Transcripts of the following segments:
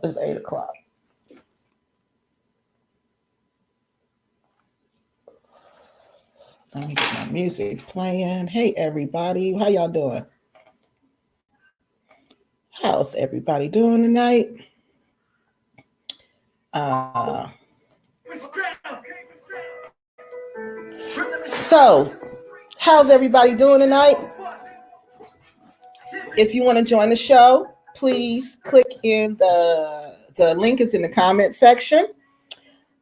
It's 8 o'clock. Let me get my music playing. Hey everybody, how y'all doing? How's everybody doing tonight? Uh, so, how's everybody doing tonight? If you want to join the show, please click in the link is in the comment section.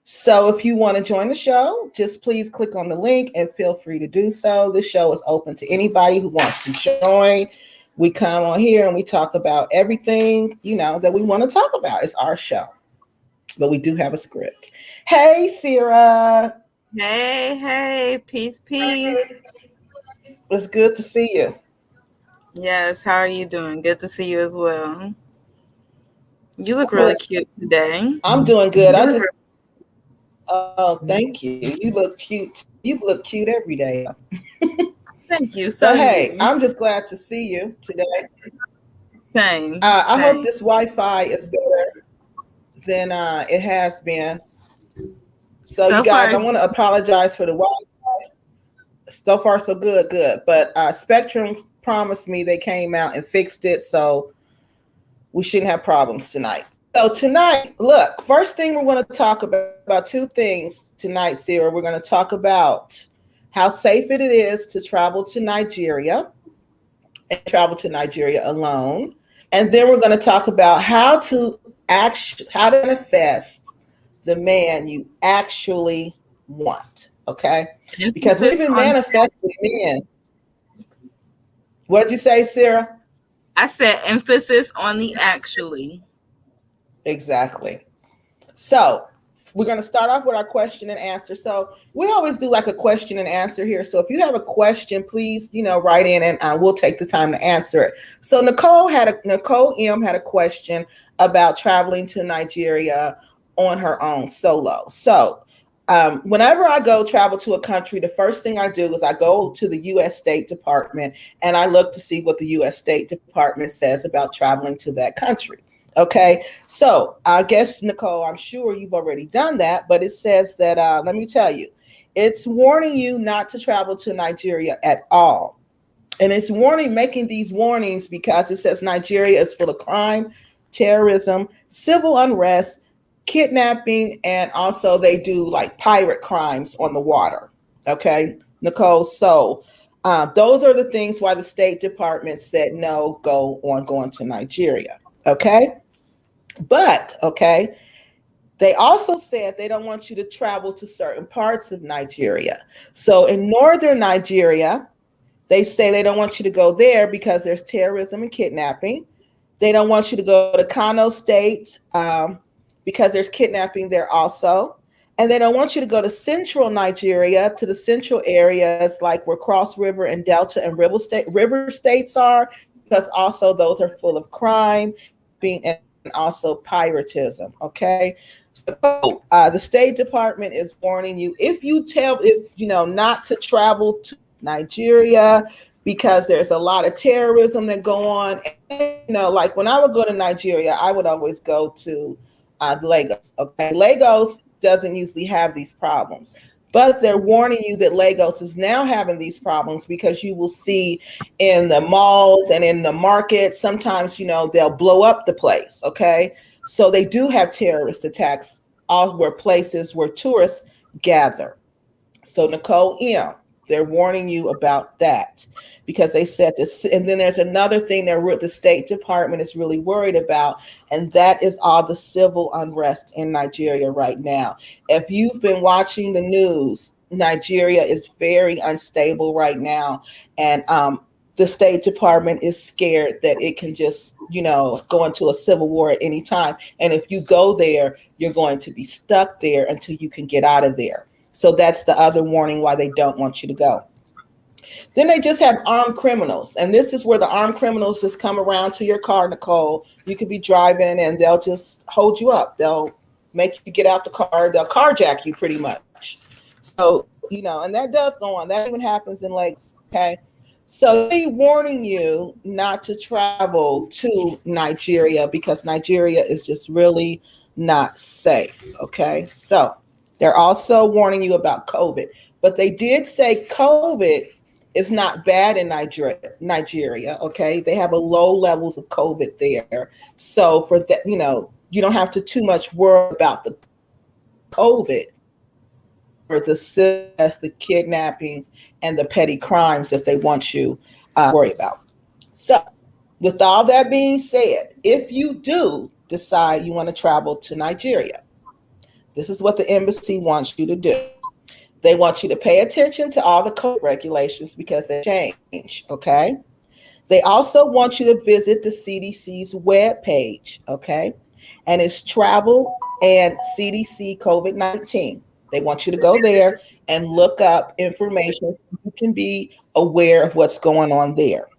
So if you want to join the show, just please click on the link and feel free to do so. This show is open to anybody who wants to join. We come on here and we talk about everything, that we want to talk about. It's our show, but we do have a script. Hey, Sierra. Hey, peace. It's good to see you. Yes, how are you doing? Good to see you as well. You look really cute today. I'm doing good. Oh, thank you. You look cute. You look cute every day. Thank you. So hey, I'm just glad to see you today. Same. I hope this Wi-Fi is better than it has been. So you guys, I want to apologize for the Wi-Fi. So far, so good. But Spectrum promised me they came out and fixed it, so we shouldn't have problems tonight. So tonight, look, first thing we're going to talk about two things tonight, Sarah. We're going to talk about how safe it is to travel to Nigeria and travel to Nigeria alone. And then we're going to talk about how to manifest the man you actually want. Okay? Because we've been manifesting men. What'd you say, Sarah? I said emphasis on the actually. Exactly. So we're going to start off with our question and answer. So we always do like a question and answer here. So if you have a question, please, write in and we'll take the time to answer it. So Nicole M had a question about traveling to Nigeria on her own solo. So whenever I go travel to a country, the first thing I do is I go to the U.S. State Department and I look to see what the U.S. State Department says about traveling to that country. Okay, so I guess, Nicole, I'm sure you've already done that, but it says that, let me tell you, it's warning you not to travel to Nigeria at all. And it's making these warnings because it says Nigeria is full of crime, terrorism, civil unrest, kidnapping, and also they do like pirate crimes on the water. Okay, Nicole, so those are the things why the State Department said no, going to Nigeria. Okay. But, okay, they also said they don't want you to travel to certain parts of Nigeria. So in northern Nigeria, they say they don't want you to go there because there's terrorism and kidnapping. They don't want you to go to Kano State because there's kidnapping there also. And they don't want you to go to central Nigeria, to the central areas like where Cross River and Delta and river states are, because also those are full of crime, and also piratism. Okay, so the State Department is warning you if not to travel to Nigeria because there's a lot of terrorism that go on. And, like when I would go to Nigeria, I would always go to Lagos. Okay, Lagos doesn't usually have these problems. But they're warning you that Lagos is now having these problems because you will see in the malls and in the markets, sometimes, they'll blow up the place. Okay. So they do have terrorist attacks all where places where tourists gather. So Nicole M, they're warning you about that because they said this. And then there's another thing that the State Department is really worried about, and that is all the civil unrest in Nigeria right now. If you've been watching the news, Nigeria is very unstable right now. And the State Department is scared that it can just, go into a civil war at any time. And if you go there, you're going to be stuck there until you can get out of there. So that's the other warning why they don't want you to go. Then they just have armed criminals. And this is where the armed criminals just come around to your car, Nicole. You could be driving and they'll just hold you up. They'll make you get out the car. They'll carjack you pretty much. So, and that does go on. That even happens in Lakes. Okay. So they warning you not to travel to Nigeria because Nigeria is just really not safe. Okay. So they're also warning you about COVID, but they did say COVID is not bad in Nigeria. Okay. They have a low levels of COVID there. So for that, you don't have to too much worry about the COVID or the kidnappings and the petty crimes that they want you worry about. So, with all that being said, if you do decide you want to travel to Nigeria, this is what the embassy wants you to do. They want you to pay attention to all the code regulations because they change, okay? They also want you to visit the CDC's webpage, okay? And it's travel and CDC COVID-19. They want you to go there and look up information so you can be aware of what's going on there.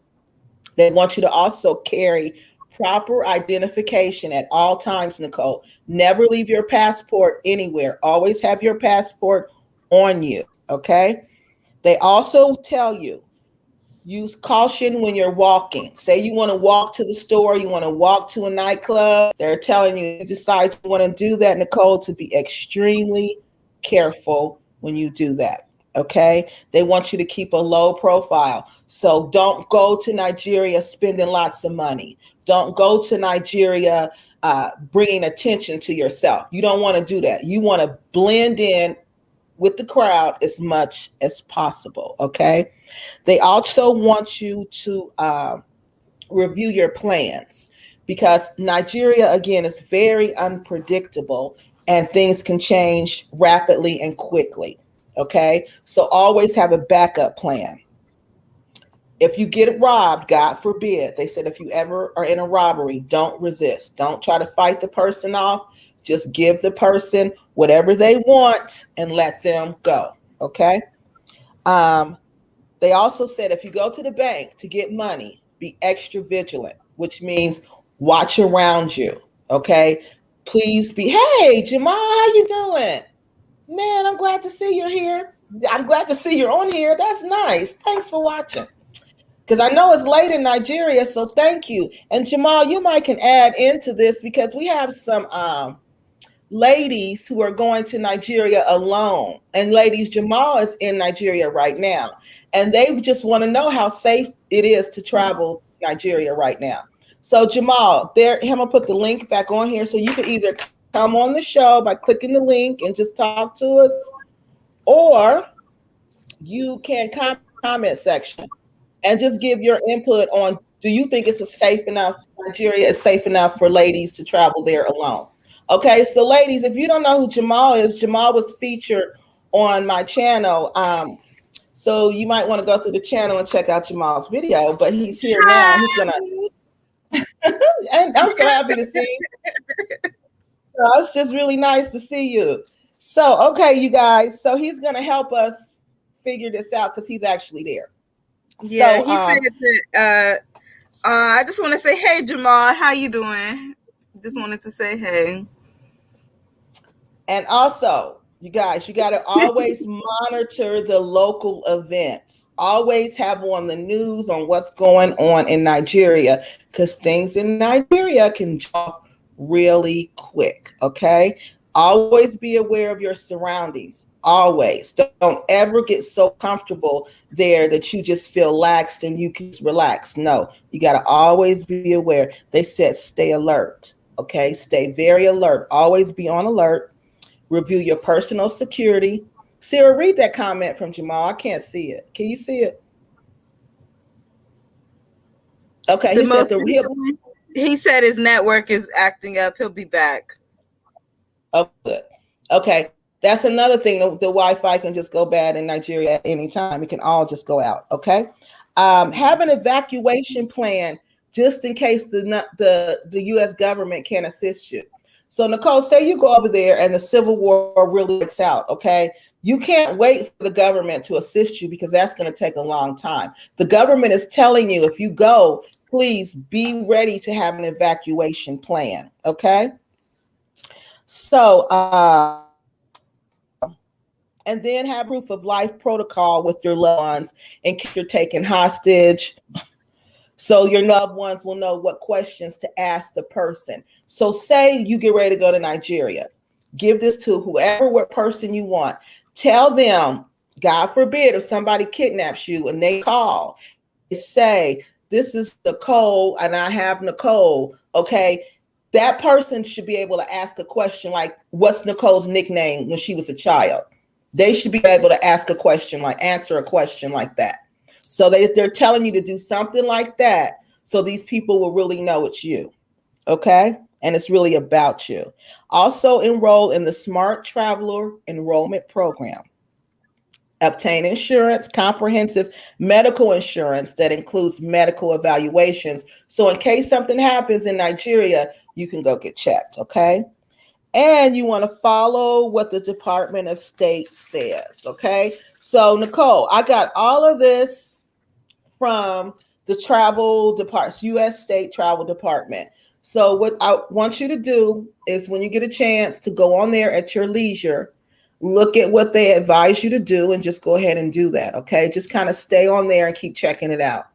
They want you to also carry proper identification at all times, Nicole. Never leave your passport anywhere. Always have your passport on you, okay? They also tell you use caution when you're walking. Say you want to walk to the store, you want to walk to a nightclub. They're telling you decide you want to do that, Nicole, to be extremely careful when you do that. Okay. They want you to keep a low profile. So don't go to Nigeria spending lots of money. Don't go to Nigeria bringing attention to yourself. You don't want to do that. You want to blend in with the crowd as much as possible. Okay. They also want you to review your plans because Nigeria, again, is very unpredictable and things can change rapidly and quickly. Okay. So always have a backup plan. If you get robbed, God forbid, they said if you ever are in a robbery, don't resist. Don't try to fight the person off. Just give the person whatever they want and let them go. Okay. They also said if you go to the bank to get money, be extra vigilant, which means watch around you. Okay. Please be, hey, Jamal, how you doing? Man, I'm glad to see you're here. I'm glad to see you're on here. That's nice. Thanks for watching. Because I know it's late in Nigeria, so thank you. And Jamal, you might can add into this because we have some ladies who are going to Nigeria alone. And ladies, Jamal is in Nigeria right now. And they just want to know how safe it is to travel to Nigeria right now. So Jamal, I'm gonna put the link back on here so you can either come on the show by clicking the link and just talk to us, or you can comment section and just give your input on, do you think it's Nigeria is safe enough for ladies to travel there alone? Okay, so ladies, if you don't know who Jamal is, Jamal was featured on my channel. So you might want to go through the channel and check out Jamal's video, but he's here now. He's gonna, and I'm so happy to see you. So it's just really nice to see you. So, okay, you guys, so he's gonna help us figure this out because he's actually there. Yeah, so, he said that, I just want to say, hey, Jamal, how you doing? Just wanted to say hey. And also, you guys, you got to always monitor the local events. Always have on the news on what's going on in Nigeria because things in Nigeria can drop really quick. Okay. Always be aware of your surroundings. Always. Don't ever get so comfortable there that you just feel laxed and you can just relax. No, you got to always be aware. They said stay alert. Okay. Stay very alert. Always be on alert. Review your personal security. Sarah, read that comment from Jamal. I can't see it. Can you see it? Okay. He said his network is acting up. He'll be back. Oh, good. Okay. That's another thing. The Wi-Fi can just go bad in Nigeria at any time. It can all just go out. Okay. Have an evacuation plan just in case the U.S. government can't assist you. So Nicole, say you go over there and the civil war really breaks out. Okay. You can't wait for the government to assist you because that's going to take a long time. The government is telling you if you go, please be ready to have an evacuation plan. Okay. So And then have proof of life protocol with your loved ones in case you're taken hostage. So your loved ones will know what questions to ask the person. So say you get ready to go to Nigeria. Give this to whoever, what person you want. Tell them, God forbid, if somebody kidnaps you and they call, they say, this is Nicole and I have Nicole. Okay. That person should be able to ask a question like, what's Nicole's nickname when she was a child? They should be able to ask a question, like answer a question like that. So they're telling you to do something like that. So these people will really know it's you. Okay. And it's really about you. Also enroll in the Smart Traveler Enrollment Program. Obtain insurance, comprehensive medical insurance that includes medical evaluations. So in case something happens in Nigeria, you can go get checked. Okay. And you want to follow what the Department of State says. Okay. So Nicole, I got all of this from the travel department, U.S. State Travel Department. So what I want you to do is when you get a chance to go on there at your leisure, look at what they advise you to do and just go ahead and do that. Okay. Just kind of stay on there and keep checking it out.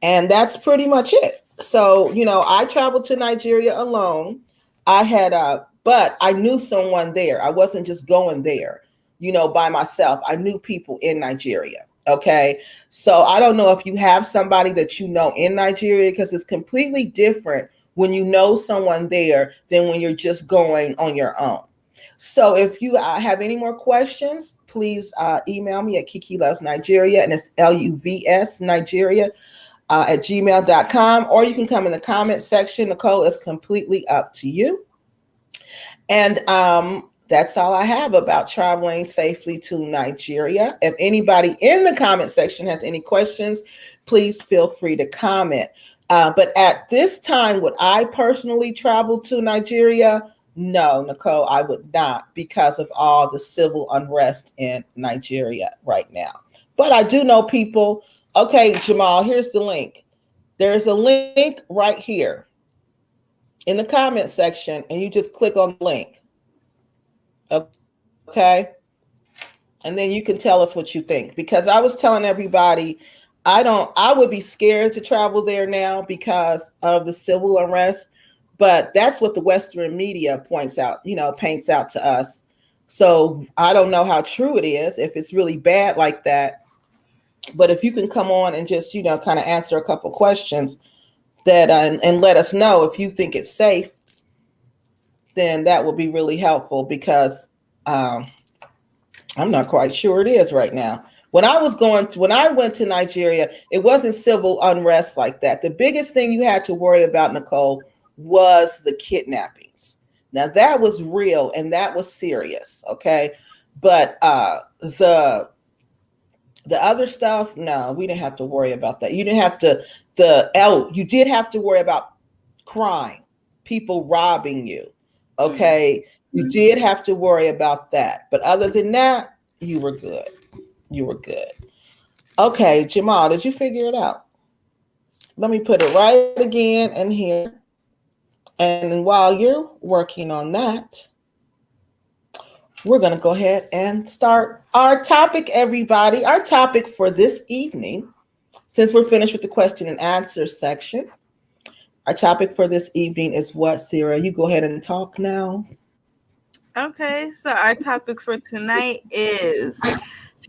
And that's pretty much it. So, I traveled to Nigeria alone. But I knew someone there. I wasn't just going there, by myself. I knew people in Nigeria. Okay. So I don't know if you have somebody that you know in Nigeria, because it's completely different when you know someone there than when you're just going on your own. So if you have any more questions, please email me at Kiki Loves Nigeria, and it's LUVS Nigeria at gmail.com, or you can come in the comment section. Nicole, is completely up to you. And that's all I have about traveling safely to Nigeria. If anybody in the comment section has any questions, please feel free to comment. But at this time, would I personally travel to Nigeria? No, Nicole, I would not, because of all the civil unrest in Nigeria right now. But I do know people. Okay, Jamal, here's the link. There's a link right here in the comment section, and you just click on the link. Okay. And then you can tell us what you think, because I was telling everybody, I would be scared to travel there now because of the civil unrest, but that's what the Western media paints out to us. So I don't know how true it is, if it's really bad like that. But if you can come on and just, kind of answer a couple questions that and let us know if you think it's safe, then that will be really helpful, because I'm not quite sure it is right now. When I went to Nigeria, it wasn't civil unrest like that. The biggest thing you had to worry about, Nicole, was the kidnappings. Now that was real and that was serious. Okay. But the other stuff, no, we didn't have to worry about that. You didn't have to, you did have to worry about crime, people robbing you. Okay. You did have to worry about that. But other than that, you were good. You were good. Okay, Jamal, did you figure it out? Let me put it right again in here. And while you're working on that, we're going to go ahead and start our topic, everybody. Our topic for this evening, since we're finished with the question and answer section, our topic for this evening is what, Sarah? You go ahead and talk now. Okay, so our topic for tonight is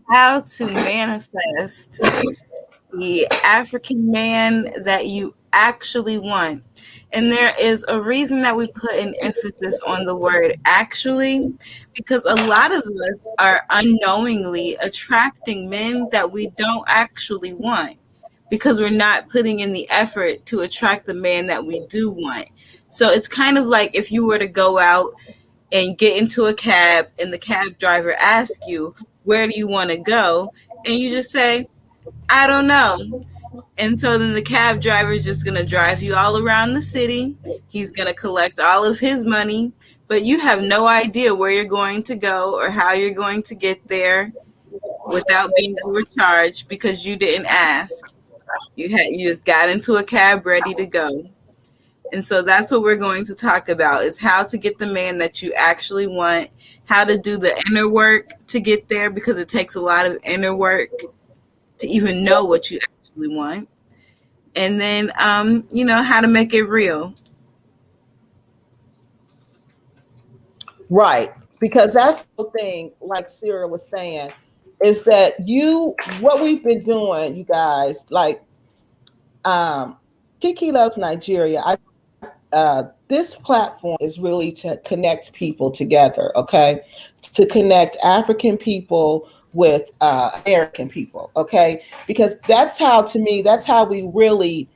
how to manifest the African man that you actually want. And there is a reason that we put an emphasis on the word actually, because a lot of us are unknowingly attracting men that we don't actually want, because we're not putting in the effort to attract the man that we do want. So it's kind of like if you were to go out and get into a cab and the cab driver asks you, where do you want to go? And you just say, I don't know. And so then the cab driver is just going to drive you all around the city. He's going to collect all of his money, but you have no idea where you're going to go or how you're going to get there without being overcharged, because you didn't ask. You just got into a cab ready to go. And so that's what we're going to talk about, is how to get the man that you actually want, how to do the inner work to get there, because it takes a lot of inner work to even know what you actually want. And then, how to make it real. Right. Because that's the thing, like Sarah was saying, is that what we've been doing, you guys, like Kiki Loves Nigeria. This platform is really to connect people together, okay? To connect African people with American people, okay? Because that's how, to me, that's how we really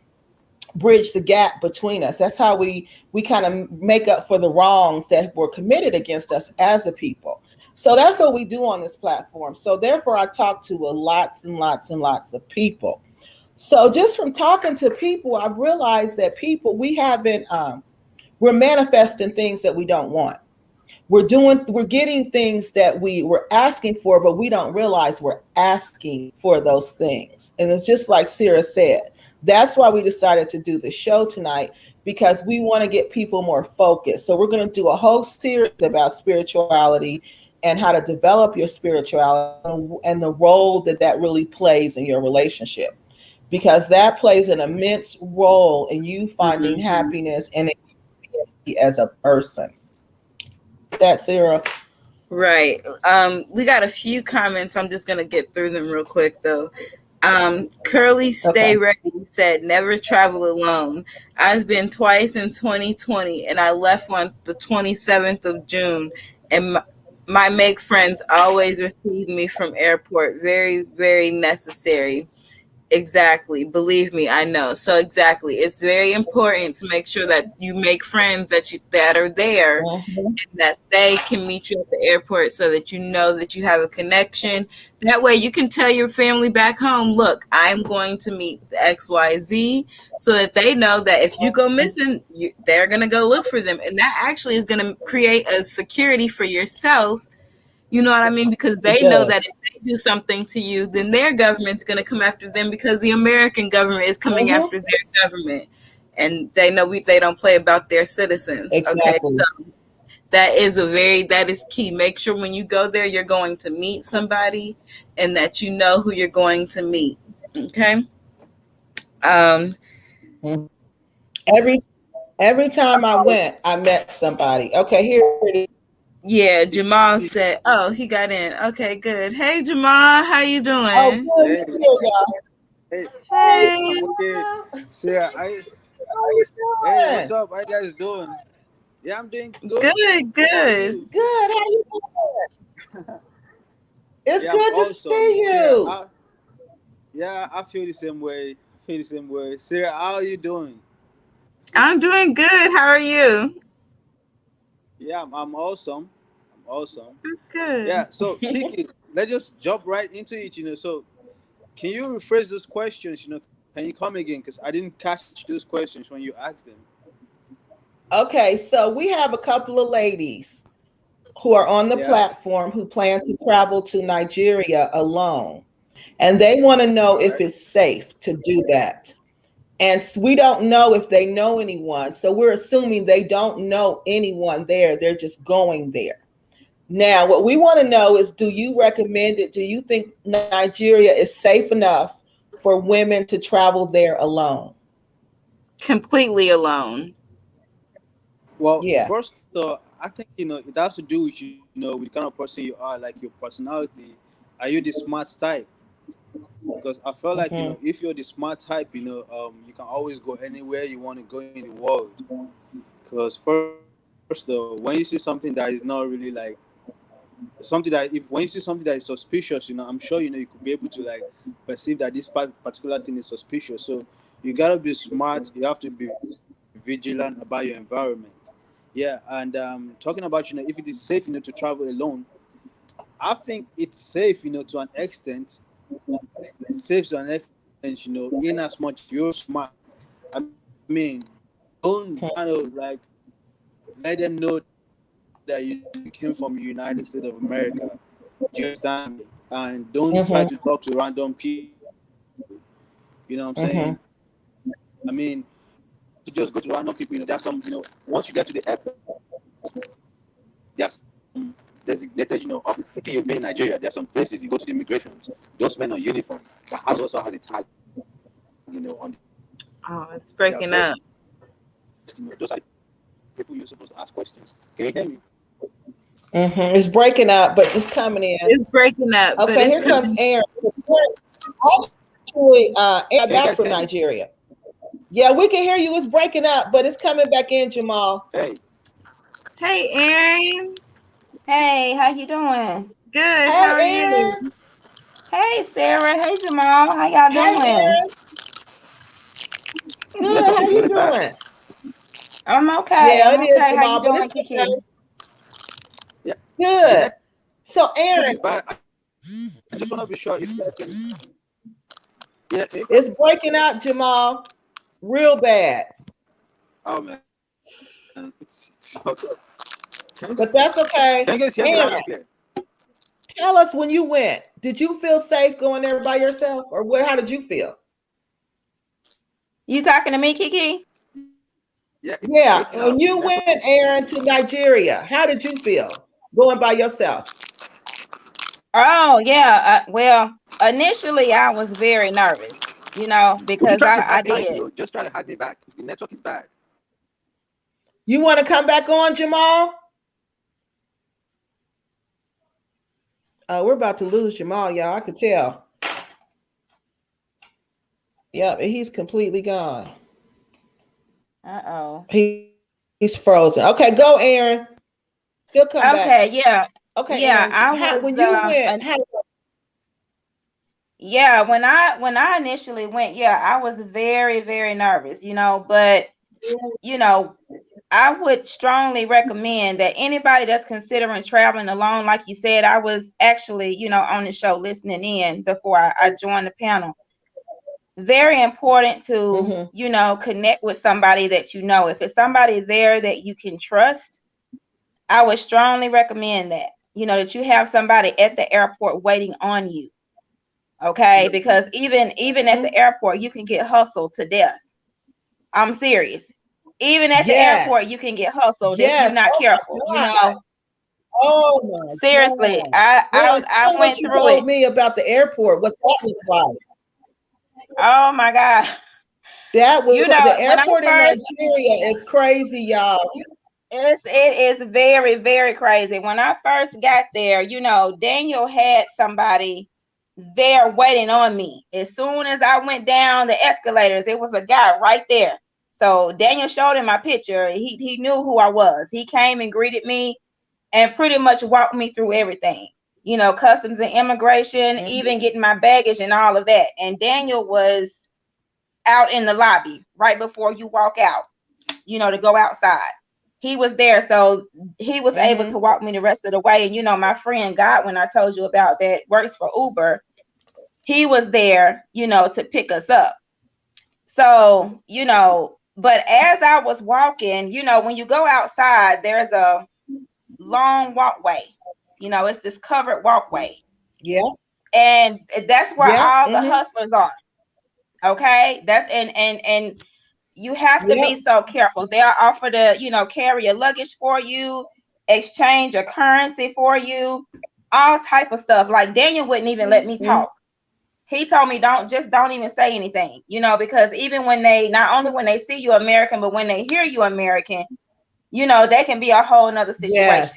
bridge the gap between us. That's how we kind of make up for the wrongs that were committed against us as a people. So that's what we do on this platform. So therefore, I talk to lots and lots and lots of people. So just from talking to people, I've realized that we're manifesting things that we don't want. We're getting things that we were asking for, but we don't realize we're asking for those things. And it's just like Sarah said, that's why we decided to do the show tonight, because we want to get people more focused. So we're going to do a whole series about spirituality and how to develop your spirituality and the role that really plays in your relationship, because that plays an immense role in you finding happiness and as a person. That, Sarah. Right. We got a few comments. I'm just gonna get through them real quick though. Curly Stay Ready said, never travel alone. I've been twice in 2020 and I left on the 27th of June, and my make friends always receive me from airport. Very, very necessary. Exactly. Believe me, I know. So exactly. It's very important to make sure that you make friends that are there, and that they can meet you at the airport, so that you know that you have a connection. That way you can tell your family back home, look, I'm going to meet the XYZ, so that they know that if you go missing, they're going to go look for them. And that actually is going to create a security for yourself. You know what I mean? Because they know that if they do something to you, then their government's going to come after them, because the American government is coming after their government. And they know they don't play about their citizens. Exactly. Okay. So that is key. Make sure when you go there, you're going to meet somebody, and that you know who you're going to meet. Okay. Every time I went, I met somebody. Okay, here it is. Yeah, Jamal said, oh, he got in. Okay, good. Hey, Jamal, how you doing? Oh, good. Hey. Hey. I'm okay. Sarah, Hey, what's up? How you guys doing? Yeah, I'm doing good. Good. Good. How you doing? It's good to awesome. see you. I feel the same way. Sarah, how are you doing? I'm doing good. How are you? Yeah, I'm awesome. That's good. Yeah, so Kiki, let's just jump right into it, So can you rephrase those questions, Can you come again? Because I didn't catch those questions when you asked them. Okay, so we have a couple of ladies who are on the platform who plan to travel to Nigeria alone. And they want to know if it's safe to do that. And we don't know if they know anyone. So we're assuming they don't know anyone there. They're just going there. Now, what we want to know is, do you recommend it? Do you think Nigeria is safe enough for women to travel there alone? Completely alone. Well, first, I think, it has to do with, with the kind of person you are, like your personality. Are you the smart type? Because I feel like, if you're the smart type, you can always go anywhere you want to go in the world. Because first, when you see something that is not really like when you see something that is suspicious, I'm sure, you could be able to like perceive that this particular thing is suspicious. So you got to be smart. You have to be vigilant about your environment. Yeah. And talking about, if it is safe, to travel alone, I think it's safe, to an extent. It's safe to an extent, in as much you're smart. I mean, don't kind of like let them know that you came from the United States of America. Do you understand me? And don't try to talk to random people. You know what I'm saying? I mean, just go to random people. There are some, once you get to the airport, there are some designated, thinking you've been in Nigeria. There are some places you go to the immigration. Those men on uniform that also has a tag, on. Oh, it's breaking up. Those are people you're supposed to ask questions. Can you hear me? It's breaking up, but it's coming in. It's breaking up. Okay, here comes Aaron. Actually, Aaron back from Nigeria. Yeah, we can hear you. It's breaking up, but it's coming back in, Jamal. Hey, Aaron. Hey, how you doing? Good. How are you? Hey, Sarah. Hey, Jamal. How y'all doing? Good. How you doing? I'm okay. Yeah, I'm okay. How you doing, Kiki? Yeah. Good. So, Aaron, I just want to be sure if it's breaking up, Jamal, real bad. Oh man, it's okay. But that's okay. Aaron, tell us when you went. Did you feel safe going there by yourself, or what? How did you feel? You talking to me, Kiki? Yeah. When you went, Aaron, to Nigeria, how did you feel going by yourself? Oh yeah. Well, initially I was very nervous, because I did. Just try to hide me back. The network is bad. You want to come back on, Jamal? We're about to lose Jamal, y'all. I could tell. Yep, he's completely gone. Uh-oh. He's frozen. Okay, go, Aaron. He'll come back. Okay, yeah. Okay, yeah. Aaron, when you went. Yeah, when I initially went, I was very, very nervous, but I would strongly recommend that anybody that's considering traveling alone, like you said, I was actually, on the show listening in before I joined the panel. Very important to, connect with somebody that if it's somebody there that you can trust, I would strongly recommend that, that you have somebody at the airport waiting on you. Okay, because even at the airport, you can get hustled to death. I'm serious. Even at the airport, you can get hustled if you're not careful. Oh my! Seriously, God. I went through it. Told me about the airport. What that was like? Oh my God! That was the airport in Nigeria is crazy, y'all. It is very, very crazy. When I first got there, Daniel had somebody there waiting on me. As soon as I went down the escalators, it was a guy right there. So Daniel showed him my picture. He knew who I was. He came and greeted me and pretty much walked me through everything. Customs and immigration, even getting my baggage and all of that. And Daniel was out in the lobby right before you walk out, to go outside. He was there, so he was able to walk me the rest of the way. And my friend Godwin, I told you about, that works for Uber, he was there, to pick us up. So, but as I was walking, when you go outside, there's a long walkway. It's this covered walkway. Yeah. And that's where all the hustlers are. Okay. That's and you have to be so careful. They'll offer to, carry your luggage for you, exchange a currency for you, all type of stuff. Like Daniel wouldn't even let me talk. He told me don't even say anything, because even when not only when they see you American, but when they hear you American, they can be a whole nother situation.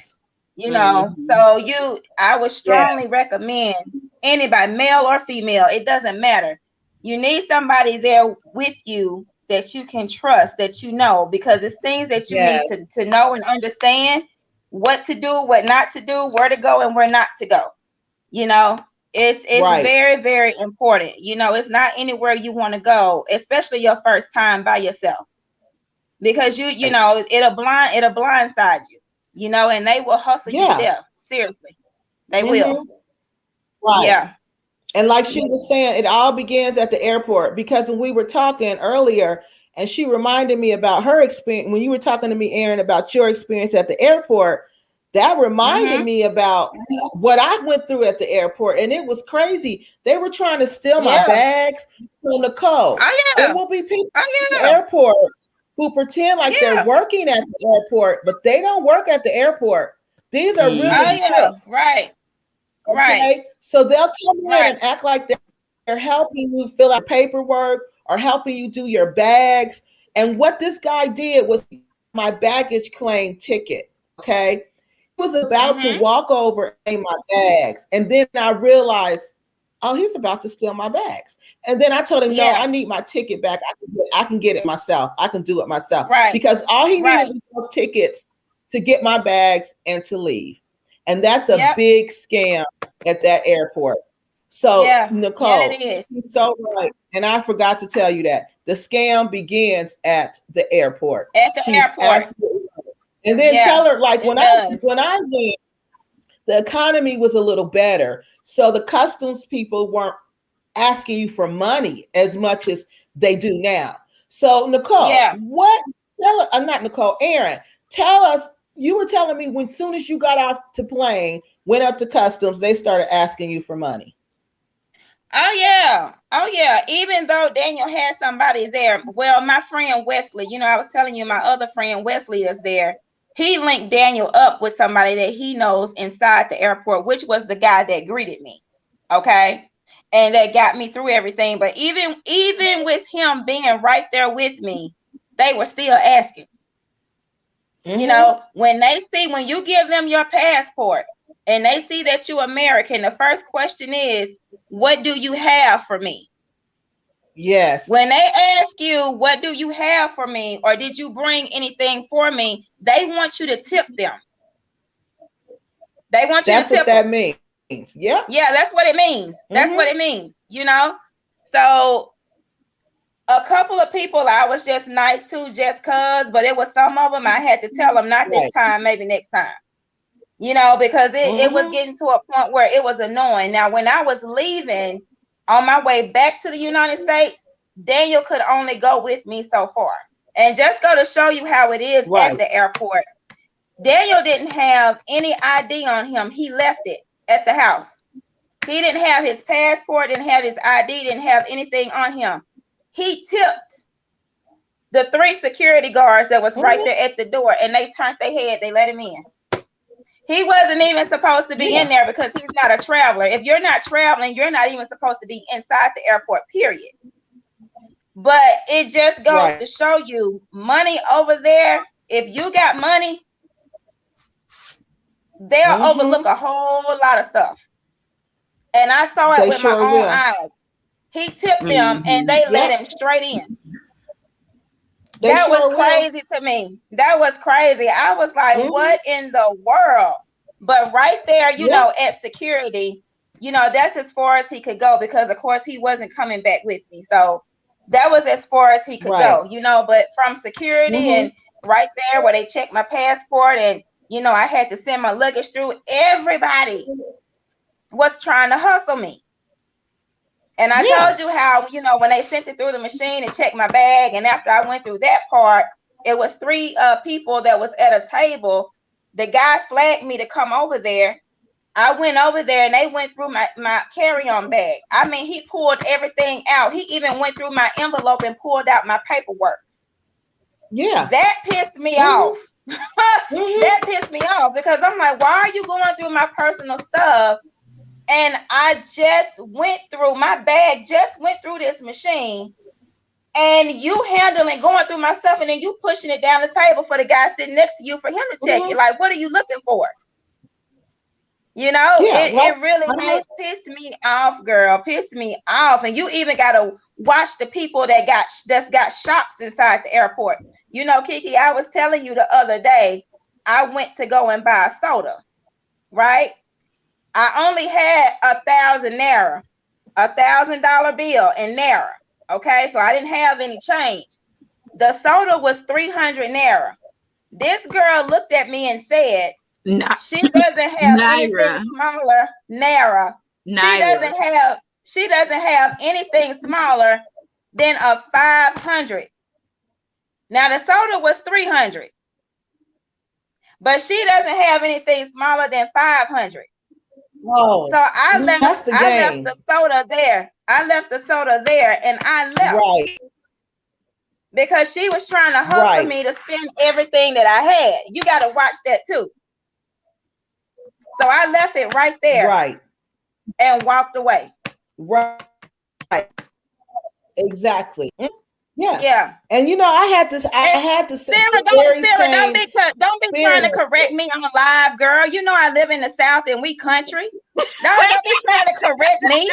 So I would strongly recommend anybody, male or female, it doesn't matter. You need somebody there with you that you can trust, that because it's things that you need to know and understand, what to do, what not to do, where to go and where not to go. It's very, very important. It's not anywhere you want to go, especially your first time by yourself, because it'll blindside you, and they will hustle you to death. Seriously, they will. Right. Yeah. And like she was saying, it all begins at the airport, because when we were talking earlier, and she reminded me about her experience when you were talking to me, Aaron, about your experience at the airport. That reminded me about what I went through at the airport, and it was crazy. They were trying to steal my bags from Nicole. Oh yeah. There will be people at the airport who pretend like they're working at the airport, but they don't work at the airport. These are really trips. Right. Okay? Right. So they'll come in and act like they're helping you fill out paperwork or helping you do your bags. And what this guy did was my baggage claim ticket. Okay. He was about to walk over and my bags. And then I realized, oh, he's about to steal my bags. And then I told him, no, I need my ticket back. I can get it myself. I can do it myself. Right. Because all he needed was those tickets to get my bags and to leave. And that's a big scam at that airport. So Nicole, you're so right. And I forgot to tell you that the scam begins at the airport. At the airport. And then tell her, like, when I went, the economy was a little better. So the customs people weren't asking you for money as much as they do now. So Nicole, Aaron, tell us, you were telling me when soon as you got off the plane, went up to customs, they started asking you for money. Oh yeah. Even though Daniel had somebody there, well, my friend Wesley, I was telling you my other friend Wesley is there. He linked Daniel up with somebody that he knows inside the airport, which was the guy that greeted me. Okay. And that got me through everything. But even with him being right there with me, they were still asking. When you give them your passport and they see that you're American, the first question is, what do you have for me? Yes. When they ask you, what do you have for me? Or did you bring anything for me? They want you to tip them. They want you to tip them. That's what that means. Yeah. Yeah, that's what it means. That's what it means, So a couple of people I was just nice to just cause, but it was some of them I had to tell them, not this time, maybe next time. Because it was getting to a point where it was annoying. Now, when I was leaving on my way back to the United States, Daniel could only go with me so far. And just go to show you how it is at the airport. Daniel didn't have any ID on him. He left it at the house. He didn't have his passport, didn't have his ID, didn't have anything on him. He tipped the 3 security guards that was right there at the door, and they turned their head. They let him in. He wasn't even supposed to be in there because he's not a traveler. If you're not traveling, you're not even supposed to be inside the airport, period. But it just goes to show you, money over there, if you got money, they'll overlook a whole lot of stuff. And I saw it with my own eyes. He tipped them and they let him straight in. That was crazy to me. That was crazy. I was like, what in the world? But right there, at security, that's as far as he could go because, of course, he wasn't coming back with me. So that was as far as he could go, but from security and right there where they checked my passport and, I had to send my luggage through, everybody was trying to hustle me. And I told you how, when they sent it through the machine and checked my bag, and after I went through that part, it was 3 people that was at a table. The guy flagged me to come over there. I went over there and they went through my carry-on bag. I mean, he pulled everything out. He even went through my envelope and pulled out my paperwork. Yeah. That pissed me off. That pissed me off because I'm like, why are you going through my personal stuff? And I just went through my bag, went through this machine, and you going through my stuff, and then you pushing it down the table for the guy sitting next to you for him to check it. Like, what are you looking for? It really pissed me off, girl. Pissed me off. And you even gotta watch the people that's got shops inside the airport. Kiki, I was telling you the other day, I went to go and buy a soda, right? I only had 1,000 naira, $1,000 bill in naira. Okay, so I didn't have any change. The soda was 300 naira. This girl looked at me and said, she doesn't have anything smaller. Naira. She doesn't have anything smaller than a 500. Now the soda was 300, but she doesn't have anything smaller than 500. Oh, so I left the soda there. And I left. Right. because she was trying to hustle me to spend everything that I had. You got to watch that too. So I left it right there, and walked away. Right. Exactly. Yeah. And you know, I had to say, Sarah, don't be trying to correct me on live, girl. You know I live in the South and we country. Don't be trying to correct me.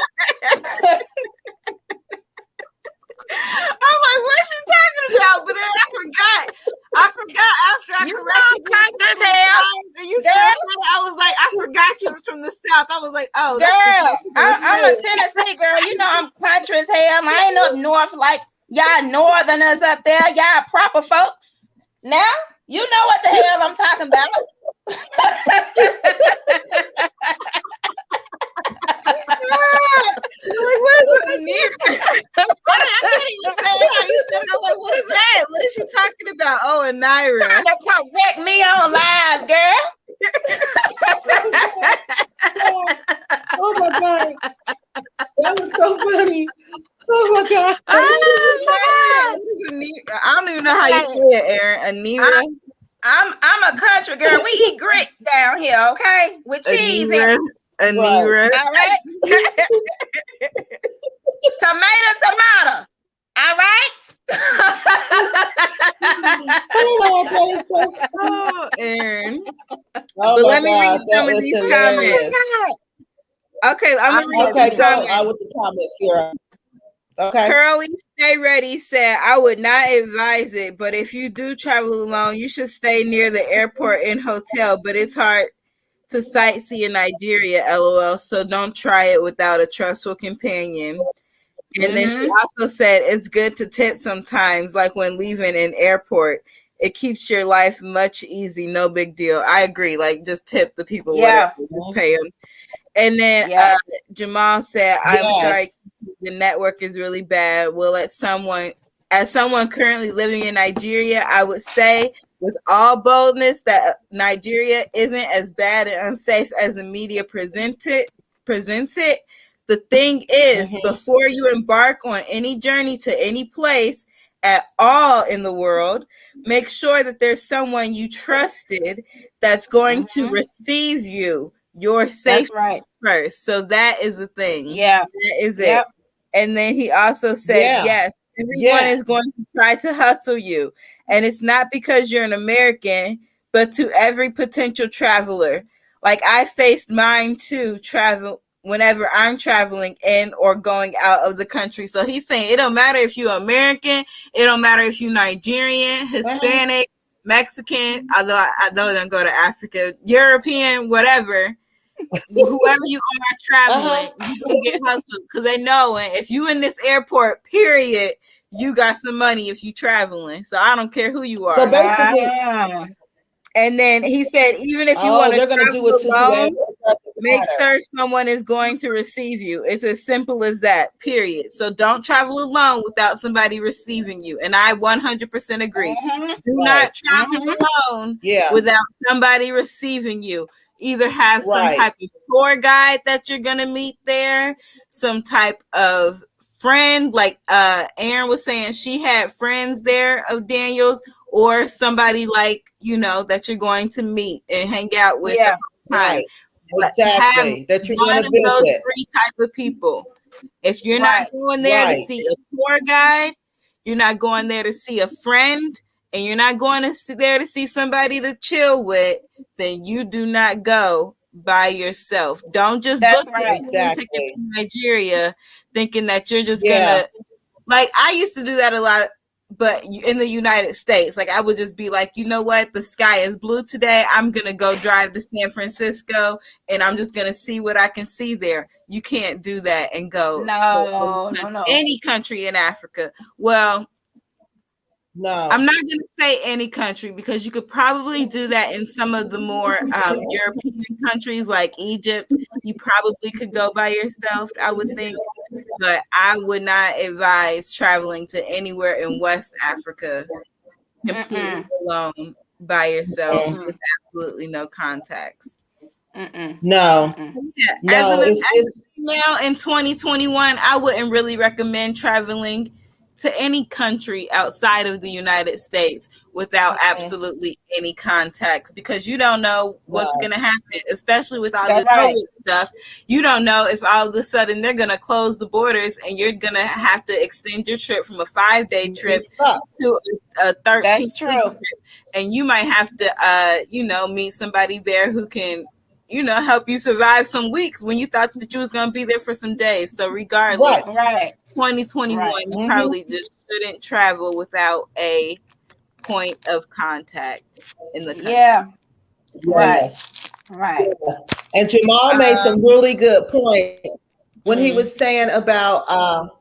I'm like, what's she talking about? But then I forgot after I corrected you. I was like, I forgot you was from the South. I was like, oh, girl, I'm a Tennessee girl. You know I'm country as hell. I ain't up north like y'all northerners up there. Y'all proper folks. Now you know what the hell I'm talking about. Like, what is it? I couldn't even say how you said it. I'm like, what is that? What is she talking about? Oh, a Naira. Trying to correct me on live, girl. Oh my God. That was so funny. Oh my God. Oh my God. I don't even know how you say it, Aaron. Anira. I'm a country girl. We eat grits down here, okay? With cheese in it. Anira. All right. Tomato. All right. Oh, Aaron. But let me read some of these comments. Okay, I'm gonna read the comments. With the comments here. Okay. Curly Stay Ready said, I would not advise it, but if you do travel alone, you should stay near the airport and hotel, but it's hard to sightsee in Nigeria, LOL, so don't try it without a trustful companion. And then she also said it's good to tip sometimes, like when leaving an airport. It keeps your life much easy, no big deal. I agree, like just tip the people, whatever, just pay them. And then Jamal said, I'm sorry, the network is really bad. Well, as someone currently living in Nigeria, I would say with all boldness that Nigeria isn't as bad and unsafe as the media presents it. The thing is, before you embark on any journey to any place at all in the world, make sure that there's someone you trusted that's going to receive you. You're safe first. So that is the thing. Yeah. That is it. And then he also said, yes, everyone is going to try to hustle you. And it's not because you're an American, but to every potential traveler. Like I faced mine too, travel whenever I'm traveling in or going out of the country. So he's saying it don't matter if you're American, it don't matter if you're Nigerian, Hispanic, Mexican, although I don't go to Africa, European, whatever. Whoever you are traveling, you can get hustled because they know if you in this airport, period, you got some money if you traveling. So I don't care who you are. So basically, and then he said, even if you want to travel alone, make sure someone is going to receive you. It's as simple as that, period. So don't travel alone without somebody receiving you. And I 100% agree. Do not travel alone without somebody receiving you. Either have some type of tour guide that you're going to meet there, some type of friend, like Aaron was saying, she had friends there of Daniel's, or somebody like, that you're going to meet and hang out with. Exactly. That you're going to visit. Those three type of people. If you're not going there to see a tour guide, you're not going there to see a friend, and you're not going there to see somebody to chill with, then you do not go by yourself. Don't just book a ticket to Nigeria thinking that you're just gonna, like, I used to do that a lot, but in the United States, like I would just be like, you know what, the sky is blue today, I'm gonna go drive to San Francisco and I'm just gonna see what I can see there. You can't do that and go no any country in Africa. Well, no, I'm not going to say any country, because you could probably do that in some of the more European countries like Egypt. You probably could go by yourself, I would think. But I would not advise traveling to anywhere in West Africa completely alone by yourself with absolutely no contacts. No. As a female in 2021, I wouldn't really recommend traveling to any country outside of the United States without absolutely any contacts, because you don't know what's going to happen, especially with all the COVID stuff. You don't know if all of a sudden they're going to close the borders and you're going to have to extend your trip from a 5-day trip to a 13-day trip. And you might have to, meet somebody there who can, help you survive some weeks when you thought that you was going to be there for some days. So regardless, 2021, you probably just shouldn't travel without a point of contact in the country. Right. And Jamal made some really good points when he was saying about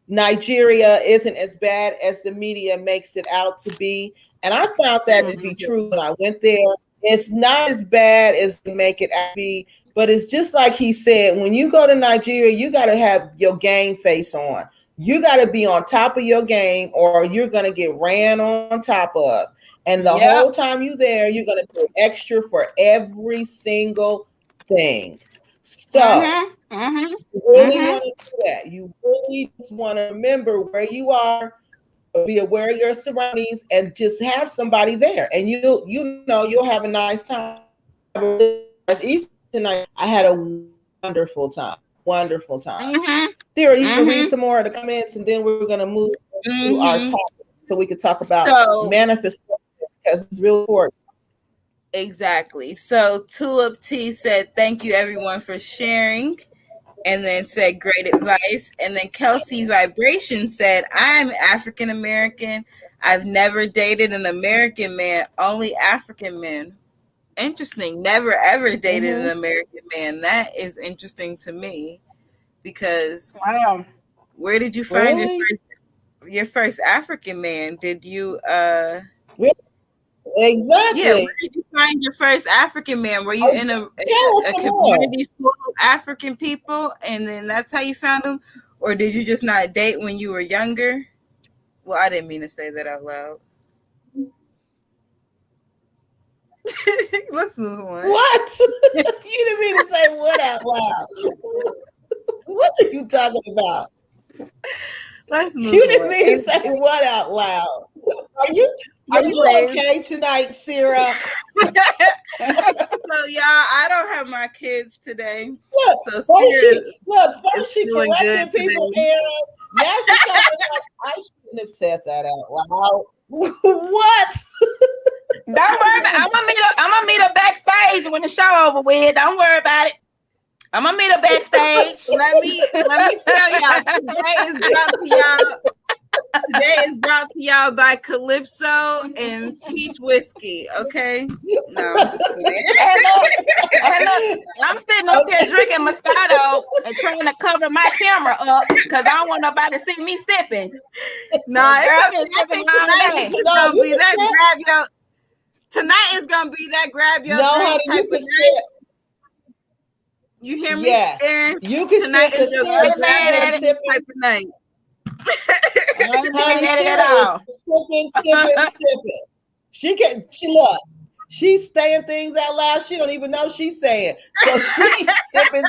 Nigeria isn't as bad as the media makes it out to be. And I found that to be true when I went there. It's not as bad as they make it out to be, but it's just like he said, when you go to Nigeria, you got to have your game face on. You got to be on top of your game or you're going to get ran on top of. And the whole time you're there, you're going to pay extra for every single thing. So you really want to do that. You really just want to remember where you are, be aware of your surroundings, and just have somebody there. And you'll have a nice time. Easter night, I had a wonderful time. Sarah, you can read some more of the comments, and then we're going to move to our topic so we could talk about manifestation, because it's real important. Exactly. So Tulip T said, thank you everyone for sharing, and then said great advice. And then Kelsey Vibration said, I'm African American. I've never dated an American man, only African men. Interesting. Never ever dated an American man. That is interesting to me, because where did you find your first African man? Did you Exactly. Yeah, where did you find your first African man? Were you in a community full of African people, and then that's how you found him? Or did you just not date when you were younger? Well, I didn't mean to say that out loud. Let's move on. What? You didn't mean to say what out loud. What are you talking about? Let's move on. You didn't mean to say what out loud. Are you okay tonight, Sarah? So y'all, I don't have my kids today. Look, first she corrected people, Aaron. Now she's talking like I shouldn't have said that out loud. What? Don't worry about it. I'm gonna meet her backstage when the show over with. Don't worry about it. I'm gonna meet her backstage. let me tell y'all, today is brought to y'all by Calypso and Peach Whiskey. Okay. No, I'm just kidding. Look, I'm sitting up here drinking Moscato and trying to cover my camera up because I don't want nobody to see me sipping. No, tonight is gonna be that grab your drink type of night. You hear me? Yes. Aaron? You can tonight is your grab your drink type of night. Sipping. She's saying things out loud she don't even know she's saying. So she's sipping.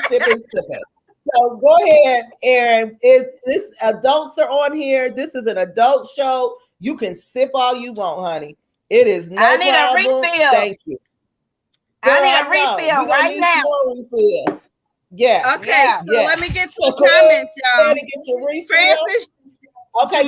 So go ahead, Aaron. This adults are on here. This is an adult show. You can sip all you want, honey. It is no problem. I need a refill. Thank you. I need a refill right now. Yes. Okay. Yeah. So let me get some comments, y'all. Get your refill. Francis. Okay.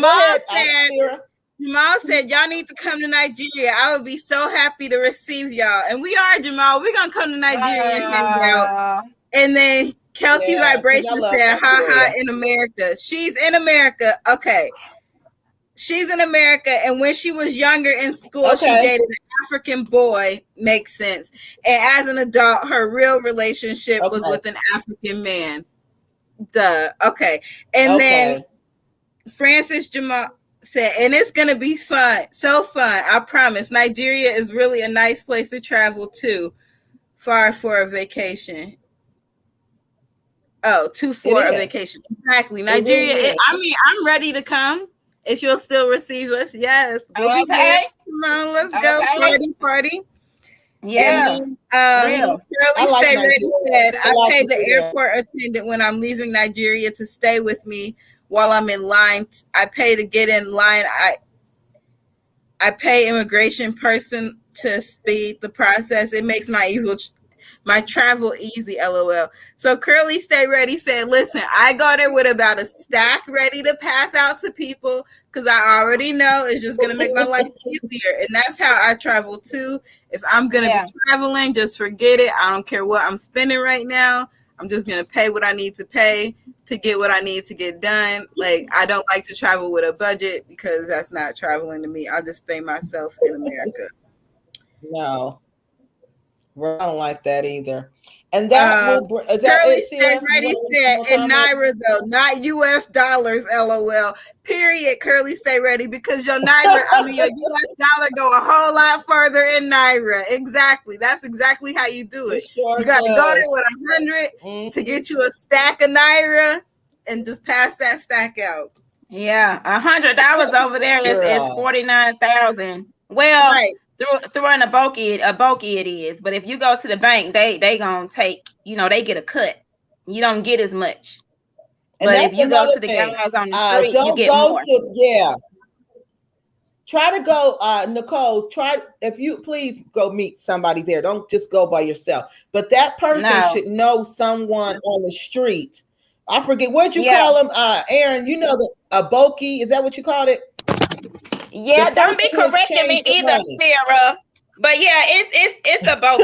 Jamal said y'all need to come to Nigeria. I would be so happy to receive y'all. And we are, Jamal. We're gonna come to Nigeria and hang out. And then Kelsey Vibration said, ha in America. She's in America. Okay. She's in America, and when she was younger in school, she dated an African boy. Makes sense. And as an adult, her real relationship was with an African man. Duh. Okay. And then Francis Jamal said, and it's going to be fun. So fun. I promise. Nigeria is really a nice place to travel to. Far for a vacation. Oh, too far a vacation. Exactly. Nigeria. I'm ready to come. If you'll still receive us, yes. We'll be here. Come on, let's go. Party. Yeah. And Shirley said, I pay the airport attendant when I'm leaving Nigeria to stay with me while I'm in line. I pay to get in line. I pay immigration person to speed the process. It makes my travel easy, LOL. So Curly Stay Ready said, listen, I go there with about a stack ready to pass out to people because I already know it's just going to make my life easier. And that's how I travel too. If I'm going to be traveling, just forget it. I don't care what I'm spending right now. I'm just going to pay what I need to pay to get what I need to get done. Like, I don't like to travel with a budget because that's not traveling to me. I'll just stay myself in America. No. I don't like that either. And that will bring Curly Stay Ready said in Naira though, not US dollars, LOL. Period. Curly Stay Ready, because your Naira, your US dollar go a whole lot further in Naira. Exactly. That's exactly how you do it. Sure you gotta go there with 100 to get you a stack of Naira and just pass that stack out. Yeah, $100 over there is 49,000. Well, right. Through an Aboki it is. But if you go to the bank, they gonna take, they get a cut. You don't get as much. And but if you go to the guys on the street, you get more. Try to go, Nicole. If you please go meet somebody there. Don't just go by yourself. But that person should know someone on the street. I forget what you call them, Aaron. You know the Aboki. Is that what you called it? Yeah, don't be correcting me either, Sarah. But yeah, it's a boat.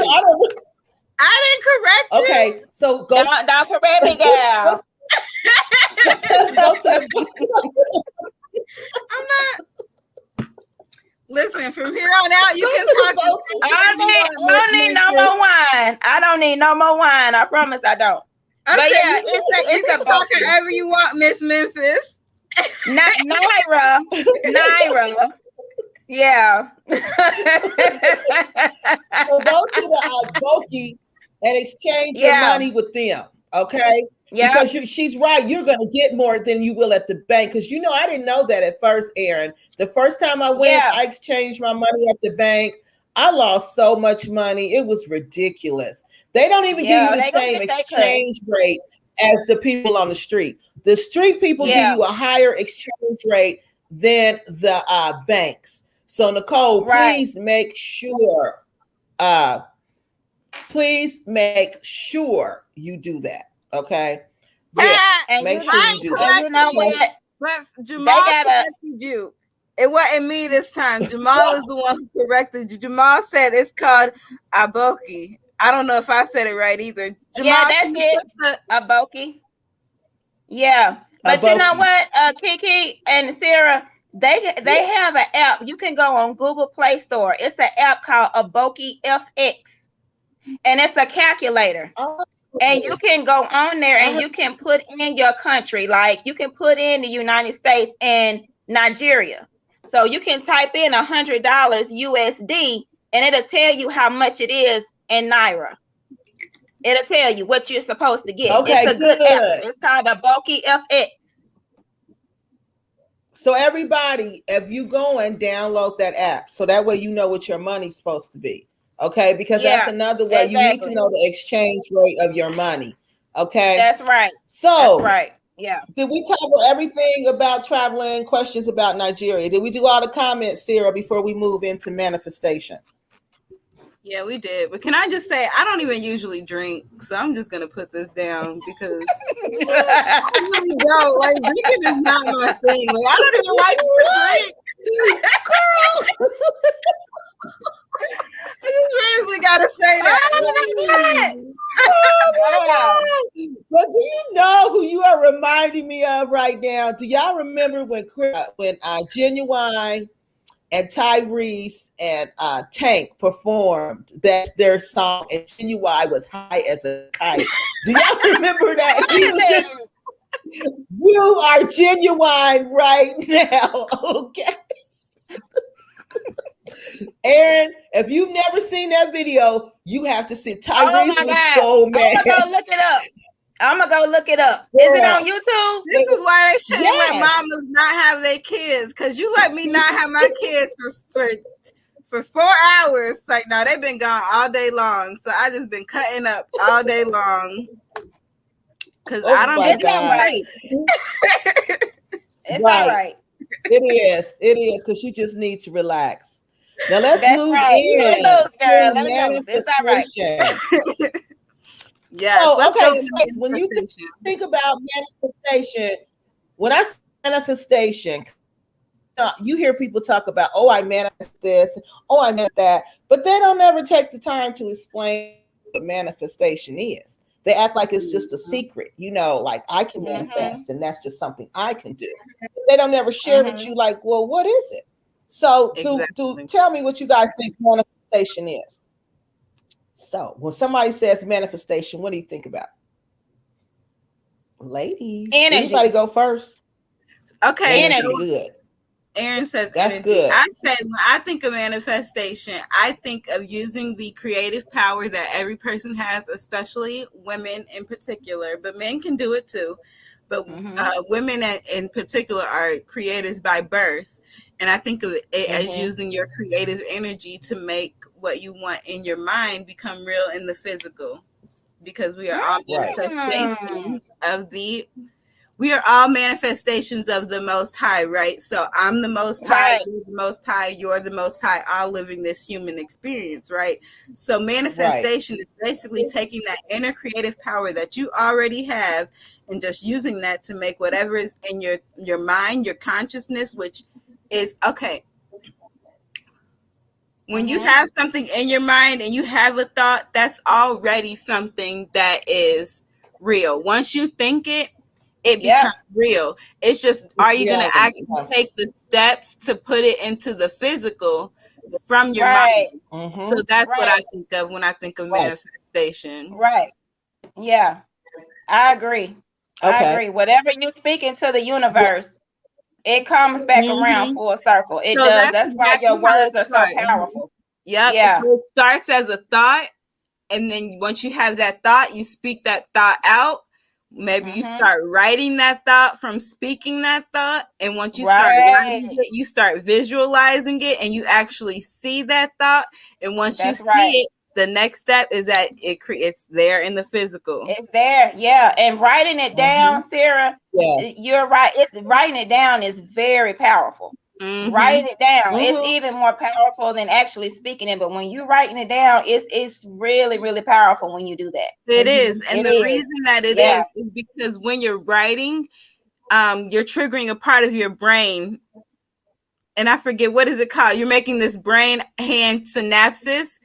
I didn't correct you. Okay, so go. Don't correct me, girl. Go to I'm not. Listen, from here on out, you can talk. I don't need no more wine. I don't need no more wine. I promise I don't. But yeah, it's a boat. However you want, Miss Memphis. Naira. Yeah. So go to the Aboki and exchange your money with them. Okay. Yeah. Because she's right. You're going to get more than you will at the bank. Because I didn't know that at first, Aaron. The first time I went, I exchanged my money at the bank. I lost so much money. It was ridiculous. They don't even give you the same exchange rate as the people on the street. The street people give you a higher exchange rate than the banks. So Nicole, please make sure you do that. Okay. Yeah. And make sure you do that. You know what? But Jamal corrected you. It wasn't me this time. Jamal is the one who corrected you. Jamal said it's called Aboki. I don't know if I said it right either. Jamal, that's it. Aboki. Yeah. But you know what, Kiki and Sarah, they have an app. You can go on Google Play Store. It's an app called Aboki FX. And it's a calculator. Oh. And you can go on there and you can put in your country. Like you can put in the United States and Nigeria. So you can type in $100 USD and it'll tell you how much it is in Naira. It'll tell you what you're supposed to get. Okay, it's a good app. It's called Aboki FX. So everybody, if you go and download that app, so that way you know what your money's supposed to be. Okay, because that's another way. Exactly. You need to know the exchange rate of your money. Okay. That's right. So that's right. Yeah. Did we cover everything about traveling? Questions about Nigeria? Did we do all the comments, Sarah, before we move into manifestation? Yeah, we did. But can I just say, I don't even usually drink, so I'm just gonna put this down because I really don't. Like drinking is not my thing. Like I don't even like to drink. I just really gotta say that. But do you know who you are reminding me of right now? Do y'all remember when Genuine and Tyrese and Tank performed their song and Genuine was high as a kite? Do y'all remember that? You are Genuine right now, okay? Aaron, if you've never seen that video, you have to see. Tyrese was so mad. I'm gonna go look it up. Is it on YouTube? This is why they shouldn't let mamas not have their kids. Cause you let me not have my kids for 4 hours. Like now they've been gone all day long. So I just been cutting up all day long. Cause I don't get that right. It's all right. It is, because you just need to relax. Now let's move in. Let loose. It's all right. Yeah. So, okay, so when you think about manifestation, when I say manifestation, you hear people talk about, oh, I manifest this, oh, I manifest that, but they don't ever take the time to explain what manifestation is. They act like it's just a secret, like I can manifest and that's just something I can do. They don't ever share with you, like, well, what is it? So tell me what you guys think manifestation is. So when somebody says manifestation, what do you think about? Ladies, anybody go first? Okay, energy. Good. Aaron says that's energy. Good. I say when I think of manifestation, I think of using the creative power that every person has, especially women in particular, but men can do it too. But women in particular are creators by birth. And I think of it as using your creative energy to make what you want in your mind become real in the physical. Because we are all manifestations of we are all manifestations of the Most High, right? So I'm the Most High, you're the Most High, you're the Most High, all living this human experience, right? So manifestation is basically taking that inner creative power that you already have and just using that to make whatever is in your mind, your consciousness, which is, okay. When you have something in your mind and you have a thought, that's already something that is real. Once you think it, it becomes real. It's just, are you going to actually take the steps to put it into the physical from your mind? So that's what I think of when I think of manifestation. Right. Yeah. I agree. I agree. Whatever you speak into the universe, it comes back around full circle. It does. That's why your words are so powerful. Yep. Yeah. So it starts as a thought. And then once you have that thought, you speak that thought out. Maybe you start writing that thought from speaking that thought. And once you start writing it, you start visualizing it and you actually see that thought. And once you see it, the next step is that it's there in the physical. It's there. Yeah. And writing it down, Sarah, you're right. Writing it down is very powerful. Writing it down, it's even more powerful than actually speaking it. But when you're writing it down, it's really, really powerful when you do that. It is. And the reason that it is because when you're writing, you're triggering a part of your brain. And I forget, what is it called? You're making this brain hand synapses.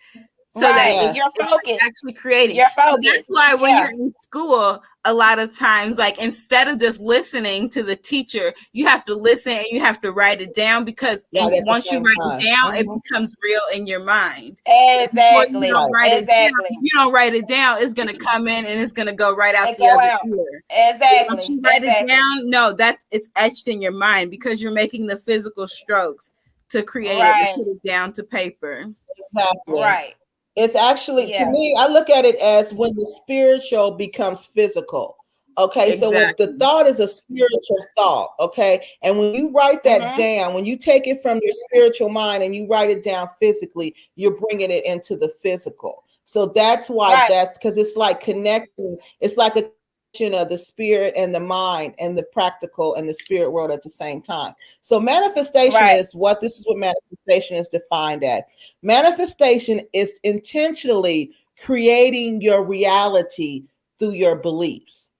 So that you're focused, actually creating. You're focused. So that's why when you're in school, a lot of times, like instead of just listening to the teacher, you have to listen and you have to write it down, because once you write it down, it becomes real in your mind. Exactly. You don't write it down, it's gonna come in and it's gonna go right out the other ear. Exactly. Once you write it down, it's etched in your mind because you're making the physical strokes to create it and put it down to paper. Exactly. Right. It's actually, to me, I look at it as when the spiritual becomes physical. Okay, so when the thought is a spiritual thought, okay, and when you write that down, when you take it from your spiritual mind and you write it down physically, you're bringing it into the physical. So that's why that's because it's like connecting. It's like a of the spirit and the mind and the practical and the spirit world at the same time. So manifestation is what manifestation is defined as. Manifestation is intentionally creating your reality through your beliefs.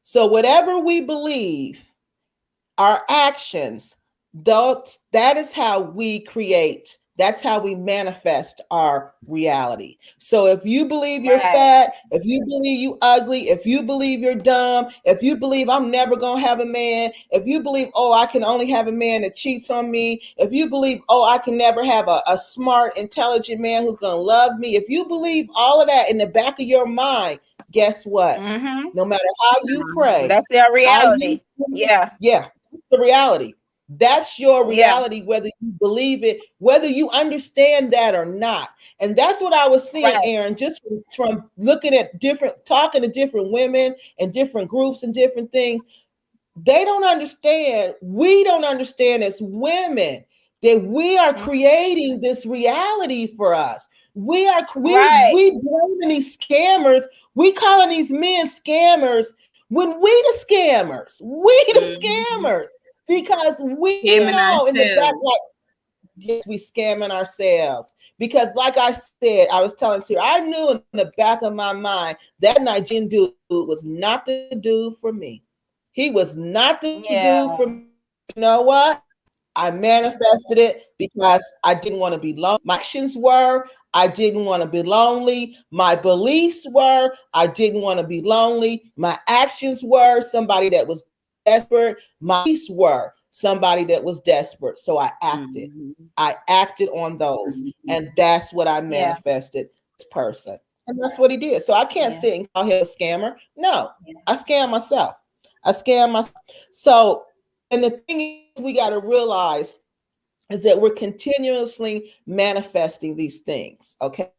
So whatever we believe, our actions, that is how we create. That's how we manifest our reality. So if you believe you're fat, if you believe you ugly, if you believe you're dumb, if you believe I'm never going to have a man, if you believe, oh, I can only have a man that cheats on me, if you believe, oh, I can never have a smart, intelligent man who's going to love me, if you believe all of that in the back of your mind, guess what? No matter how you pray, that's their reality. Yeah, the reality. That's your reality, whether you believe it, whether you understand that or not. And that's what I was seeing, Aaron, just from looking at talking to different women and different groups and different things. They don't understand. We don't understand as women that we are creating this reality for us. We blaming these scammers. We calling these men scammers when we the scammers. We the scammers. because we know in the back, like, yes, we scamming ourselves. Because like I said, I was telling Siri, I knew in the back of my mind that Nigerian dude was not the dude for me. He was not the dude for me. You know what? I manifested it because I didn't want to be lonely. My actions were, I didn't want to be lonely. My beliefs were, I didn't want to be lonely. My actions were somebody that was desperate. My beliefs were somebody that was desperate. So I acted. I acted on those. And that's what I manifested, this person. And that's what he did. So I can't sit and call him a scammer. No, I scam myself. So, and the thing is, we got to realize is that we're continuously manifesting these things. Okay.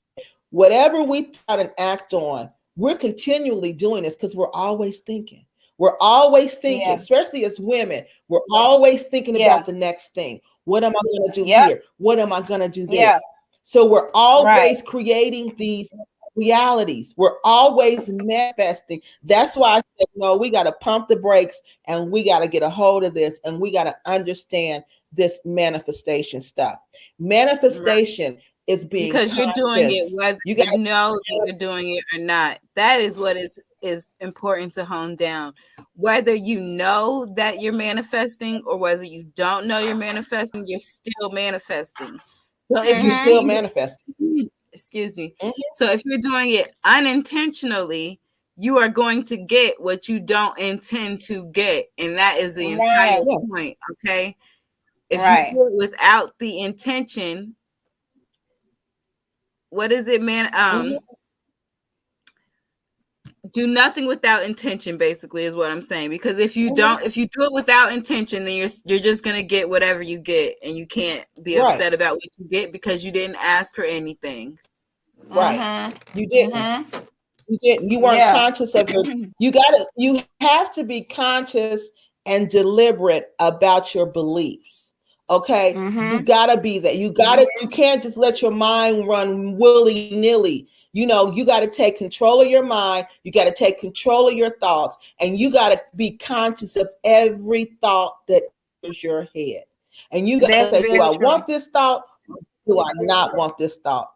Whatever we thought and act on, we're continually doing this because we're always thinking. We're always thinking, especially as women, we're always thinking about the next thing. What am I going to do here? What am I going to do there? So we're always creating these realities. We're always manifesting. That's why I said, no, we got to pump the brakes and we got to get a hold of this and we got to understand this manifestation stuff. Manifestation is being because you're doing it whether you know that you're doing it or not. That is what is important to hone down. Whether you know that you're manifesting or whether you don't know you're manifesting, you're still manifesting. So if you're still manifesting, excuse me. So if you're doing it unintentionally, you are going to get what you don't intend to get, and that is the entire point. Okay. If you do it without the intention, what is it, man? Do nothing without intention, basically, is what I'm saying. Because if you do it without intention, then you're just gonna get whatever you get, and you can't be upset about what you get because you didn't ask for anything. Right. You didn't. You didn't. You weren't conscious of your. You have to be conscious and deliberate about your beliefs. Okay. You gotta be that. You can't just let your mind run willy-nilly. You know, you got to take control of your mind. You got to take control of your thoughts, and you got to be conscious of every thought that enters your head. And you got to say, do I want this thought? Or do I not want this thought?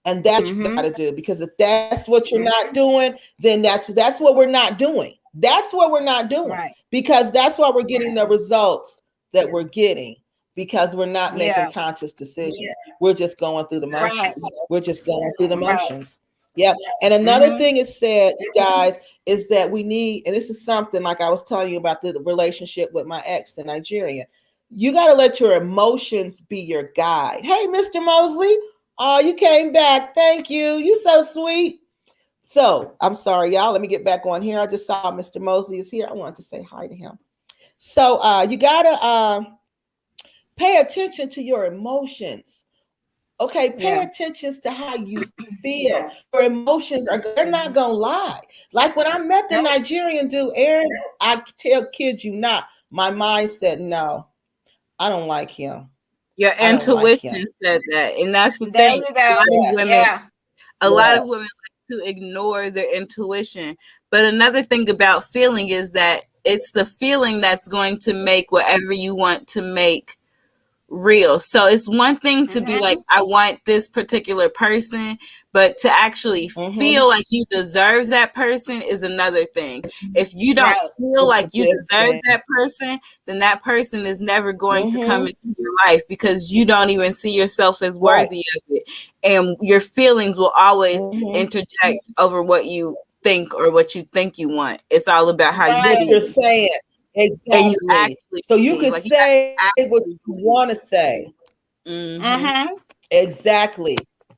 And that's what you got to do, because if that's what you're not doing, then that's what we're not doing. That's what we're not doing, because that's why we're getting the results that we're getting. Because we're not making conscious decisions. We're just going through the motions. We're just going through the motions. Yeah. And another thing is said, you guys, is that we need, and this is something like I was telling you about the relationship with my ex in Nigeria. You got to let your emotions be your guide. Hey, Mr. Mosley. Oh, you came back. Thank you. You so sweet. So I'm sorry, y'all. Let me get back on here. I just saw Mr. Mosley is here. I wanted to say hi to him. So you got to, pay attention to your emotions. Okay, pay attention to how you feel. Your emotions they're not gonna lie. Like when I met the Nigerian dude, Aaron, I kid you not, my mind said, no, I don't like him. Your intuition said that. And that's the thing. A lot of women like to ignore their intuition. But another thing about feeling is that it's the feeling that's going to make whatever you want to make real. So it's one thing to be like, I want this particular person, but to actually feel like you deserve that person is another thing. If you don't feel like you deserve that person, then that person is never going to come into your life, because you don't even see yourself as worthy of it. And your feelings will always interject over what you think or what you think you want. It's all about how you're saying. Exactly. So you can say what you want to say. Exactly.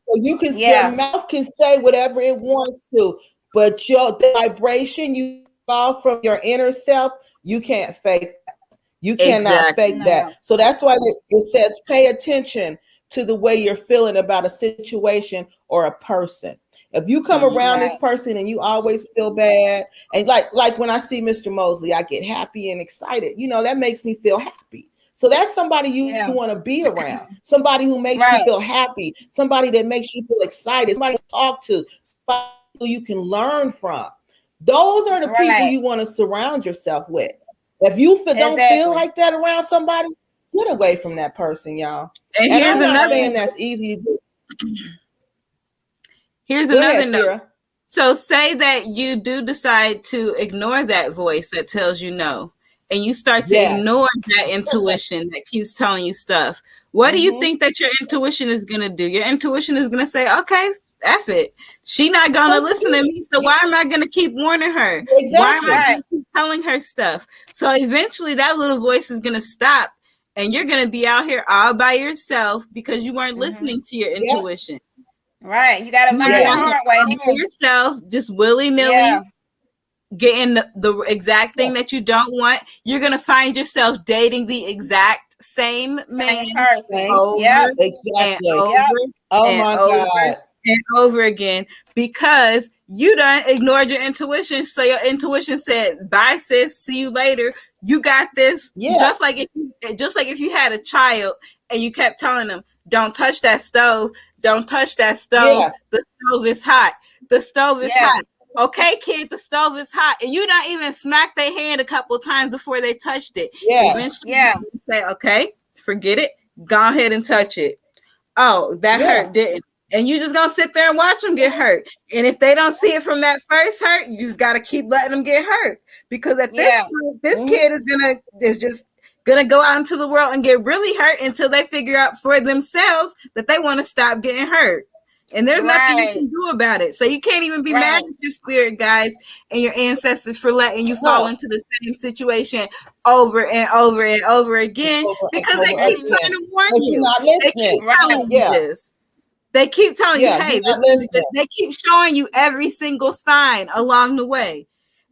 So you can, your mouth can say whatever it wants to, but the vibration you fall from your inner self, you can't fake that. You cannot fake that. So that's why it says pay attention to the way you're feeling about a situation or a person. If you come around this person and you always feel bad, and like when I see Mr. Mosley, I get happy and excited. You know, that makes me feel happy. So that's somebody you want to be around. Somebody who makes you feel happy. Somebody that makes you feel excited. Somebody to talk to. Somebody who you can learn from. Those are the people you want to surround yourself with. If you don't feel like that around somebody, get away from that person, y'all. And here's I'm not saying that's easy to do. Here's another note. So say that you do decide to ignore that voice that tells you no, and you start to ignore that intuition that keeps telling you stuff. What do you think that your intuition is going to do? Your intuition is going to say, okay, F it. She not going to listen to me. So why am I going to keep warning her? Exactly. Why am I going to keep telling her stuff? So eventually that little voice is going to stop, and you're going to be out here all by yourself because you weren't listening to your intuition. Right. You got to learn the hard way. Yourself just willy-nilly getting the exact thing that you don't want. You're going to find yourself dating the exact same man over and over again because you done ignored your intuition. So your intuition said, bye sis, see you later. You got this. Just like if you had a child and you kept telling them, don't touch that stove. Don't touch that stove. The stove is hot. The stove is hot. Okay, kid, the stove is hot. And you don't even smack their hand a couple times before they touched it. Eventually you say, okay, forget it. Go ahead and touch it. Oh, that hurt, didn't. And you just gonna sit there and watch them get hurt. And if they don't see it from that first hurt, you just gotta keep letting them get hurt. Because at this point, this kid is just gonna go out into the world and get really hurt until they figure out for themselves that they want to stop getting hurt. And there's nothing you can do about it. So you can't even be mad at your spirit guides and your ancestors for letting you fall into the same situation over and over and over again because they keep trying to warn you. They keep telling you this. They keep telling you, hey, they keep showing you every single sign along the way.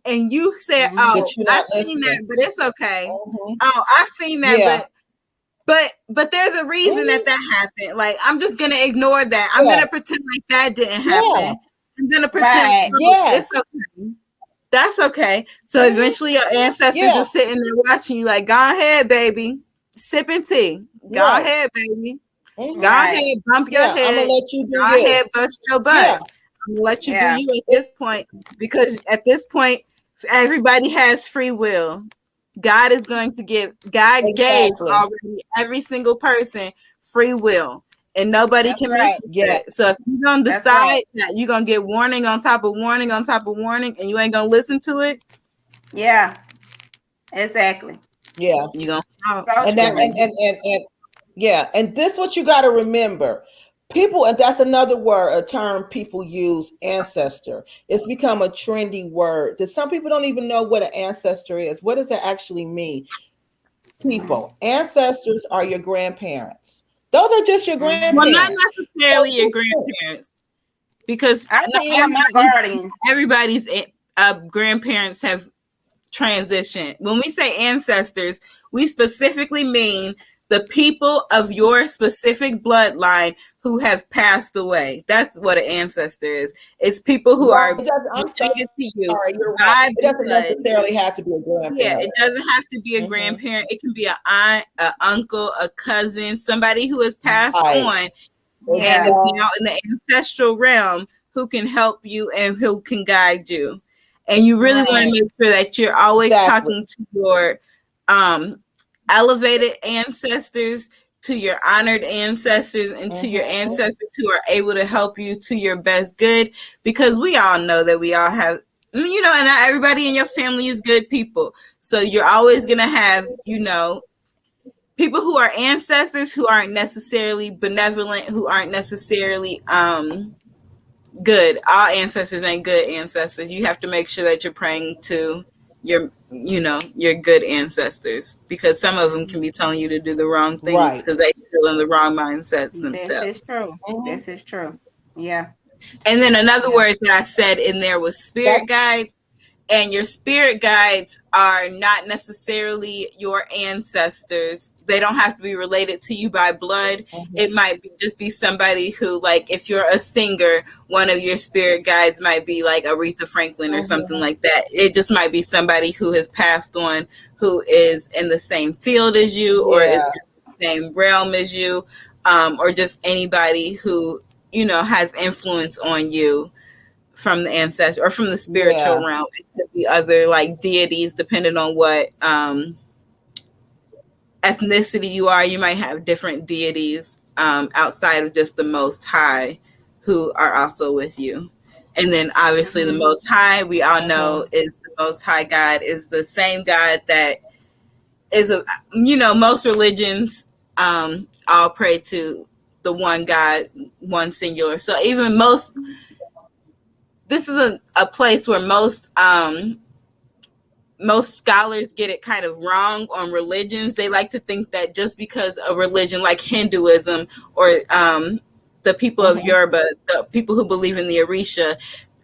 And you said, oh, I've seen that, but it's okay. Oh, I've seen that, but there's a reason that happened. Like, I'm just going to ignore that. I'm going to pretend like that didn't happen. I'm going to pretend it's okay. That's okay. So eventually your ancestors just sitting there watching you like, go ahead, baby. Sipping tea. Go ahead, baby. Go ahead, bump your head. I'm going to let you do ahead, bust your butt. I'm going to let you do you at this point. Because at this point, everybody has free will. God is going to give, God gave already every single person free will. And nobody can mess with it. So if you don't decide that you're going to get warning on top of warning on top of warning and you ain't going to listen to it. Yeah, exactly. Yeah. You're going to and this what you got to remember. People, and that's another word, a term people use, ancestor. It's become a trendy word that some people don't even know what an ancestor is. What does it actually mean? People, ancestors are your grandparents. Those are just your grandparents. Well, not necessarily your grandparents, because everybody's grandparents have transitioned. When we say ancestors, we specifically mean the people of your specific bloodline who have passed away. That's what an ancestor is. It's people who are related to you. It doesn't necessarily have to be a grandparent. Yeah, it doesn't have to be a grandparent. It can be an aunt, an uncle, a cousin, somebody who has passed on and is now in the ancestral realm who can help you and who can guide you. And you really want to make sure that you're always talking to your elevated ancestors, to your honored ancestors, and to your ancestors who are able to help you to your best good, because we all know that we all have, and not everybody in your family is good people. So you're always going to have, people who are ancestors who aren't necessarily benevolent, who aren't necessarily good. All ancestors ain't good ancestors. You have to make sure that you're praying to your good ancestors, because some of them can be telling you to do the wrong things because they're still in the wrong mindsets themselves. This is true. This is true. Yeah. And then another word that I said in there was spirit guides. And your spirit guides are not necessarily your ancestors. They don't have to be related to you by blood. It might just be somebody who, like, if you're a singer, one of your spirit guides might be like Aretha Franklin or something like that. It just might be somebody who has passed on, who is in the same field as you, or is in the same realm as you, or just anybody who, has influence on you from the ancestor or from the spiritual realm. It could be other like deities depending on what ethnicity you are. You might have different deities outside of just the Most High who are also with you. And then obviously the Most High, we all know, is the Most High God, is the same God that is most religions all pray to the one God, one singular. So even this is a place where most scholars get it kind of wrong on religions. They like to think that just because a religion like Hinduism or the people of Yoruba, the people who believe in the Orisha,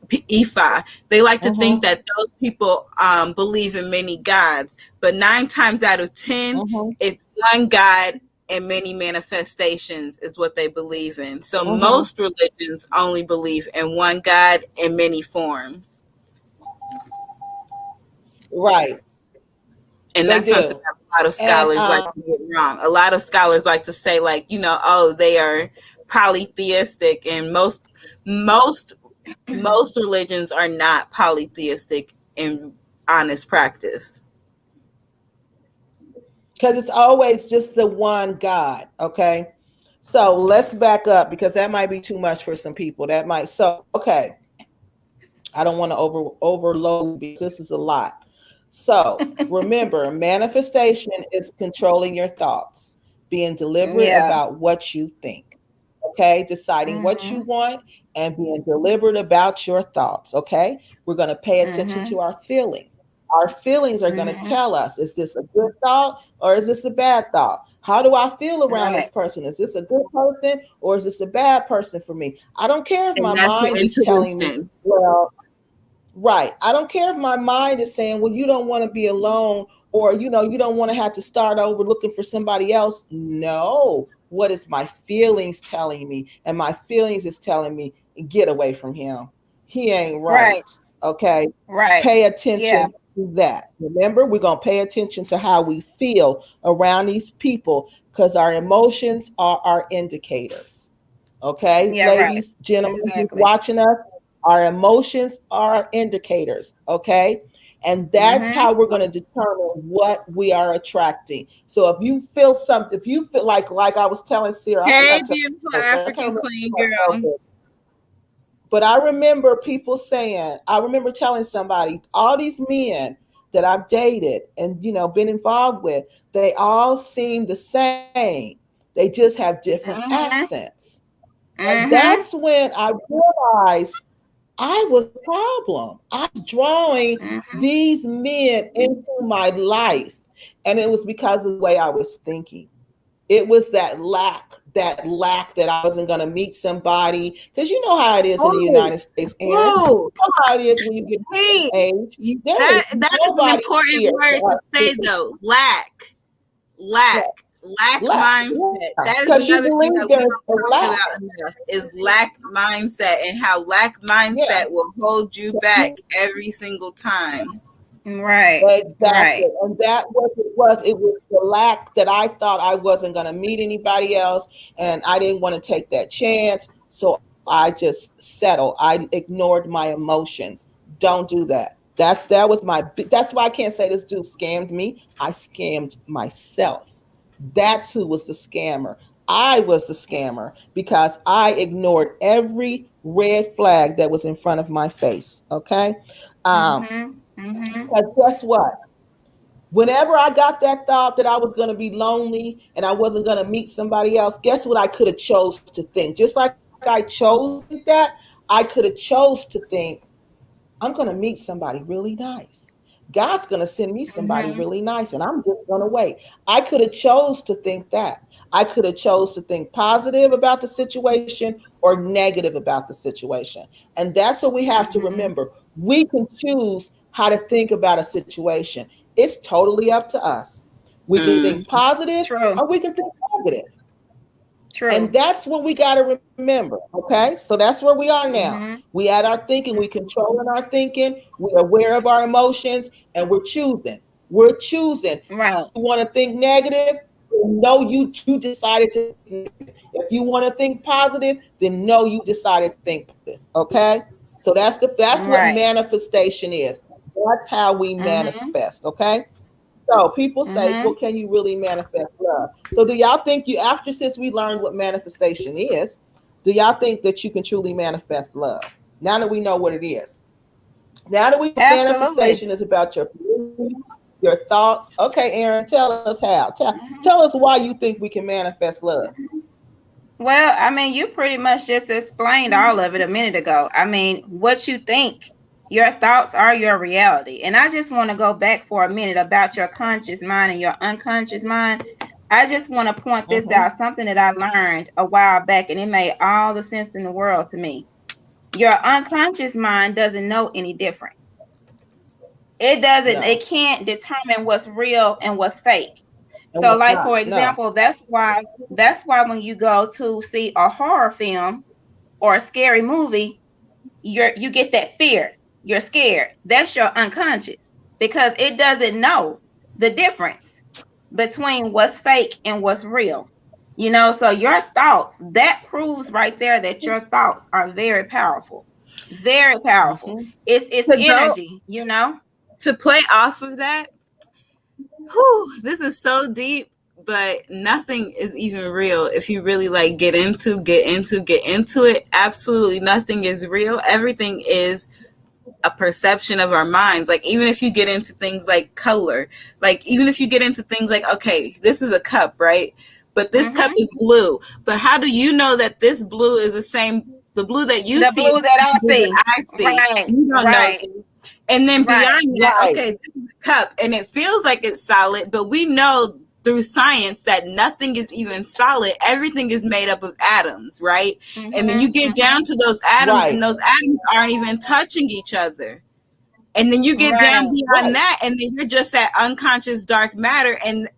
Ifa, they like to think that those people believe in many gods, but 9 times out of 10, it's one God and many manifestations is what they believe in. So most religions only believe in one God in many forms. Right. And that's something that a lot of scholars like to get wrong. A lot of scholars like to say, like, they are polytheistic, and most religions are not polytheistic in honest practice. Because it's always just the one God, okay? So let's back up, because that might be too much for some people. Okay. I don't want to overload, because this is a lot. So remember, manifestation is controlling your thoughts, being deliberate about what you think, okay? Deciding what you want and being deliberate about your thoughts, okay? We're going to pay attention to our feelings. Our feelings are going to tell us, is this a good thought or is this a bad thought? How do I feel around this person? Is this a good person or is this a bad person for me? I don't care if my mind is telling me, right. I don't care if my mind is saying, well, you don't want to be alone, or, you don't want to have to start over looking for somebody else. No. What is my feelings telling me? And my feelings is telling me, get away from him. He ain't right. Okay. Right. Pay attention to that. Remember, we're going to pay attention to how we feel around these people, because our emotions are our indicators. Okay. Ladies, gentlemen, who's watching us, our emotions are indicators, okay? And that's how we're going to determine what we are attracting. So if you feel something, if you feel like I was telling Sarah, hey, beautiful African queen girl. But I remember telling somebody, all these men that I've dated and, been involved with, they all seem the same. They just have different accents. And that's when I realized I was the problem. I was drawing these men into my life. And it was because of the way I was thinking. It was that lack that I wasn't going to meet somebody. Because you know how it is in the United States. And you know how it is when you get age. That is an important word to say, though. Lack mindset. That is another thing that we don't talk about enough, is lack mindset, and how lack mindset will hold you back every single time. Right. Exactly. Right. And that what it was. It was the lack that I thought I wasn't going to meet anybody else, and I didn't want to take that chance. So I just settled. I ignored my emotions. Don't do that. That's why I can't say this dude scammed me. I scammed myself. That's who was the scammer. I was the scammer, because I ignored every red flag that was in front of my face. Okay. Because guess what? Whenever I got that thought that I was going to be lonely and I wasn't going to meet somebody else, guess what I could have chose to think? Just like I chose that, I could have chose to think, I'm going to meet somebody really nice. God's going to send me somebody really nice, and I'm just going to wait. I could have chose to think that. I could have chose to think positive about the situation or negative about the situation. And that's what we have to remember. We can choose how to think about a situation. It's totally up to us. We can think positive or we can think negative. True. And that's what we got to remember. Okay. So that's where we are now. We at our thinking, we controlling our thinking, we're aware of our emotions, and we're choosing. We're choosing. Right. You want to think negative? No, you decided to. If you want to think positive, then no, you decided to think positive. Okay. So that's what manifestation is. That's how we manifest, okay? So people say, well, can you really manifest love? So do y'all think since we learned what manifestation is, do y'all think that you can truly manifest love? Now that we know what it is. Now that we know manifestation is about your thoughts. Okay, Aaron, tell us how. Tell us why you think we can manifest love. Well, I mean, you pretty much just explained all of it a minute ago. I mean, what you think, your thoughts are your reality. And I just want to go back for a minute about your conscious mind and your unconscious mind. I just want to point this out, something that I learned a while back, and it made all the sense in the world to me. Your unconscious mind doesn't know any different. It doesn't, it can't determine what's real and what's fake. So like, for example, that's why when you go to see a horror film or a scary movie, you get that fear. You're scared. That's your unconscious, because it doesn't know the difference between what's fake and what's real. You know, so your thoughts, that proves right there that your thoughts are very powerful. Very powerful. It's energy, you know. To play off of that, this is so deep, but nothing is even real if you really like get into it. Absolutely nothing is real. Everything is a perception of our minds. Like, even if you get into things like color, like even if you get into things like, okay, this is a cup, right? But this cup is blue. But how do you know that this blue is the blue that you see? The blue that I see. Right. You don't know. And then beyond that, okay, this is a cup and it feels like it's solid, but we know through science that nothing is even solid. Everything is made up of atoms, right? And then you get down to those atoms, and those atoms aren't even touching each other. And then you get down beyond that, and then you're just that unconscious dark matter, and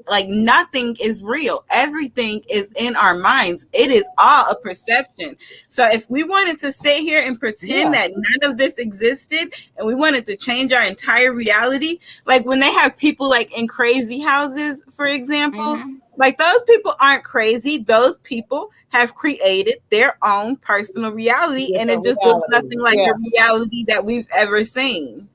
like nothing is real. Everything is in our minds. It is all a perception. So if we wanted to sit here and pretend that none of this existed, and we wanted to change our entire reality, like when they have people like in crazy houses, for example, like those people aren't crazy. Those people have created their own personal reality, and it just looks nothing like the reality that we've ever seen.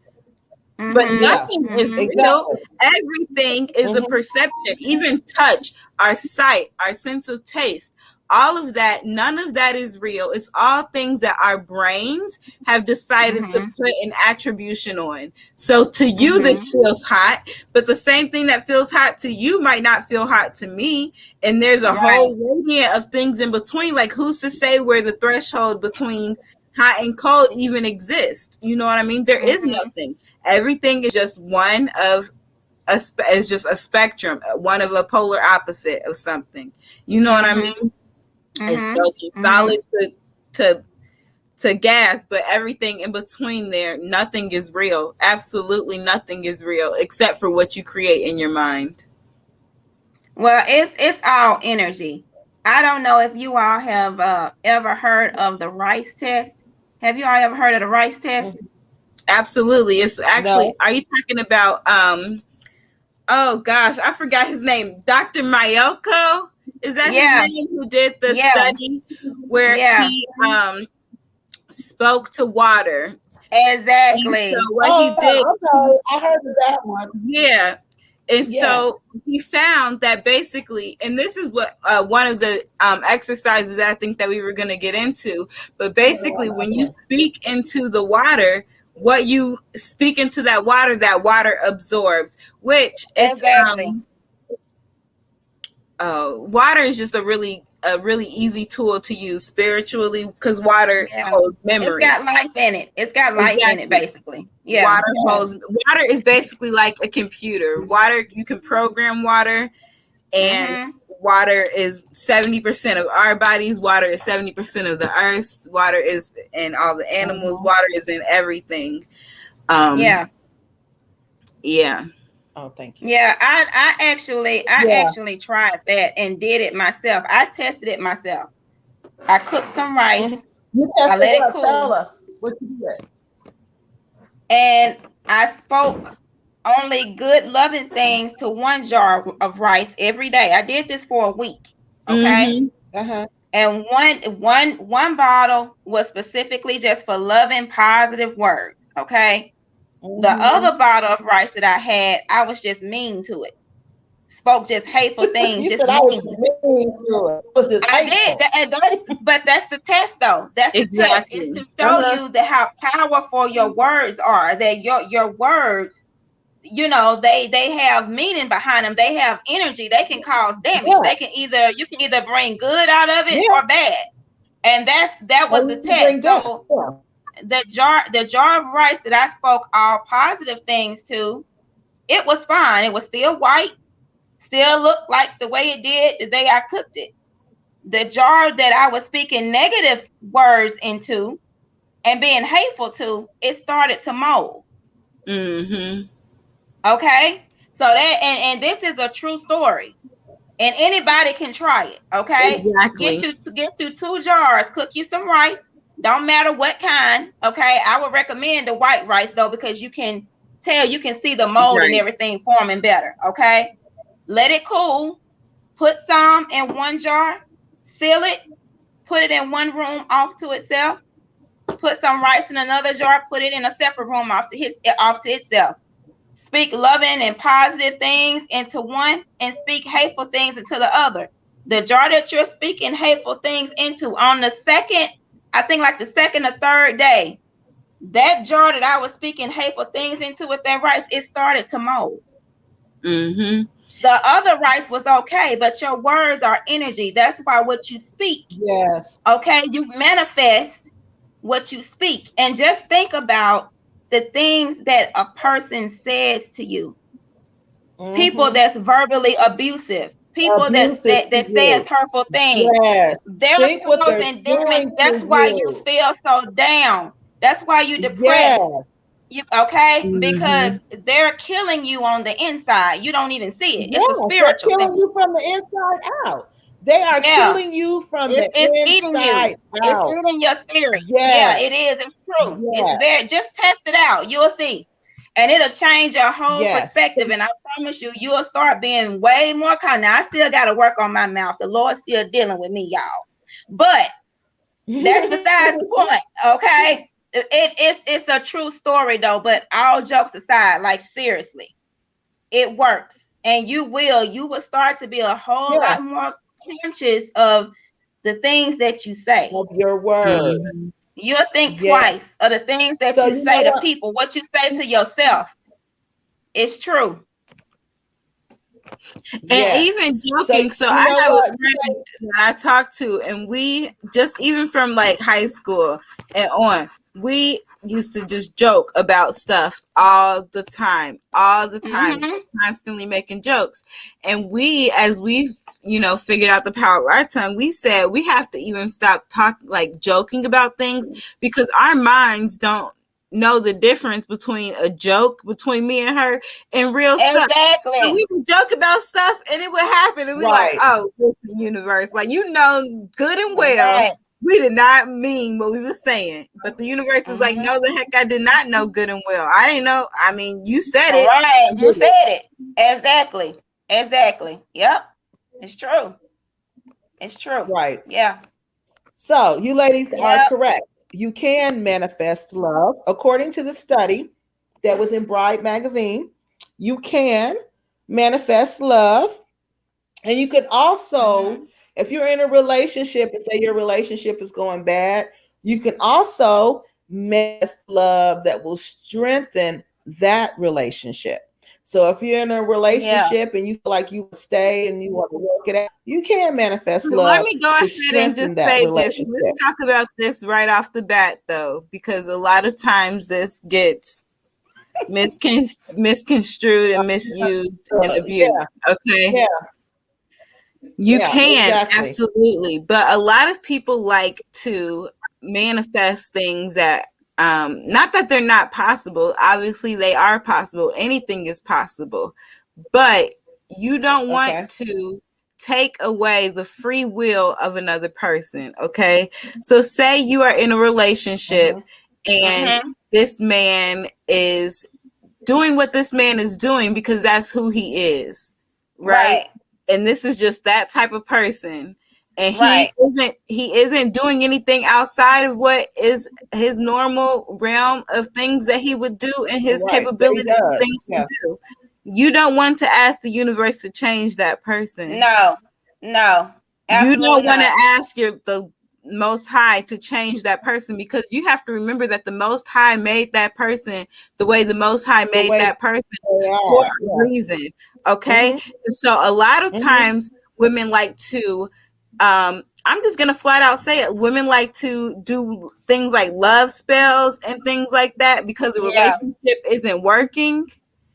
But nothing is real. Everything is a perception. Even touch, our sight, our sense of taste, all of that, none of that is real. It's all things that our brains have decided to put an attribution on. So to you, this feels hot, but the same thing that feels hot to you might not feel hot to me. And there's a whole gradient of things in between. Like, who's to say where the threshold between hot and cold even exists? You know what I mean? There is nothing. Everything is just is just a spectrum, one of a polar opposite of something. You know what I mean? It's goes from solid to gas, but everything in between there, nothing is real. Absolutely nothing is real except for what you create in your mind. Well, it's all energy. I don't know if you all have ever heard of the Rice test. Have you all ever heard of the Rice test? Absolutely. It's actually, are you talking about oh gosh, I forgot his name. Dr. Mayoko? Is that his name, who did the study where he spoke to water? Exactly. And so what he did, I heard of that one. Yeah. And so he found that basically, and this is what one of the exercises that I think that we were going to get into, but basically when you speak into the water, what you speak into that water absorbs, which water is just a really easy tool to use spiritually, because water holds memory. It's got life in it. It's got life in it, basically. Yeah. Water is basically like a computer. Water, you can program water, and water is 70% of our bodies. Water is 70% of the earth. Water is in all the animals. Water is in everything. Oh, thank you. Yeah, I actually tried that and did it myself. I tested it myself. I cooked some rice. I let it cool. Tell us what you did. And I spoke only good, loving things to one jar of rice every day. I did this for a week. Okay. And one bottle was specifically just for loving, positive words. Okay. The other bottle of rice that I had, I was just mean to it. Spoke just hateful things. You just said I was mean to it. Was just I hateful. did, but that's the test, though. That's the test. It's to show you that how powerful your words are. That your words, you know, they have meaning behind them. They have energy. They can cause damage. Yeah. They can you can either bring good out of it or bad. And that was the test. So the jar of rice that I spoke all positive things to, it was fine. It was still white, still looked like the way it did the day I cooked it. The jar that I was speaking negative words into and being hateful to, it started to mold. Mm-hmm. Okay, so that and this is a true story, and anybody can try it. Okay, exactly. Get you 2 jars, cook you some rice. Don't matter what kind. Okay, I would recommend the white rice though, because you can see the mold and everything forming better. Okay, let it cool. Put some in one jar, seal it, put it in one room off to itself. Put some rice in another jar, put it in a separate room off to itself. Speak loving and positive things into one and speak hateful things into the other. The jar that you're speaking hateful things into, on the second, I think like the second or third day, that jar that I was speaking hateful things into with that rice, it started to mold. Mm-hmm. The other rice was okay, but your words are energy. That's why what you speak. Yes. Okay, you manifest what you speak. And just think about the things that a person says to you. People that's verbally abusive. People that say hurtful things. Yes. They're causing damage. That's why you feel so down. That's why you're depressed. Yes. Because they're killing you on the inside. You don't even see it. It's a spiritual thing. They're killing you from the inside out. They are killing you from the inside out. It's eating your spirit. Yeah, it is. It's true. It's just test it out. You'll see. And it'll change your whole perspective. And I promise you, you'll start being way more kind. Now, I still got to work on my mouth. The Lord's still dealing with me, y'all. But that's besides the point. Okay. It's a true story though, but all jokes aside, like seriously, it works. And you will start to be a whole lot more conscious of the things that you say. Of your word. You'll think twice of the things that you say to people, what you say to yourself. It's true. And even joking, so I have a friend that I talked to, and we just even from like high school and on, we used to just joke about stuff all the time, constantly making jokes. And we, as we, figured out the power of our tongue, we said we have to even stop joking about things, because our minds don't know the difference between a joke between me and her and real stuff. Exactly. So we would joke about stuff and it would happen, and we're like, oh, listen, universe, good and well, we did not mean what we were saying, but the universe is like, no, the heck, I did not know good and well. I didn't know. I mean, you said it. Right. You said it. Exactly. Yep. It's true. It's true. Right. Yeah. So you ladies are correct. You can manifest love. According to the study that was in Bride magazine, you can manifest love. And you can also, if you're in a relationship and say your relationship is going bad, you can also manifest love that will strengthen that relationship. So if you're in a relationship and you feel like you stay and you want to work it out, you can manifest love. Let me go ahead and just say this. Let's talk about this right off the bat, though, because a lot of times this gets misconstrued and misused and abused. Okay. Yeah. You can, absolutely. But a lot of people like to manifest things that, not that they're not possible. Obviously, they are possible. Anything is possible. But you don't want to take away the free will of another person. Okay. So say you are in a relationship and this man is doing what this man is doing because that's who he is. Right. And this is just that type of person. and he isn't doing anything outside of what is his normal realm of things that he would do and his capability of things to do. You don't want to ask the universe to change that person. No, you don't want to ask the Most High to change that person, because you have to remember that the Most High made that person the way the Most High made that person for a reason. Okay, so a lot of times women like to I'm just gonna flat out say it, women like to do things like love spells and things like that because the relationship isn't working.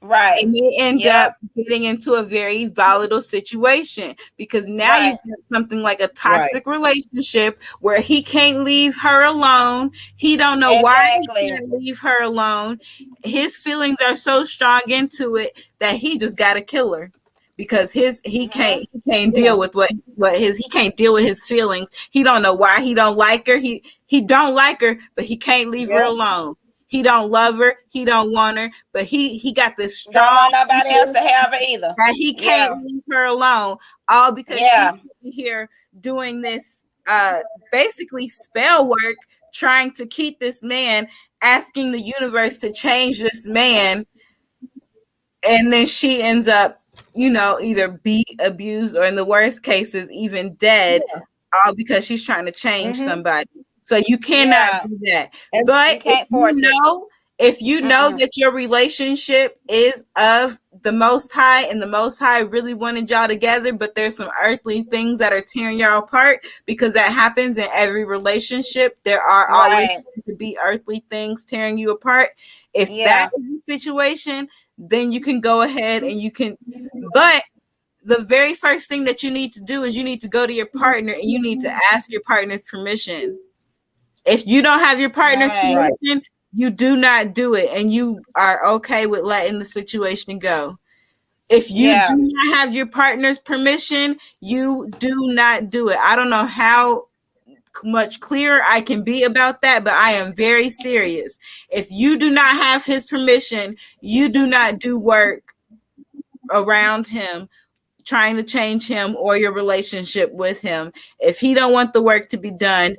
Right. And they end up getting into a very volatile situation, because now you've got something like a toxic relationship where he can't leave her alone. He don't know why he can't leave her alone. His feelings are so strong into it that he just got to kill her, because he can't deal with he can't deal with his feelings. He don't know why he don't like her. He don't like her, but he can't leave her alone. He don't love her. He don't want her, but he got this strong. Don't want nobody else to have her either. That he can't leave her alone, all because she's here doing this basically spell work, trying to keep this man, asking the universe to change this man, and then she ends up, either be abused or in the worst cases even dead, all because she's trying to change somebody. So you cannot do that. But if you know that your relationship is of the Most High and the Most High really wanted y'all together, but there's some earthly things that are tearing y'all apart, because that happens in every relationship. There are always going to be earthly things tearing you apart. If that is the situation, then you can go ahead and you can, but the very first thing that you need to do is you need to go to your partner and you need to ask your partner's permission. If you don't have your partner's permission, you do not do it, and you are okay with letting the situation go. If you do not have your partner's permission, you do not do it. I don't know how much clearer I can be about that, but I am very serious. If you do not have his permission, you do not do work around him, trying to change him or your relationship with him. If he don't want the work to be done,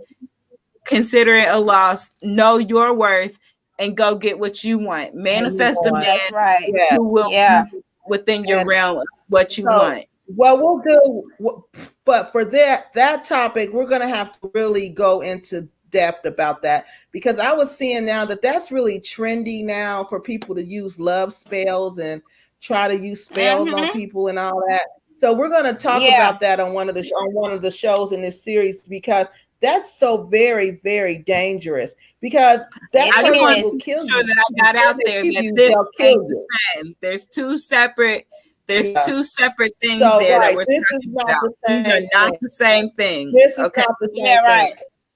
consider it a loss. Know your worth and go get what you want. Manifest a man who will be within your realm what you want. Well, we'll do, but for that topic, we're going to have to really go into depth about that, because I was seeing now that that's really trendy now for people to use love spells and try to use spells on people and all that. So we're going to talk about that on one of the shows in this series, because that's so very, very dangerous, because that person will kill you. That I got out there that this ain't the same. There's two separate things there that we're talking about. These are not the same thing. This is not the same thing.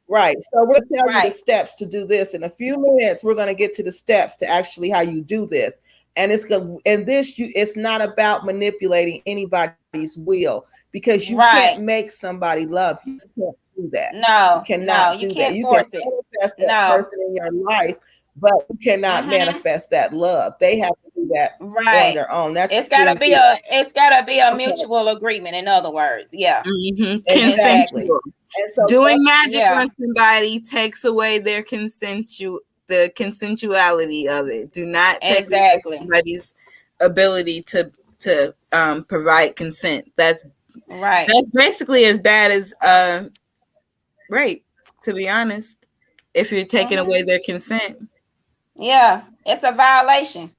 Right. So we'll tell you the steps to do this. In a few minutes, we're going to get to the steps to actually how you do this. And it's not about manipulating anybody's will, because you can't make somebody love you. You can't do that. No, you cannot do that. You can manifest that person in your life, but you cannot manifest that love. They have to do that on their own. It's gotta be a mutual agreement. In other words, consensual. And so doing magic on somebody takes away their the consensuality of it. Do not take away somebody's ability to provide consent. That's basically as bad as rape, to be honest, if you're taking away their consent. It's a violation.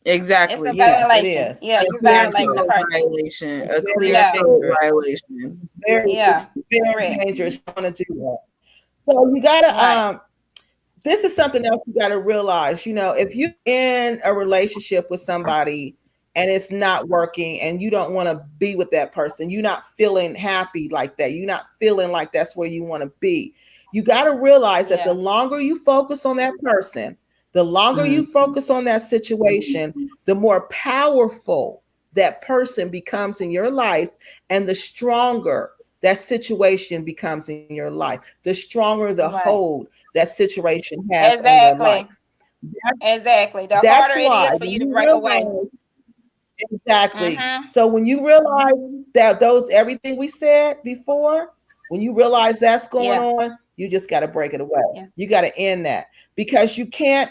Exactly. It's a violation. You're violating the person. Violation. A clear violation. It's very dangerous. You want to do that. So you gotta this is something else you gotta realize. If you're in a relationship with somebody and it's not working and you don't want to be with that person, you're not feeling happy like that, you're not feeling like that's where you want to be, you got to realize that the longer you focus on that person, the longer you focus on that situation, the more powerful that person becomes in your life, and the stronger that situation becomes in your life, the stronger the hold that situation has on your life. The harder it is for you to break away. Exactly. So when you realize that everything we said before, when you realize that's going on, you just got to break it away. You got to end that, because you can't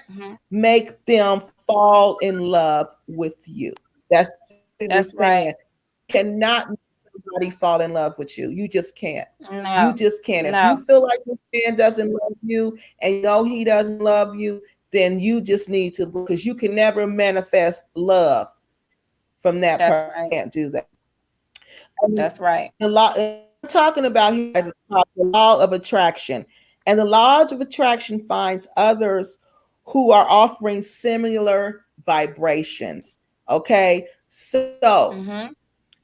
make them fall in love with you. That's right. You cannot make somebody fall in love with you. You just can't. No. You just can't. No. If you feel like this man doesn't love you and you know he doesn't love you, then you just need to, because you can never manifest love from that person. Right. Can't do that. That's right. The law I'm talking about here is called the law of attraction. And the law of attraction finds others who are offering similar vibrations. Okay. So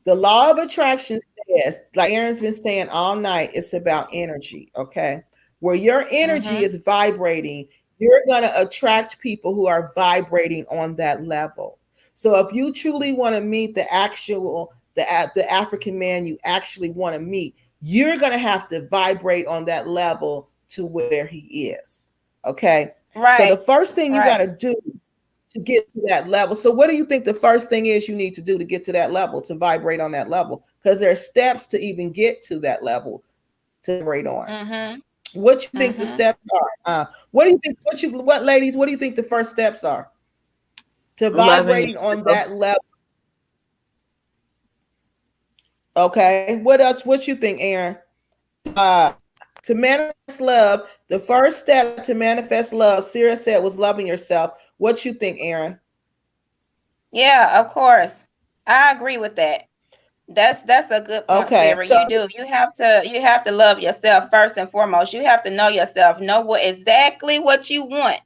the law of attraction says, like Aaron's been saying all night, it's about energy. Okay. Where your energy is vibrating, you're going to attract people who are vibrating on that level. So if you truly want to meet the African man you actually want to meet, you're going to have to vibrate on that level to where he is. Okay. Right. So the first thing you got to do to get to that level. So what do you think the first thing is you need to do to get to that level, to vibrate on that level? Because there are steps to even get to that level to vibrate on. What you think the steps are? What do you think? What ladies? What do you think the first steps are to vibrating on that level? Okay. What else? What you think, Aaron? To manifest love, the first step to manifest love, Sarah said, was loving yourself. What you think, Aaron? Yeah, of course. I agree with that. That's a good point, Sarah. So, you have to love yourself first and foremost. You have to know yourself, know exactly what you want.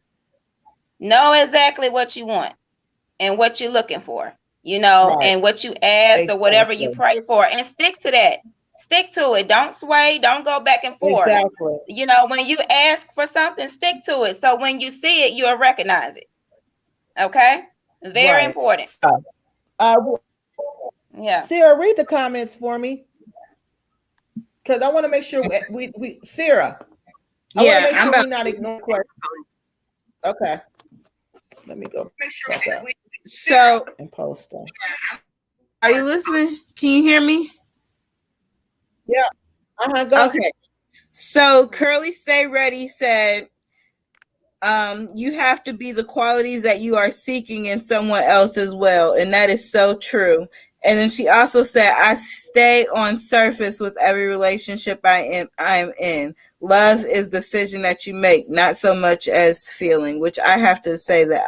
Know exactly what you want and what you're looking for, and what you asked or whatever you pray for, and stick to that. Stick to it. Don't sway. Don't go back and forth. Exactly. When you ask for something, stick to it. So when you see it, you'll recognize it. Okay? Very important. So, yeah. Sarah, read the comments for me, because I want to make sure we Sarah. I want to make sure we're not ignoring questions. Okay. Let me go. Make sure so and post them. Are you listening? Can you hear me? Yeah. Go. Okay. So Curly Stay Ready said, you have to be the qualities that you are seeking in someone else as well. And that is so true. And then she also said, I stay on surface with every relationship I'm in. Love is decision that you make, not so much as feeling, which I have to say that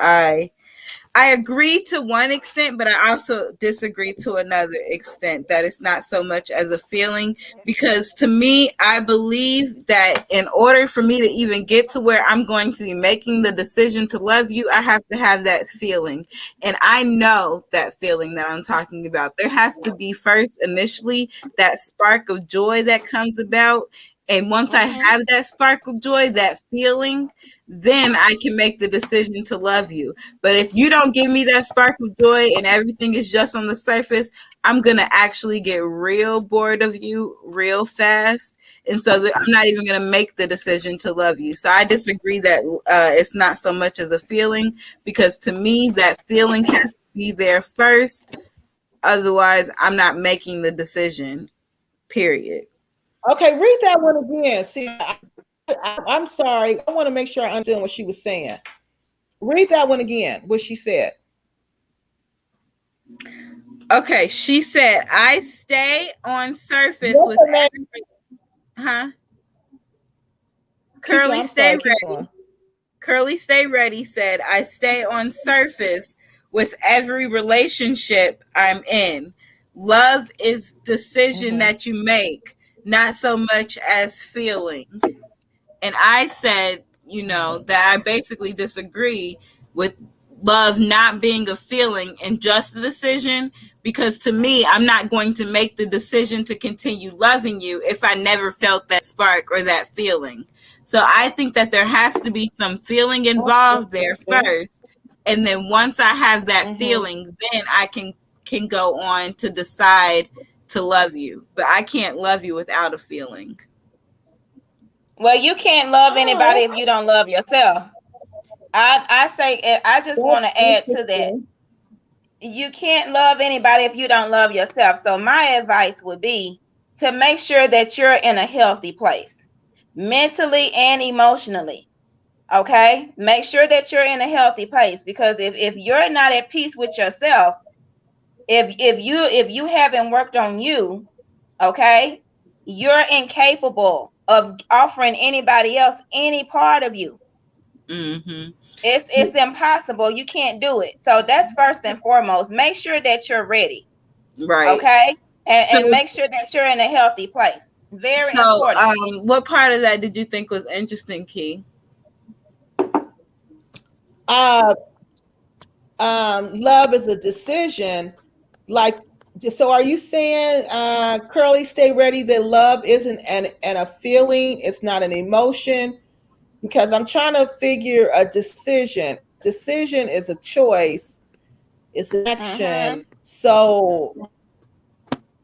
I agree to one extent, but I also disagree to another extent, that it's not so much as a feeling, because to me, I believe that in order for me to even get to where I'm going to be making the decision to love you, I have to have that feeling. And I know that feeling that I'm talking about. There has to be first, initially, that spark of joy that comes about. And once I have that spark of joy, that feeling, then I can make the decision to love you. But if you don't give me that spark of joy and everything is just on the surface, I'm going to actually get real bored of you real fast. And so I'm not even going to make the decision to love you. So I disagree that it's not so much as a feeling, because to me, that feeling has to be there first. Otherwise, I'm not making the decision, period. Okay, read that one again. See, I'm sorry. I want to make sure I understand what she was saying. Read that one again, what she said. Okay, she said, I stay on surface with every, Curly Stay Ready. Curly Stay Ready said, I stay on surface with every relationship I'm in. Love is decision that you make, not so much as feeling. And I said, that I basically disagree with love not being a feeling and just a decision, because to me, I'm not going to make the decision to continue loving you if I never felt that spark or that feeling. So I think that there has to be some feeling involved there first. And then once I have that feeling, then I can go on to decide to love you. But I can't love you without a feeling. Well, you can't love anybody if you don't love yourself. I say, I just want to add to that. you can't love anybody if you don't love yourself. So my advice would be to make sure that you're in a healthy place, mentally and emotionally. Okay, make sure that you're in a healthy place, because if you're not at peace with yourself, if you haven't worked on you, okay, you're incapable of offering anybody else any part of you. Mm-hmm. It's impossible. You can't do it. So that's first and foremost. Make sure that you're ready. Right. Okay. And make sure that you're in a healthy place. Very important. What part of that did you think was interesting, Key? Love is a decision. Like, so are you saying, Curly, stay ready, that love isn't a feeling, it's not an emotion? Because I'm trying to figure a decision. Decision is a choice, it's an action. So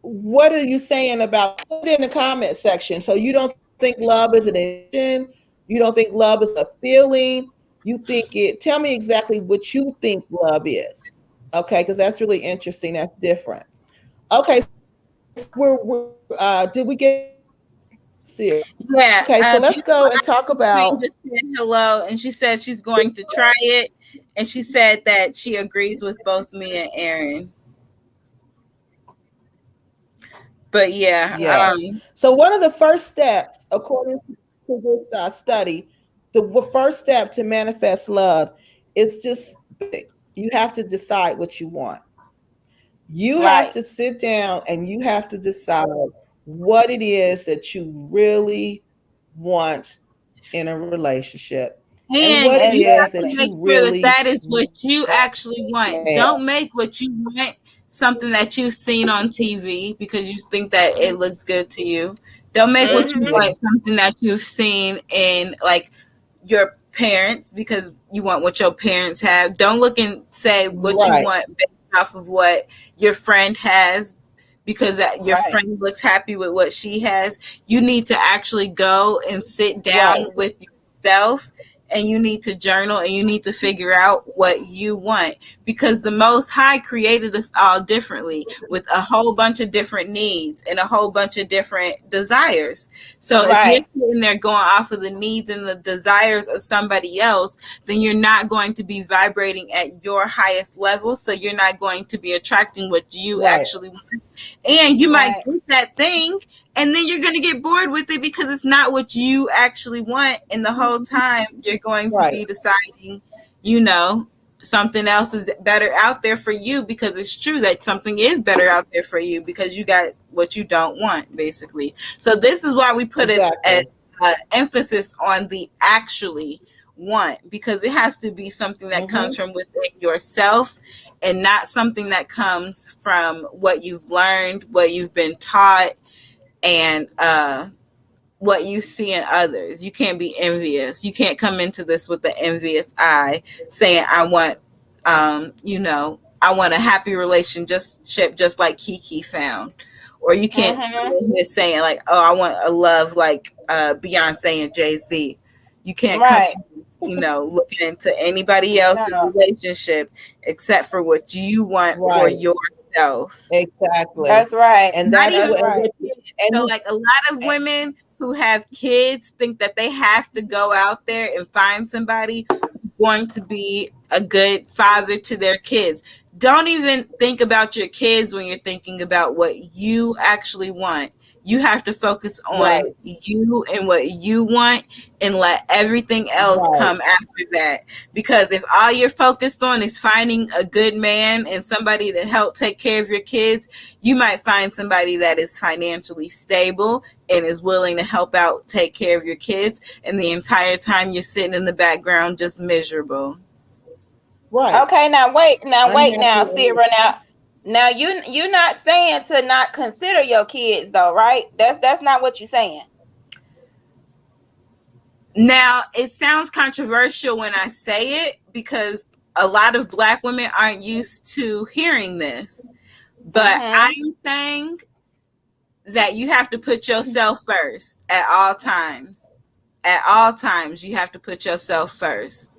what are you saying about, put it in the comment section. So you don't think love is an emotion? You don't think love is a feeling? You think it, tell me exactly what you think love is. Okay, because that's really interesting. That's different. Okay, did we get Sierra? Yeah. Okay, so let's go and talk about. Just said hello, and she said she's going to try it, and she said that she agrees with both me and Aaron. But yeah, yes. So one of the first steps, according to this study, the first step to manifest love is just, you have to decide what you want. You have to sit down and you have to decide what it is that you really want in a relationship. And what it is that you really, that is what you actually want. Don't make what you want something that you've seen on TV because you think that it looks good to you. Don't make what you want something that you've seen in like your parents because you want what your parents have. Don't look and say what you want based off of what your friend has because your friend looks happy with what she has. You need to actually go and sit down with yourself, and you need to journal, and you need to figure out what you want, because the Most High created us all differently with a whole bunch of different needs and a whole bunch of different desires. So if you're sitting there going off of the needs and the desires of somebody else, then you're not going to be vibrating at your highest level. So you're not going to be attracting what you actually want. And you might get that thing, and then you're going to get bored with it because it's not what you actually want. And the whole time you're going to be deciding, you know, something else is better out there for you, because it's true that something is better out there for you because you got what you don't want, basically. So this is why we put it as emphasis on the actually want, because it has to be something that comes from within yourself and not something that comes from what you've learned, what you've been taught, and what you see in others. You can't be envious. You can't come into this with the envious eye saying, I want, you know, I want a happy relationship just like Kiki found. Or you can't be saying like, oh, I want a love like Beyonce and Jay-Z. You can't come, you know, looking into anybody else's relationship except for what you want for yourself. Exactly. That's right. And that's right. And so like a lot of women who have kids think that they have to go out there and find somebody who's going to be a good father to their kids. Don't even think about your kids when you're thinking about what you actually want. You have to focus on you and what you want and let everything else come after that. Because if all you're focused on is finding a good man and somebody to help take care of your kids, you might find somebody that is financially stable and is willing to help out, take care of your kids. And the entire time you're sitting in the background just miserable. Right. Okay, now, Sierra, Now you're not saying to not consider your kids though, right? That's not what you're saying. Now it sounds controversial when I say it because a lot of Black women aren't used to hearing this. But I'm saying that you have to put yourself first at all times. At all times, you have to put yourself first.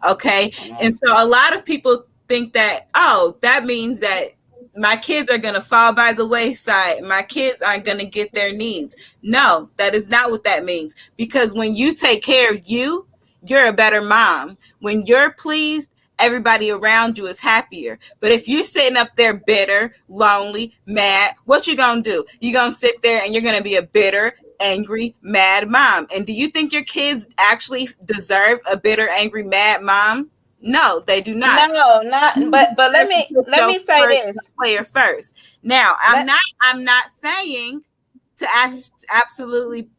Okay. And so a lot of people think that, oh, that means that my kids are going to fall by the wayside. My kids aren't going to get their needs. No, that is not what that means. Because when you take care of you, you're a better mom. When you're pleased, everybody around you is happier. But if you're sitting up there bitter, lonely, mad, what you going to do? You're going to sit there and you're going to be a bitter, angry, mad mom. And do you think your kids actually deserve a bitter, angry, mad mom? No, they do not. No, not. But let me say this. Player first. Now, I'm not saying to absolutely,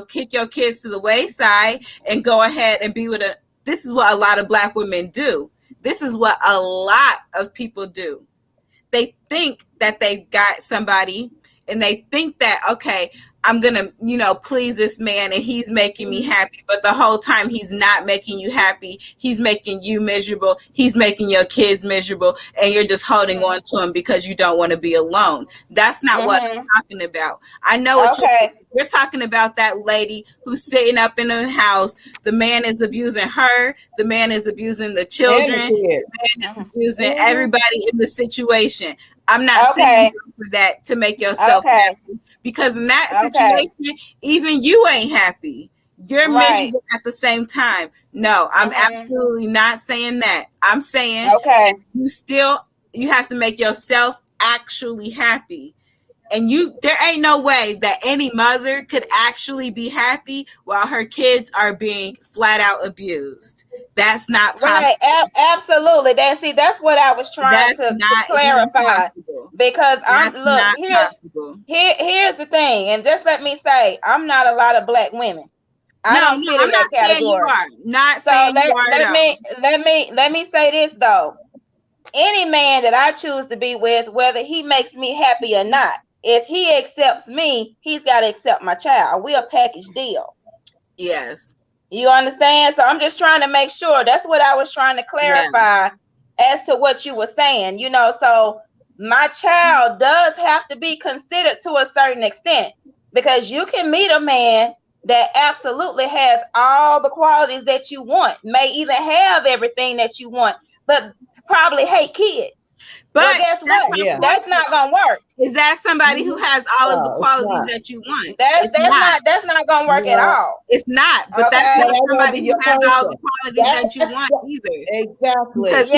kick your kids to the wayside and go ahead and be with this is what a lot of Black women do. This is what a lot of people do. They think that they've got somebody and they think that, okay, I'm going to, please this man and he's making me happy. But the whole time he's not making you happy. He's making you miserable. He's making your kids miserable. And you're just holding on to him because you don't want to be alone. That's not what I'm talking about. I know what you're talking about, that lady who's sitting up in her house. The man is abusing her. The man is abusing the children. The man is abusing everybody in the situation. I'm not saying for that to make yourself happy, because in that situation, even you ain't happy. You're miserable at the same time. No, I'm absolutely not saying that. I'm saying you have to make yourself actually happy. And there ain't no way that any mother could actually be happy while her kids are being flat out abused. That's not possible. Right, absolutely. That's what I was trying to clarify. Because here's the thing, and just let me say, I'm not a lot of Black women. I don't fit in that category. Let me say this though. Any man that I choose to be with, whether he makes me happy or not, if he accepts me, he's got to accept my child. We're a package deal. Yes. You understand? So I'm just trying to make sure. That's what I was trying to clarify as to what you were saying. So my child does have to be considered to a certain extent, because you can meet a man that absolutely has all the qualities that you want, may even have everything that you want, but probably hate kids. But guess what? That's not gonna work. Is that somebody who has all of the qualities that you want? That's not gonna work at all. It's not. But that's not somebody who has all the qualities that you want either. Exactly. Because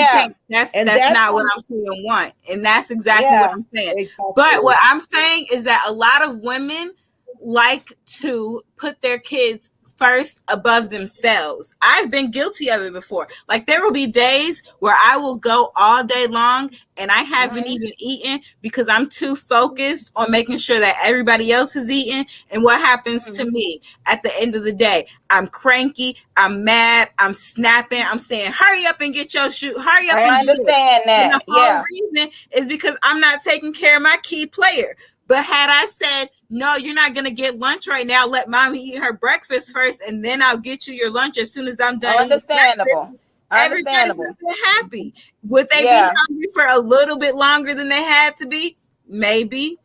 that's not what I'm saying want. And that's exactly what I'm saying. Exactly. But what I'm saying is that a lot of women like to put their kids first above themselves. I've been guilty of it before. Like, there will be days where I will go all day long and I haven't even eaten because I'm too focused on making sure that everybody else is eating. And what happens to me at the end of the day? I'm cranky, I'm mad, I'm snapping, I'm saying, hurry up and get your shoe, hurry up. I understand that. And the whole reason is because I'm not taking care of my key player. But had I said, no, you're not going to get lunch right now, let mommy eat her breakfast first, and then I'll get you your lunch as soon as I'm done. Understandable. Everybody would have been happy. Would they be hungry for a little bit longer than they had to be? Maybe.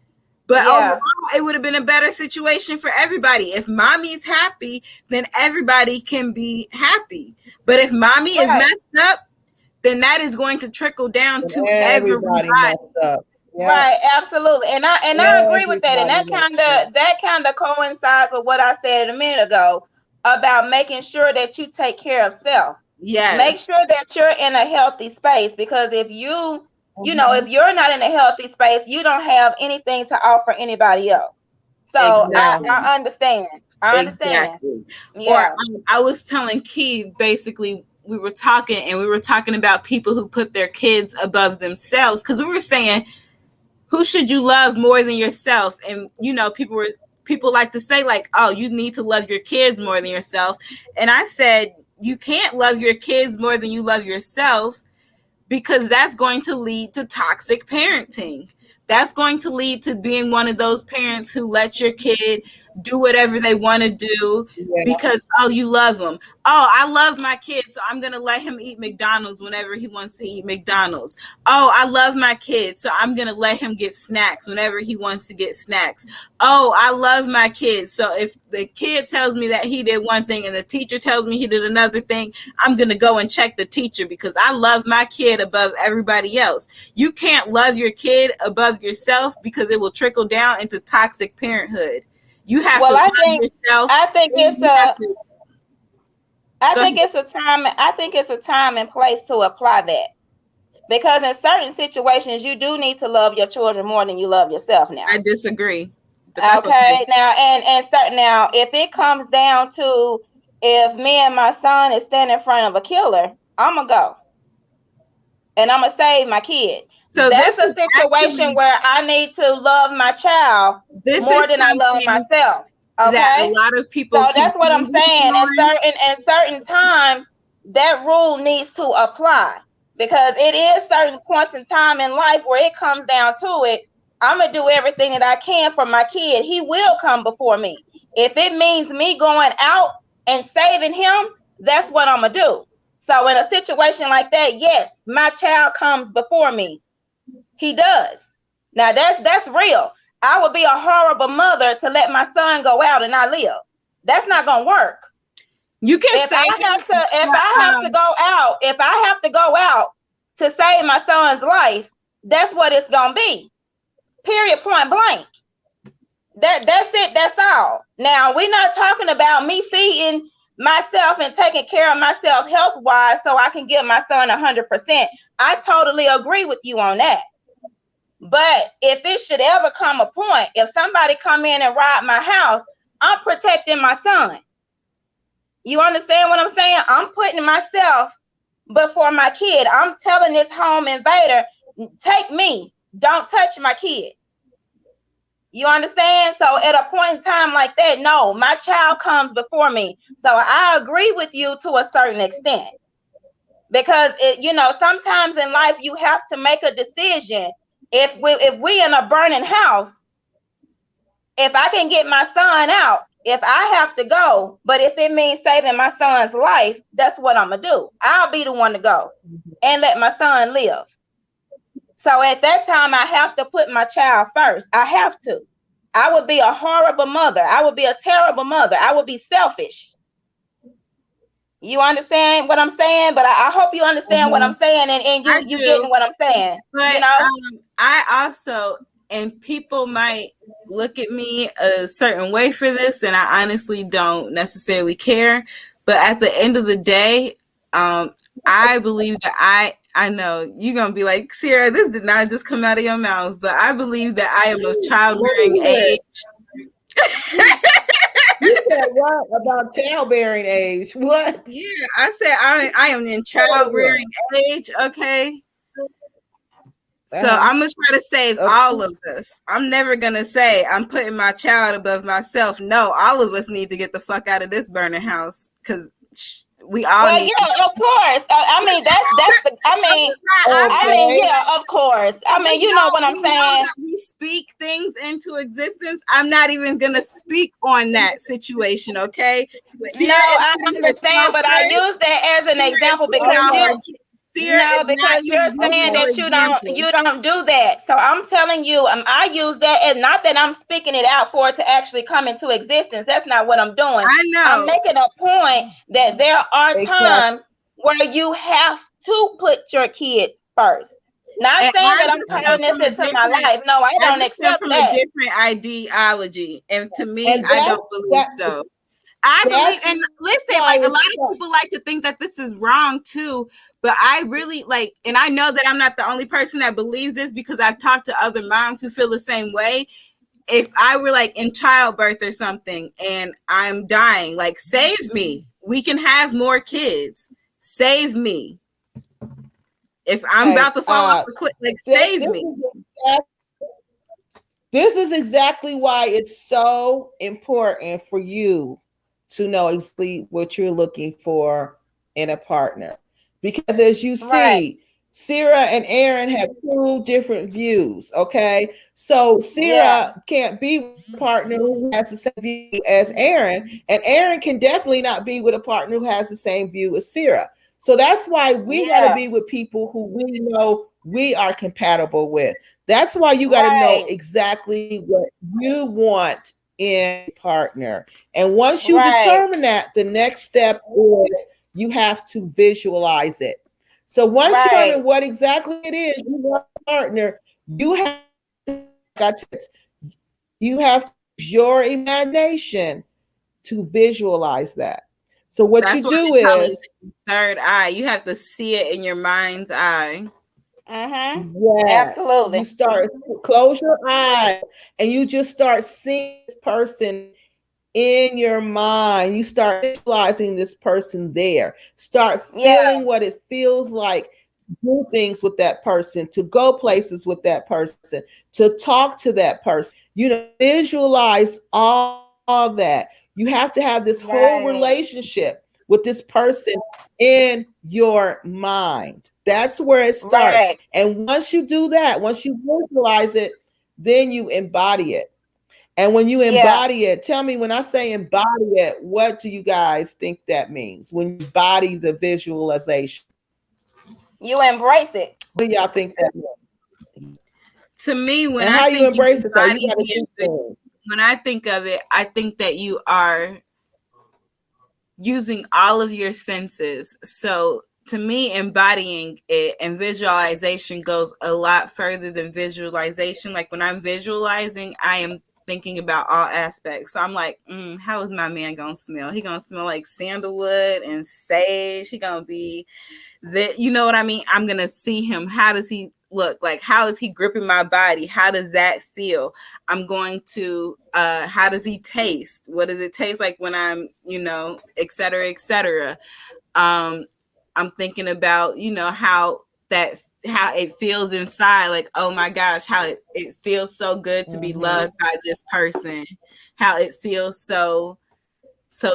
But overall, it would have been a better situation for everybody. If mommy's happy, then everybody can be happy. But if mommy is messed up, then that is going to trickle down to everybody. Messed up. Yeah. Right, absolutely, and I agree with that, and that kind of coincides with what I said a minute ago about making sure that you take care of self. Yeah, make sure that you're in a healthy space, because if if you're not in a healthy space, you don't have anything to offer anybody else. So I understand. Exactly. Yeah, I was telling Key basically. We were talking about people who put their kids above themselves, because we were saying, who should you love more than yourself? And people like to say, like, oh, you need to love your kids more than yourself. And I said, you can't love your kids more than you love yourself, because that's going to lead to toxic parenting. that's going to lead to being one of those parents who let your kid do whatever they want to do because, oh, you love them. Oh, I love my kid, so I'm going to let him eat McDonald's whenever he wants to eat McDonald's. Oh, I love my kid, so I'm going to let him get snacks whenever he wants to get snacks. Oh, I love my kid, so if the kid tells me that he did one thing and the teacher tells me he did another thing, I'm going to go and check the teacher because I love my kid above everybody else. You can't love your kid above yourself because it will trickle down into toxic parenthood. You have to love yourself. I think it's a time and place to apply that. Because in certain situations, you do need to love your children more than you love yourself now. I disagree. Okay. Now, now, if it comes down to if me and my son is standing in front of a killer, I'm going to go. And I'm going to save my kid. So that's a situation where I need to love my child more than I love myself. Okay. That a lot of people. So that's what I'm saying. And certain times that rule needs to apply because it is certain points in time in life where it comes down to it. I'm going to do everything that I can for my kid. He will come before me. If it means me going out and saving him, that's what I'm going to do. So in a situation like that, yes, my child comes before me. He does. Now that's real. I would be a horrible mother to let my son go out and not live. That's not going to work. You can if I have to go out to save my son's life, that's what it's going to be. Period, point blank. That's it. That's all. Now, we're not talking about me feeding myself and taking care of myself health-wise so I can give my son 100%. I totally agree with you on that. But if it should ever come a point, if somebody come in and rob my house, I'm protecting my son. You understand what I'm saying? I'm putting myself before my kid. I'm telling this home invader, take me. Don't touch my kid. You understand? So at a point in time like that, no, my child comes before me. So I agree with you to a certain extent. Because, sometimes in life you have to make a decision. If we in a burning house, if I can get my son out, if I have to go, but if it means saving my son's life, that's what I'm going to do. I'll be the one to go and let my son live. So at that time, I have to put my child first. I have to. I would be a horrible mother. I would be a terrible mother. I would be selfish. You understand what I'm saying? But I hope you understand what I'm saying, and you getting what I'm saying. But, I also, and people might look at me a certain way for this, and I honestly don't necessarily care. But at the end of the day, I believe that I know you're going to be like, Sierra, this did not just come out of your mouth, but I believe that I am of childbearing age. You said what about childbearing age? What? Yeah, I said I am in childbearing age, okay? So I'm going to try to save all of us. I'm never going to say I'm putting my child above myself. No, all of us need to get the fuck out of this burning house because we all need to. Of course. Of course. I mean, you know what I'm saying. We speak things into existence. I'm not even going to speak on that situation, okay? No, I understand, but I use that as an example because you're saying that you don't do that. So I'm telling you, I use that, and not that I'm speaking it out for it to actually come into existence. That's not what I'm doing. I know. I'm making a point that there are times where you have to put your kids first. Not saying that I'm turning this into my life. No, I don't accept from that. A different ideology, and to me, I don't believe so. I believe, and listen, like a lot of people like to think that this is wrong too, but I really like, and I know that I'm not the only person that believes this because I've talked to other moms who feel the same way. If I were like in childbirth or something and I'm dying, like save me. We can have more kids. Save me. If I'm about to fall off the cliff, like save me. This is exactly why it's so important for you to know exactly what you're looking for in a partner. Because as you see, Sarah and Aaron have two different views. Okay. So Sarah can't be with a partner who has the same view as Aaron, and Aaron can definitely not be with a partner who has the same view as Sarah. So that's why we got to be with people who we know we are compatible with. That's why you got to know exactly what you want in a partner. And once you determine that, the next step is you have to visualize it. So once you determine what exactly it is you want a partner, you have your imagination to visualize that. So what that's you do is third eye. You have to see it in your mind's eye. Yes, absolutely. You start close your eyes and you just start seeing this person in your mind. You start visualizing this person there. Start feeling what it feels like to do things with that person, to go places with that person, to talk to that person. You know, visualize all that. You have to have this whole relationship with this person in your mind. That's where it starts. And once you do that, once you visualize it, then you embody it. And when you embody it, tell me, when I say embody it, what do you guys think that means? When you embody the visualization, you embrace it. What do y'all think that means? To me, when and I how think you embrace it, though, you when I think of it, I think that you are using all of your senses. So to me, embodying it and visualization goes a lot further than visualization. Like when I'm visualizing, I am thinking about all aspects. So I'm like, how is my man gonna smell? He gonna smell like sandalwood and sage. He gonna be that, you know what I mean? I'm gonna see him. How does he look? Like, how is he gripping my body? How does that feel? I'm going to how does he taste? What does it taste like when I'm, you know, et cetera, et cetera. I'm thinking about, you know, how it feels inside, like, oh my gosh, how it feels so good to be loved by this person, how it feels so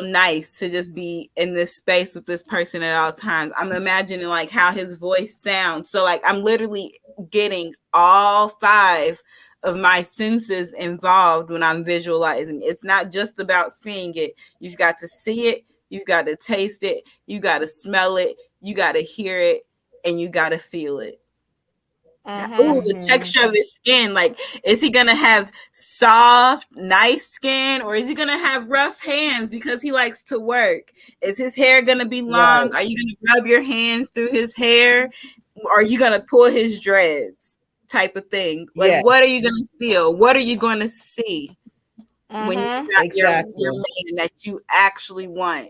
nice to just be in this space with this person at all times. I'm imagining like how his voice sounds. So like I'm literally getting all 5 of my senses involved when I'm visualizing. It's not just about seeing it. You've got to see it, you've got to taste it, you got to smell it, you got to hear it, and you got to feel it. Ooh, the texture of his skin. Like, is he gonna have soft, nice skin, or is he gonna have rough hands because he likes to work? Is his hair gonna be long? Are you gonna rub your hands through his hair? Or are you gonna pull his dreads? Type of thing. Like, what are you gonna feel? What are you gonna see when you got your man that you actually want?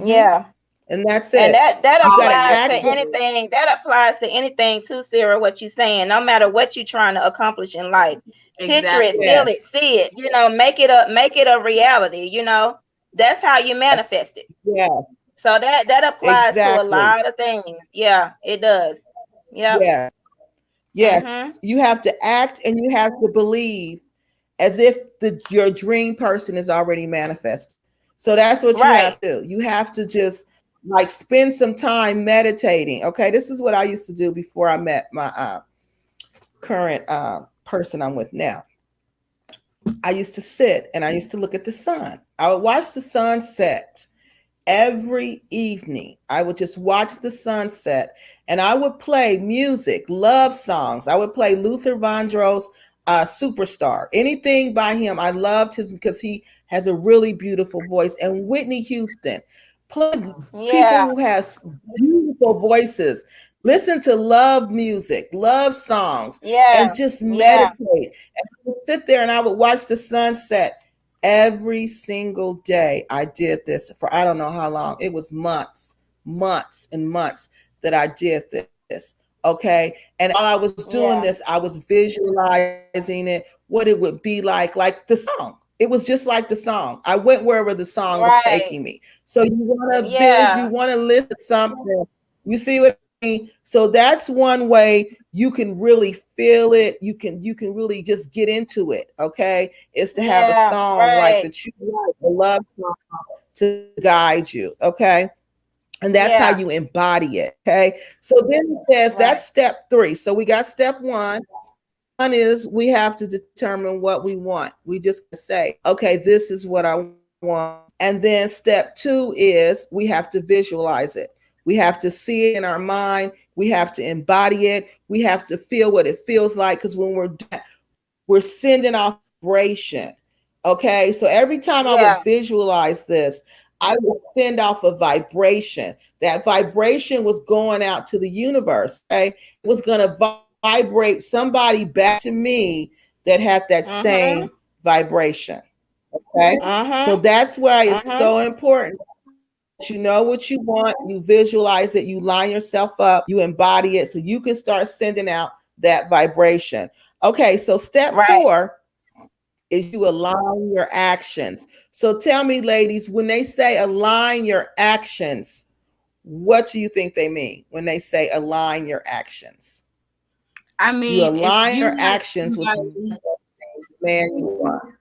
Yeah. And that's it. And that applies to anything. That applies to anything too, Sarah, what you're saying. No matter what you're trying to accomplish in life. Picture it, feel it, see it, you know, make it a reality, you know. That's how you manifest it. Yeah. So that applies to a lot of things. Yeah, it does. Yep. Yeah. Yeah. You have to act and you have to believe as if your dream person is already manifested. So that's what you have to do. You have to just like spend some time meditating. Okay, this is what I used to do before I met my current person I'm with now. I used to sit and I used to look at the sun. I would watch the sunset every evening. I would just watch the sunset and I would play music, love songs. I would play Luther Vandross, Superstar, anything by him. I loved his because he has a really beautiful voice, and Whitney Houston. People who have beautiful voices, listen to love music, love songs, and just meditate. And I would sit there and I would watch the sunset every single day. I did this for I don't know how long. It was months and months that I did this. Okay. And while I was doing this, I was visualizing it, what it would be like the song. It was just like the song. I went wherever the song was taking me. So you want to you want to listen to something. You see what I mean? So that's one way you can really feel it. You can really just get into it. Okay, is to have a song like that you like, a love song to guide you. Okay, And that's how you embody it. Okay. So then it says that's step 3. So we got step 1. One is we have to determine what we want. We just say, okay, this is what I want. And then step 2 is we have to visualize it. We have to see it in our mind. We have to embody it. We have to feel what it feels like, because when we're sending off vibration. Okay. So every time I would visualize this, I would send off a vibration. That vibration was going out to the universe. Okay? It was going to vibrate somebody back to me that had that same vibration. Okay. So that's why it's so important. You know what you want, you visualize it, you line yourself up, you embody it, so you can start sending out that vibration. Okay. So step 4 is you align your actions. So tell me, ladies, when they say align your actions, what do you think they mean when they say align your actions? I mean, you align your actions with the man you want.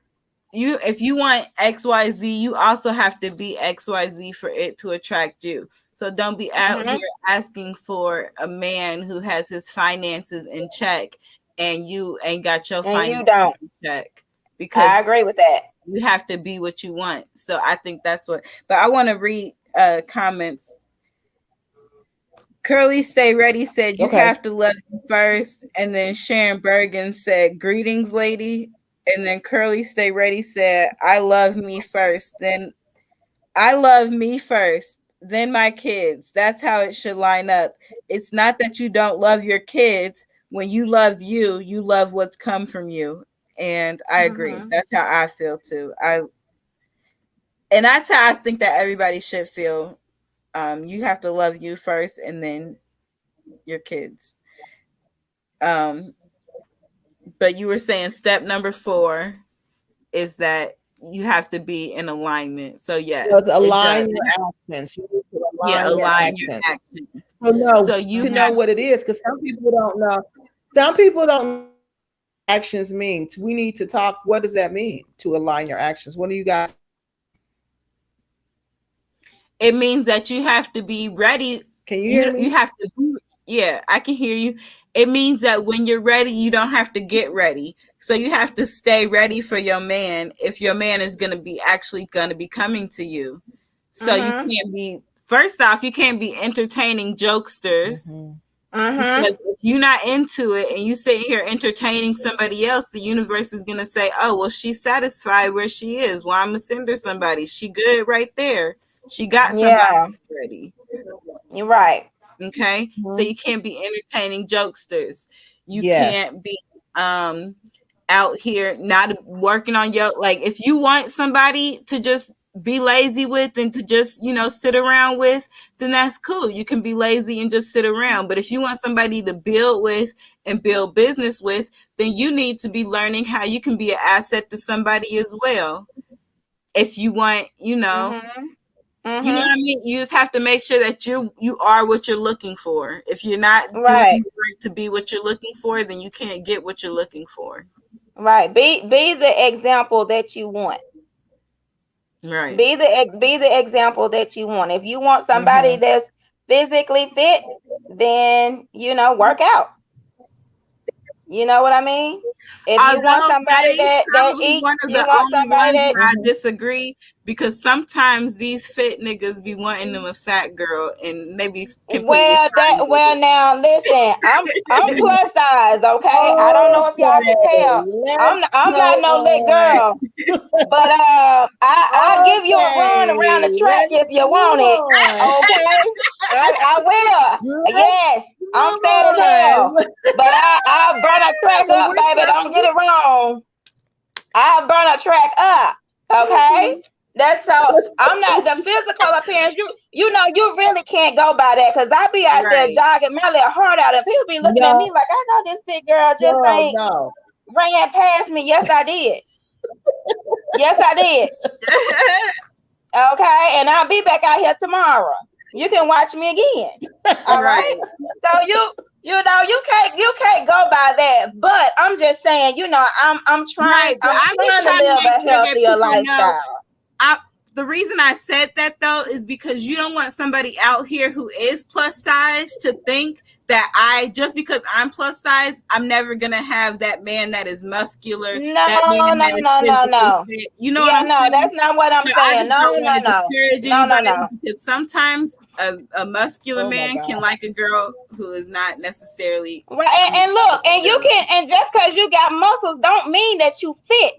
If you want XYZ, you also have to be XYZ for it to attract you. So don't be out here asking for a man who has his finances in check and you ain't got your finances in check. Because I agree with that. You have to be what you want. So I think that's what, but I want to read comments. Curly Stay Ready said you have to love you first. And then Sharon Bergen said, greetings, lady. And then Curly Stay Ready said, I love me first. Then I love me first. Then my kids. That's how it should line up. It's not that you don't love your kids. When you love you, you love what's come from you. And I agree. That's how I feel too. And that's how I think that everybody should feel. You have to love you first and then your kids. But you were saying step number 4 is that you have to be in alignment. So yes, align your actions. You need to align your actions. So you know what it is, because some people don't know. Some people don't know what actions mean. We need to talk. What does that mean to align your actions? What do you guys? It means that you have to be ready. Can you hear me? You have to be, yeah, I can hear you. It means that when you're ready, you don't have to get ready. So you have to stay ready for your man if your man is going to be coming to you. So you can't be, first off, you can't be entertaining jokesters. Because if you're not into it and you sit here entertaining somebody else, the universe is going to say, oh, well, she's satisfied where she is. Well, I'm going to send her somebody. She good right there. She got somebody ready. You're right. Okay. So you can't be entertaining jokesters. You can't be out here not working on your, like, if you want somebody to just be lazy with and to just, sit around with, then that's cool. You can be lazy and just sit around. But if you want somebody to build with and build business with, then you need to be learning how you can be an asset to somebody as well. If you want, you know what I mean? You just have to make sure that you are what you're looking for. If you're not doing to be what you're looking for, then you can't get what you're looking for. Right. Be the example that you want. Right. Be the example that you want. If you want somebody that's physically fit, then work out. You know what I mean? If you want somebody that eats, you want somebody that. I disagree, because sometimes these fit niggas be wanting them a fat girl, and they be well now listen, I'm plus size, okay? I don't know if y'all can tell. I'm not no lit girl, but I'll give you a run around the track if you want it. Okay, I will. Yes. I'm fat as hell, but I'll burn a track up, baby. Don't get it wrong. I'll burn a track up, okay? That's so. I'm not the physical appearance. You really can't go by that, because I be out there jogging my little heart out, and people be looking at me like, I know this big girl just ain't ran past me. Yes, I did. Yes, I did. Okay, and I'll be back out here tomorrow. You can watch me again. All right. So you can't go by that. But I'm just saying, I'm trying to live a healthier lifestyle. the reason I said that though is because you don't want somebody out here who is plus size to think that just because I'm plus size, I'm never gonna have that man that is muscular. No, that man no. You know what I'm saying? That's not what I'm saying. No. Because sometimes a muscular man can like a girl who is not necessarily right. And look, and you can, and just because you got muscles don't mean that you fit.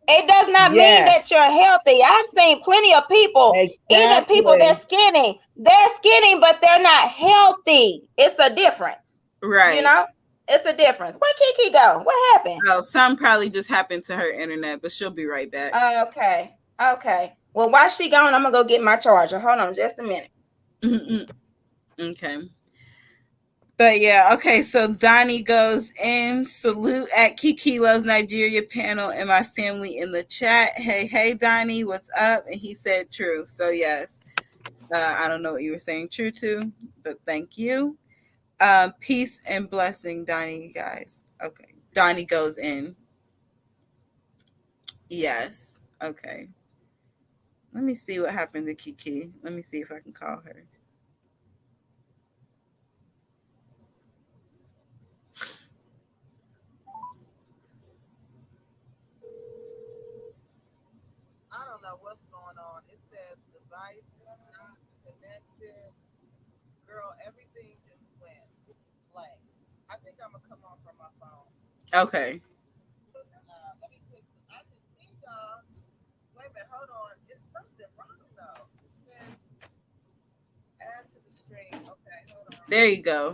It does not mean that you're healthy. I've seen plenty of people, even people that's skinny. They're skinny, but they're not healthy. It's a difference. Right. You know? It's a difference. Where Kiki go? What happened? Oh, some probably just happened to her internet, but she'll be right back. Okay. Well, while she gone, I'm going to go get my charger. Hold on just a minute. Okay. But yeah, okay, so Donnie goes in, salute at Kiki Loves Nigeria panel and my family in the chat. Hey, Donnie, what's up? And he said true. So yes, I don't know what you were saying true to, but thank you. Peace and blessing, Donnie, guys. Okay, Donnie goes in. Yes, okay. Let me see what happened to Kiki. Let me see if I can call her. I don't know what's going on. It says device not connected. Girl, everything just went blank. I think I'm gonna come on from my phone. Okay. Let me click. I can see y'all. Wait a minute, hold on. It's something wrong though. It says add to the stream. Okay, hold on. There you go.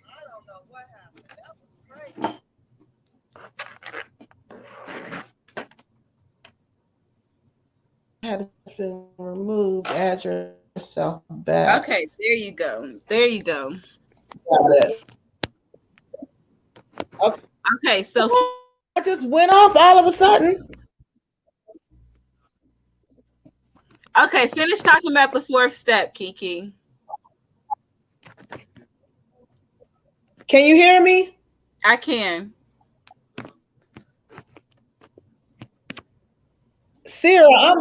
I don't know what happened. That was crazy. Had been removed. Add yourself back. Okay, there you go. There you go. Got it. Okay, so I just went off all of a sudden. Okay, finish talking about the fourth step, Kiki. Can you hear me? I can. Sarah.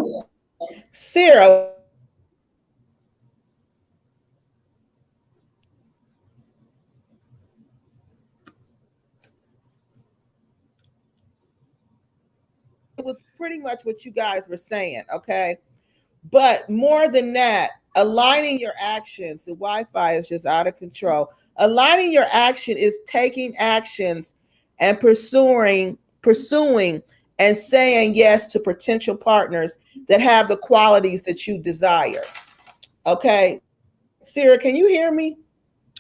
It was pretty much what you guys were saying, okay? But more than that, aligning your actions, the Wi-Fi is just out of control. Aligning your action is taking actions and pursuing and saying yes to potential partners that have the qualities that you desire. Okay. Sarah, can you hear me?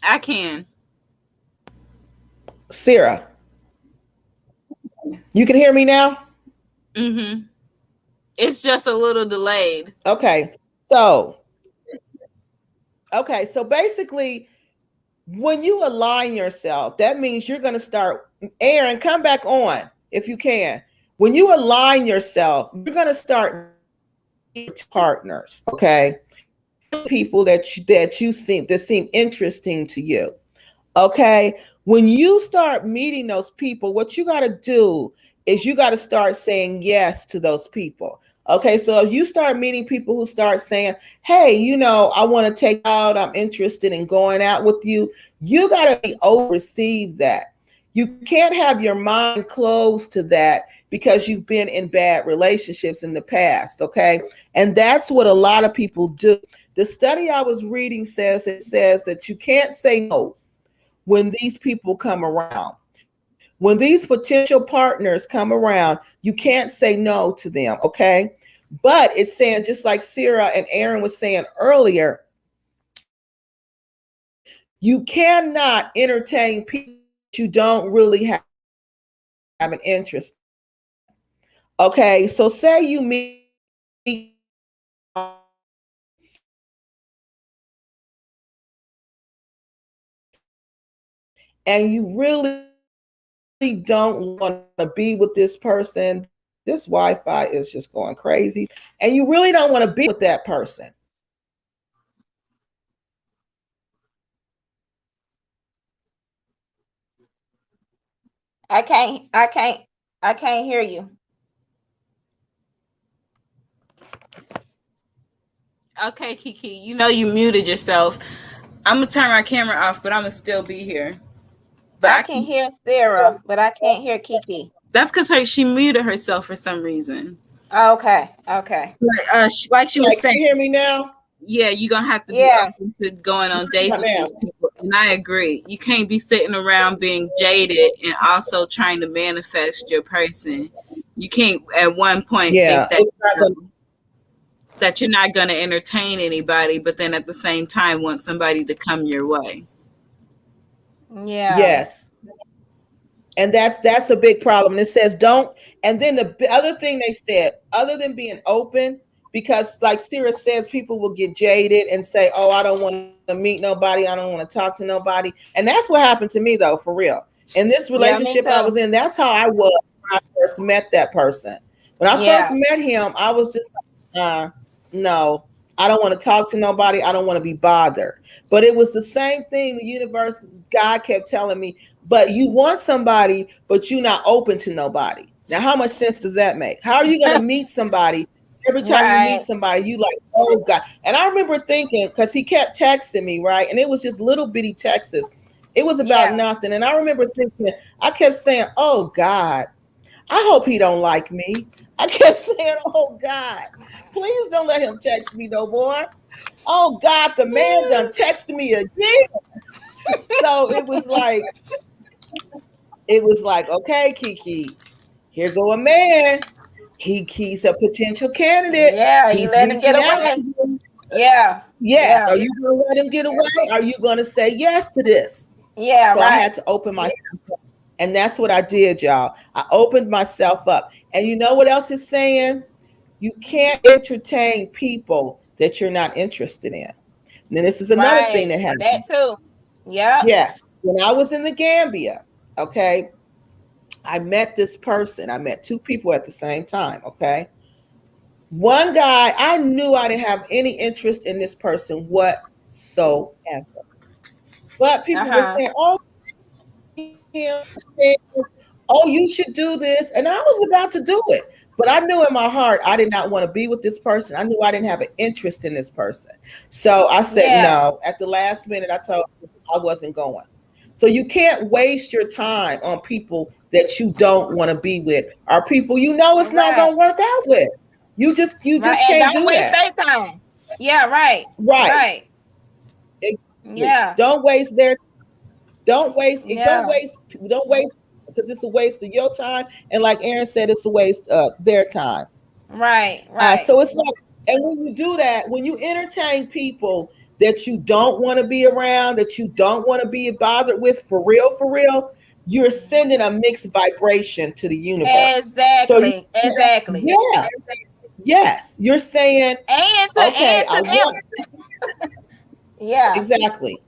I can. Sarah, you can hear me now? Mm-hmm. It's just a little delayed. Okay. So basically, when you align yourself, that means you're going to start. Aaron, come back on if you can. When you align yourself, you're going to start partners, okay? People that seem interesting to you. Okay? When you start meeting those people, what you got to do is you got to start saying yes to those people. Okay, so you start meeting people who start saying, hey, I want to take out, I'm interested in going out with you. You got to receive that. You can't have your mind closed to that because you've been in bad relationships in the past, okay? And that's what a lot of people do. The study I was reading says that you can't say no when these people come around. When these potential partners come around, you can't say no to them, okay? But it's saying, just like Sarah and Aaron was saying earlier, you cannot entertain people you don't really have an interest. Okay, so say you meet and you really don't want to be with this person. This Wi-Fi is just going crazy, and you really don't want to be with that person. I can't hear you. Okay, Kiki, you know you muted yourself. I'm gonna turn my camera off, but I'm gonna still be here. But I can hear Sarah, but I can't hear Kiki. That's because she muted herself for some reason. Okay. But, like she was saying, can you hear me now? Yeah, you're gonna have to be open to going on dates with these people. And I agree. You can't be sitting around being jaded and also trying to manifest your person. You can't at one point think that you're not gonna entertain anybody, but then at the same time want somebody to come your way. Yeah. Yes. And that's a big problem. And it says don't. And then the other thing they said, other than being open, because like Sarah says, people will get jaded and say, oh, I don't want to meet nobody. I don't want to talk to nobody. And that's what happened to me, though, for real. In this relationship I was in, that's how I was when I first met that person. When I first met him, I was just like, no, I don't want to talk to nobody. I don't want to be bothered. But it was the same thing. The universe, God kept telling me, but you want somebody, but you're not open to nobody. Now, how much sense does that make? How are you going to meet somebody? Every time you meet somebody, you like, oh God. And I remember thinking, because he kept texting me, right? And it was just little bitty texts. It was about nothing. And I remember thinking, I kept saying, oh God, I hope he don't like me. I kept saying, oh God, please don't let him text me no more. Oh God, the man done texted me again. So it was like, okay, Kiki, here go a man. He's a potential candidate. Yeah, he's let him get away. Yeah. Yes. Yeah. Are you going to let him get away? Are you going to say yes to this? Yeah. So I had to open myself up. And that's what I did, y'all. I opened myself up. And you know what else is saying? You can't entertain people that you're not interested in. And then this is another thing that happened. That too. Yeah. Yes. When I was in the Gambia, okay, I met this person. I met two people at the same time, okay? One guy, I knew I didn't have any interest in this person whatsoever. But people were saying, oh, you should do this. And I was about to do it. But I knew in my heart, I did not want to be with this person. I knew I didn't have an interest in this person. So I said, no. At the last minute, I told him I wasn't going. So you can't waste your time on people that you don't want to be with, or people you know it's not going to work out with. You just can't do that. Don't waste their time. Yeah, right. Yeah. Don't waste don't waste because it's a waste of your time. And like Aaron said, it's a waste of their time. Right. So it's like, and when you do that, when you entertain people that you don't want to be around, that you don't want to be bothered with, for real, you're sending a mixed vibration to the universe. Exactly. Yeah. Yes. You're saying, yeah. Exactly.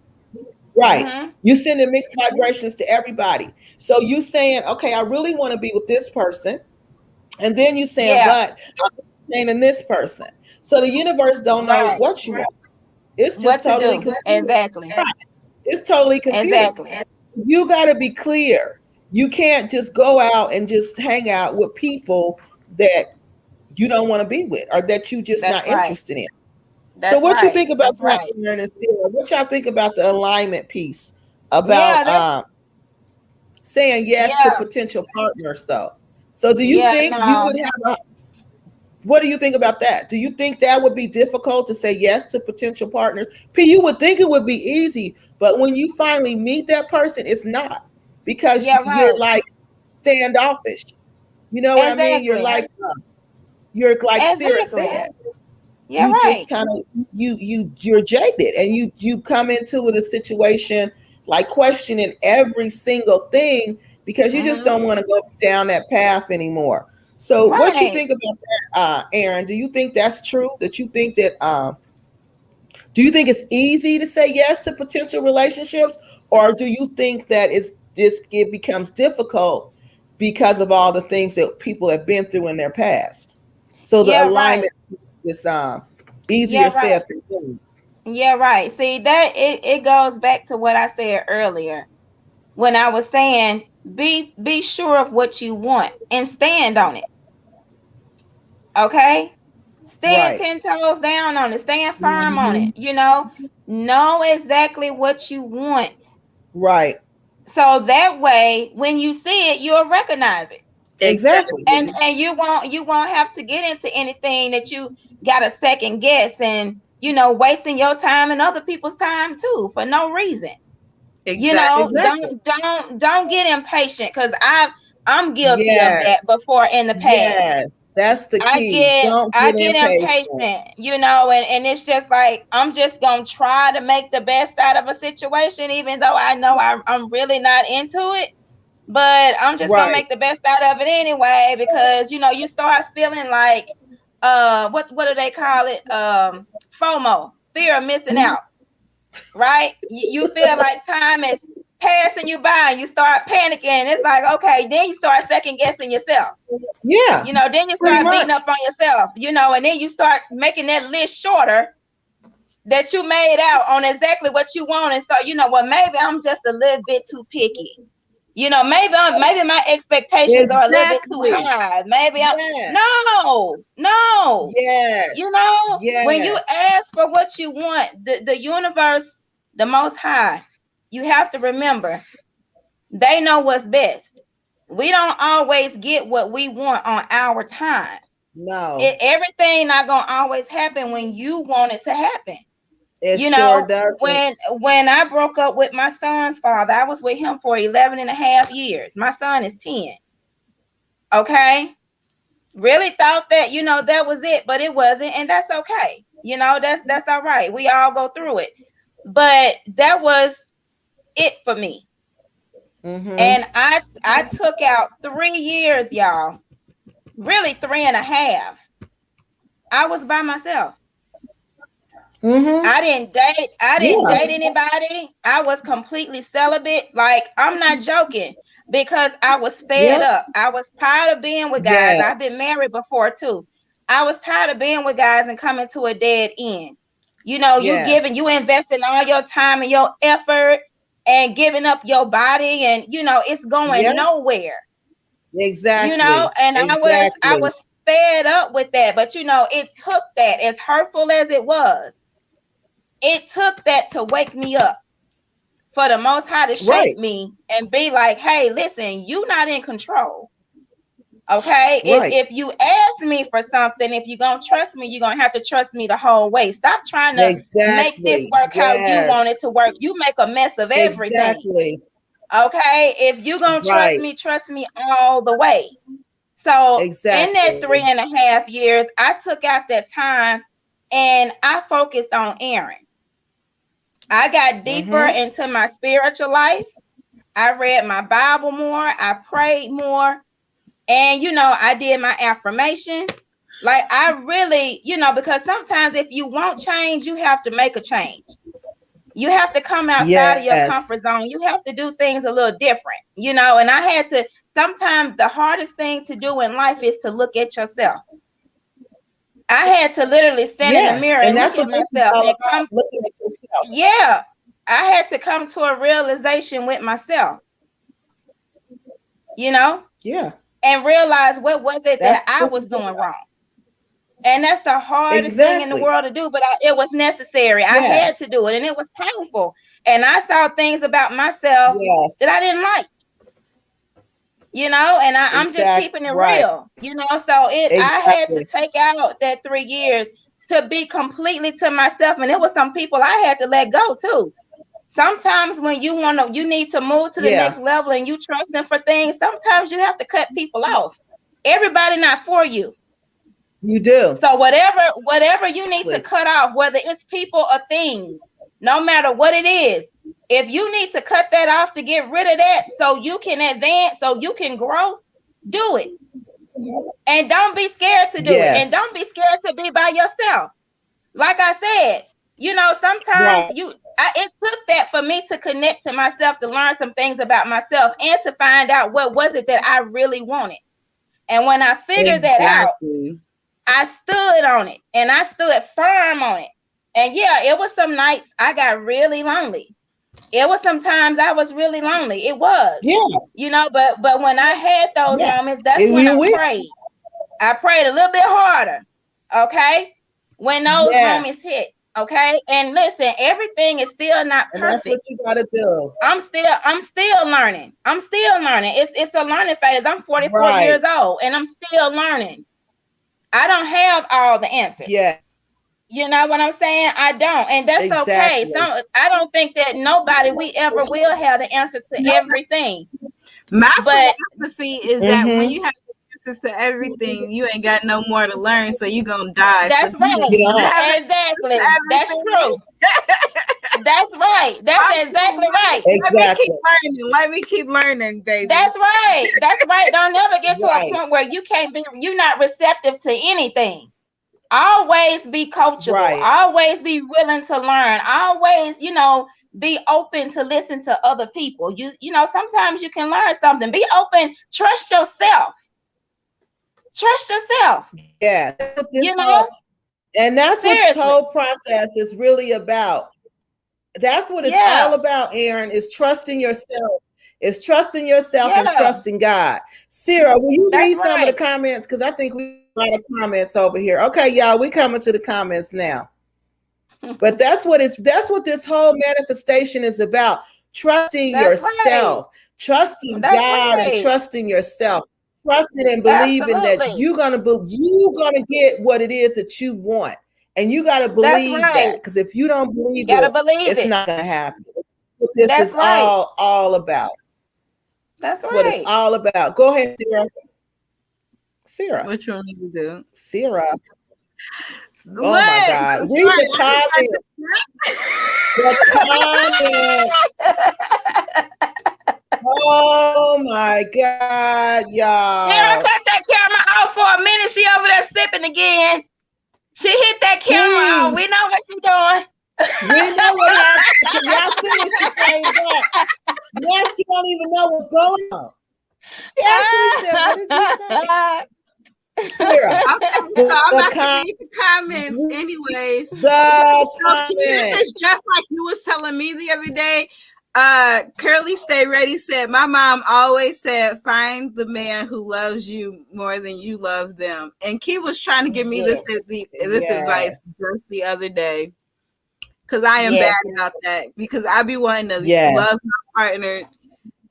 Right. Mm-hmm. You sending mixed vibrations to everybody. So you saying, okay, I really want to be with this person. And then you saying, but I'm entertaining this person. So the universe don't know what you want. It's just totally confusing. Exactly. Right. It's totally confusing. Exactly. You got to be clear. You can't just go out and just hang out with people that you don't want to be with, or that you just not interested in. So what you think about that? What y'all think about the alignment piece about saying yes to potential partners, though? So do you think you would have what do you think about that? Do you think that would be difficult to say yes to potential partners? You would think it would be easy, but when you finally meet that person, it's not, because you're like standoffish. You know what I mean? You're like Sarah said. Yeah, you just kind of you're jaded, and you come into a situation like questioning every single thing because you just don't want to go down that path anymore. So what you think about that, Aaron? Do you think that's true? That you think that do you think it's easy to say yes to potential relationships, or do you think that it becomes difficult because of all the things that people have been through in their past? So the alignment is easier said than done. Yeah, right. See, that it goes back to what I said earlier when I was saying be sure of what you want and stand on it. Okay? Stand 10 toes down on it. Stand firm on it. You know exactly what you want. Right. So that way, when you see it, you'll recognize it. Exactly. And you won't have to get into anything that you got a second guess and wasting your time and other people's time too for no reason. Exactly. Don't get impatient, because I'm guilty of that before in the past. Yes, that's the key. I get impatient, and it's just like, I'm just gonna try to make the best out of a situation, even though I know I'm really not into it. But I'm just gonna make the best out of it anyway, because you start feeling like what do they call it? FOMO, fear of missing out. Right? You feel like time is passing you by and you start panicking. It's like, okay, then you start second guessing yourself. Yeah. Then you start beating up on yourself, and then you start making that list shorter that you made out on exactly what you want. And so, well, maybe I'm just a little bit too picky. Maybe my expectations are a little bit too high. Maybe I'm no. Yes. When you ask for what you want, the universe, the Most High, you have to remember, they know what's best. We don't always get what we want on our time. No. Everything not gonna always happen when you want it to happen. It sure does. When I broke up with my son's father, I was with him for 11 and a half years. My son is 10. Okay. Really thought that, that was it, but it wasn't. And that's okay. That's all right. We all go through it. But that was it for me. Mm-hmm. And I took out 3 years, y'all. Really 3.5. I was by myself. Mm-hmm. I didn't date anybody. I was completely celibate. Like, I'm not joking, because I was fed up. I was tired of being with guys. I've been married before too. I was tired of being with guys and coming to a dead end. You investing all your time and your effort and giving up your body, and it's going nowhere. Exactly. And I was fed up with that. But it took that, as hurtful as it was. It took that to wake me up, for the Most High to shake me and be like, hey, listen, you're not in control. Okay. If you ask me for something, if you're going to trust me, you're going to have to trust me the whole way. Stop trying to make this work how you want it to work. You make a mess of everything. Exactly. Okay. If you're going to trust me all the way. So in that 3.5 years, I took out that time and I focused on Aaron. I got deeper into my spiritual life. I read my Bible more. I prayed more. And, I did my affirmations. Like, I really, because sometimes if you want change, you have to make a change. You have to come outside of your comfort zone. You have to do things a little different, and I had to, sometimes the hardest thing to do in life is to look at yourself. I had to literally stand in the mirror and look at myself and come looking at yourself. Yeah. I had to come to a realization with myself. Yeah. And realize what was it that I was doing wrong. And that's the hardest thing in the world to do, but it was necessary. I had to do it, and it was painful. And I saw things about myself that I didn't like. And I'm just keeping it real, so I had to take out that 3 years to be completely to myself. And it was some people I had to let go too. Sometimes when you need to move to the next level and you trust them for things, sometimes you have to cut people off. Everybody not for you. You do. So whatever you need to cut off, whether it's people or things, no matter what it is, if you need to cut that off to get rid of that so you can advance, so you can grow, do it. And don't be scared to do it. And don't be scared to be by yourself. Like I said, sometimes it took that for me to connect to myself, to learn some things about myself, and to find out what was it that I really wanted. And when I figured that out, I stood on it, and I stood firm on it. And it was some nights I got really lonely. It was sometimes I was really lonely. It was. Yeah. But when I had those moments, that's when I prayed. I prayed a little bit harder. Okay, when those moments hit. Okay, and listen, everything is still not perfect. And that's what you gotta do. I'm still learning. It's a learning phase. I'm 44 years old, and I'm still learning. I don't have all the answers. Yes. You know what I'm saying? I don't, and that's okay. So I don't think that we ever will have the answer to everything. My philosophy is that when you have answers to everything, you ain't got no more to learn, so you gonna die. That's right. Exactly. That's true. That's right. That's exactly right. Exactly. Let me keep learning, baby. That's right. That's right. Don't never get to a point where you're not receptive to anything. Always be coachable. Right. Always be willing to learn. Always, be open to listen to other people. You know, sometimes you can learn something. Be open. Trust yourself. Trust yourself. Yeah. And that's what this whole process is really about. That's what it's all about, Erin, is trusting yourself. It's trusting yourself and trusting God. Sarah, will you read some of the comments? Because I think we have a lot of comments over here. Okay, y'all, we coming to the comments now. But that's what this whole manifestation is about. Trusting yourself, trusting God, and trusting yourself. Trusting and believing that you're gonna get what it is that you want. And you gotta believe that, because if you don't believe it's not gonna happen. This is all about. That's what it's all about. Go ahead, Sarah. What you want me to do? Sarah. Oh my God. Read the comments. The comments. Oh my God, y'all. Sarah, cut that camera off for a minute. She over there sipping again. She hit that camera off. We know what you're doing. We know what y'all see when she came back. Now she don't even know what's going on. She actually said, what did you say? Okay, so I'm about to read the comments anyways. This is just like you was telling me the other day. Curly Stay Ready said, my mom always said, find the man who loves you more than you love them. And Key was trying to give me this advice just the other day. Because I am bad about that. Because I be wanting to love my partner.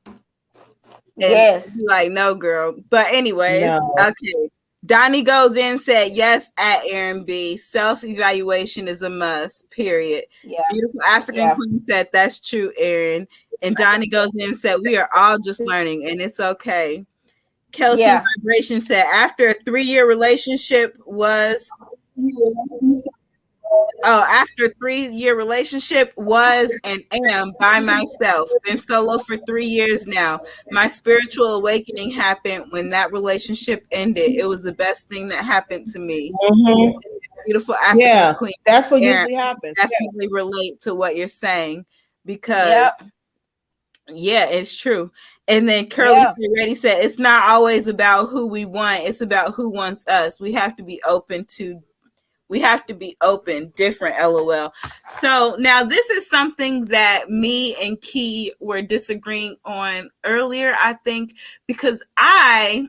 And be like, no, girl. But anyways, okay. Donnie goes in and said, yes, at Erin B. Self-evaluation is a must, period. Yeah. Beautiful African Queen said, that's true, Erin. And Donnie goes in and said, we are all just learning, and it's okay. Kelsey Vibration said, after a 3-year relationship was and am by myself. Been solo for 3 years now. My spiritual awakening happened when that relationship ended. It was the best thing that happened to me. Beautiful African Queen. That's what usually happens. Definitely relate to what you're saying, because it's true. And then Curly Ready said, it's not always about who we want, it's about who wants us. We have to be open, different, LOL. So now this is something that me and Key were disagreeing on earlier, I think, because I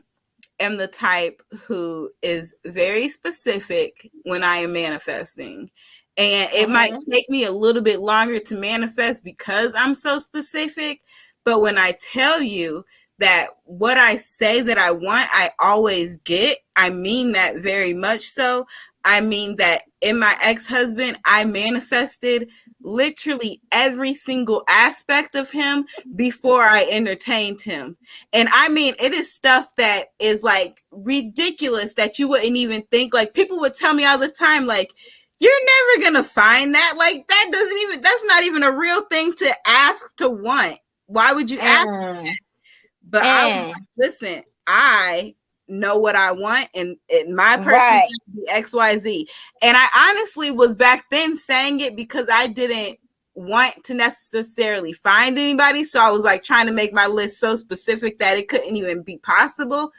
am the type who is very specific when I am manifesting. And it might take me a little bit longer to manifest because I'm so specific. But when I tell you that what I say that I want, I always get, I mean that very much so. I mean that in my ex-husband, I manifested literally every single aspect of him before I entertained him. And I mean, it is stuff that is like ridiculous that you wouldn't even think. Like, people would tell me all the time, like, you're never going to find that. Like, that's not even a real thing to ask to want. Why would you ask that? But I listen, I know what I want, and my person be XYZ. And I honestly was back then saying it because I didn't want to necessarily find anybody. So I was like trying to make my list so specific that it couldn't even be possible.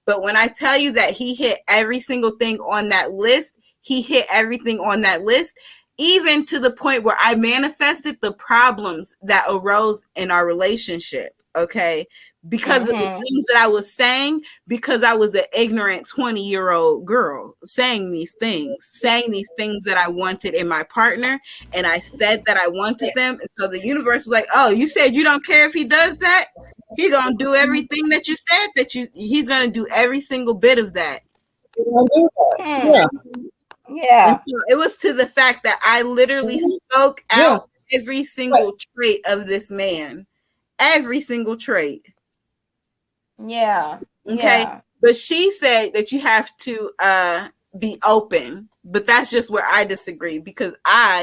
But when I tell you that he hit every single thing on that list, he hit everything on that list, even to the point where I manifested the problems that arose in our relationship. okay? Because of the things that I was saying, because I was an ignorant 20-year-old girl saying these things that I wanted in my partner, and I said that I wanted them. And so the universe was like, oh, you said you don't care if he does that? He's gonna do everything that you said he's gonna do every single bit of that. Yeah. Yeah. And so it was to the fact that I literally spoke out every single trait of this man. Every single trait. Yeah. Okay. Yeah. But she said that you have to be open. But that's just where I disagree, because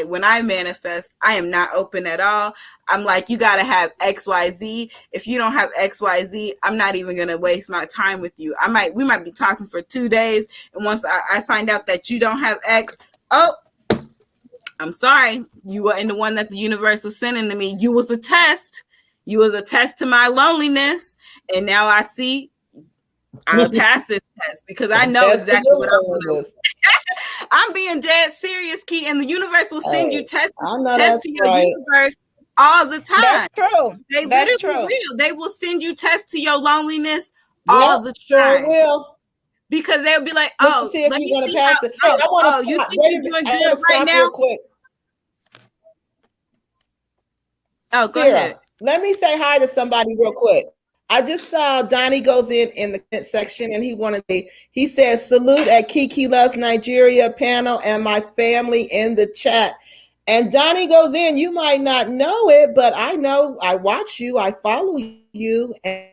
when I manifest, I am not open at all. I'm like, you got to have XYZ. If you don't have XYZ, I'm not even going to waste my time with you. We might be talking for 2 days. And once I find out that you don't have X, oh, I'm sorry. You weren't the one that the universe was sending to me. You was a test. You was a test to my loneliness. And now I see I'll pass this test because I know exactly what I'm doing. I'm being dead serious, Key, and the universe will send you tests to your universe all the time. That's true. That's true. They will send you tests to your loneliness all the time. Sure will. Because they'll be like, oh, see if you're gonna pass it. Hey, I want to you think you're doing good right now? Real quick. Oh, go Sarah, ahead. Let me say hi to somebody real quick. I just saw Donnie goes in the comment section, and he says, salute at Kiki Loves Nigeria panel and my family in the chat. And Donnie goes in, you might not know it, but I know, I watch you, I follow you, and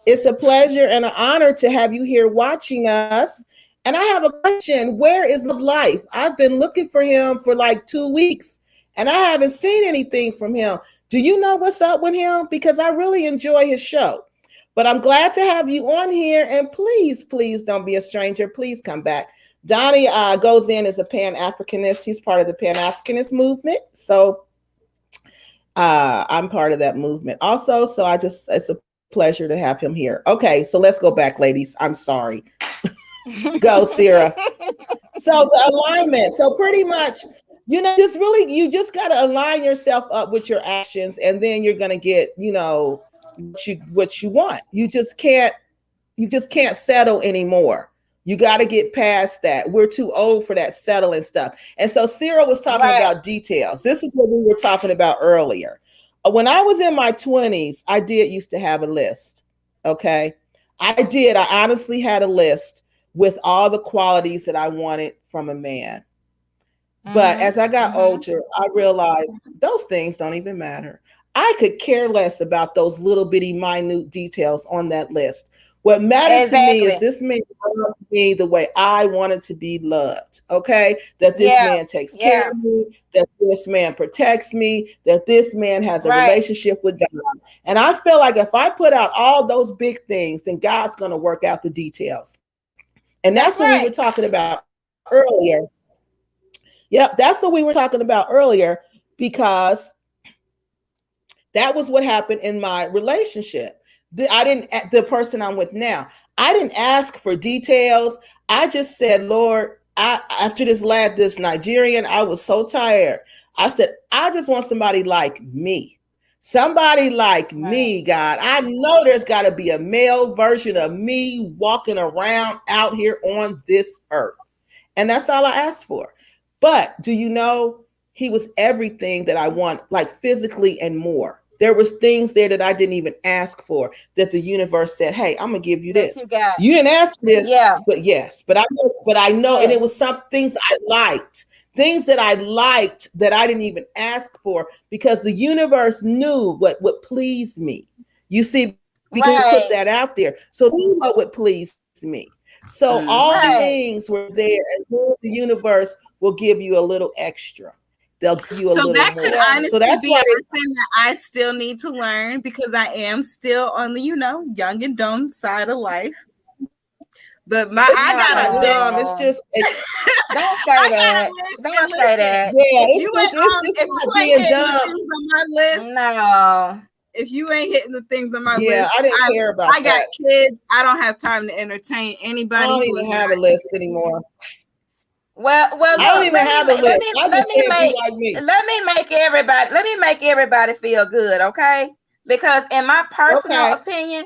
it's a pleasure and an honor to have you here watching us. And I have a question. Where is Love Life? I've been looking for him for like 2 weeks, and I haven't seen anything from him. Do you know what's up with him? Because I really enjoy his show. But I'm glad to have you on here, and please, please don't be a stranger. Please come back. Donnie goes in as a Pan-Africanist. He's part of the Pan-Africanist movement. So I'm part of that movement also. So it's a pleasure to have him here. Okay, so let's go back, ladies. I'm sorry. Go, Sarah. So the alignment. So pretty much, you just got to align yourself up with your actions, and then you're going to get, what you want. You just can't settle anymore. You got to get past that. We're too old for that settling stuff. And so Sarah was talking about details. This is what we were talking about earlier. When I was in my 20s, I did used to have a list. Okay. I did. I honestly had a list with all the qualities that I wanted from a man. But as I got older, I realized those things don't even matter. I could care less about those little bitty minute details on that list. What matters to me is this man loved me the way I wanted to be loved. Okay. That this man takes care of me, that this man protects me, that this man has a relationship with God. And I feel like if I put out all those big things, then God's going to work out the details. And that's what we were talking about earlier. Yep. That's what we were talking about earlier, because that was what happened in my relationship. The person I'm with now, I didn't ask for details. I just said, Lord, after this Nigerian, I was so tired. I said, I just want somebody like me. Somebody like me, God. I know there's got to be a male version of me walking around out here on this earth. And that's all I asked for. But do you know, he was everything that I want, like physically and more. There was things there that I didn't even ask for, that the universe said, hey, I'm going to give you this. You didn't ask for this, but yes. But I know, and it was some things I liked. Things that I liked that I didn't even ask for, because the universe knew what would please me. You see, we can put that out there. So they know what would please me. So all the things were there, and the universe will give you a little extra. They'll give you a little that more. Could honestly so that's be why something that I still need to learn, because I am still on the, young and dumb side of life. But I got dumb. It's just don't say that. Don't say that. Yeah, if you ain't hitting the things on my list, no. If you ain't hitting the things on my list, I didn't care about that. I got kids. I don't have time to entertain anybody. I don't even have a list anymore. Well, I don't even have a list. Let me make everybody feel good, okay? because in my personal opinion,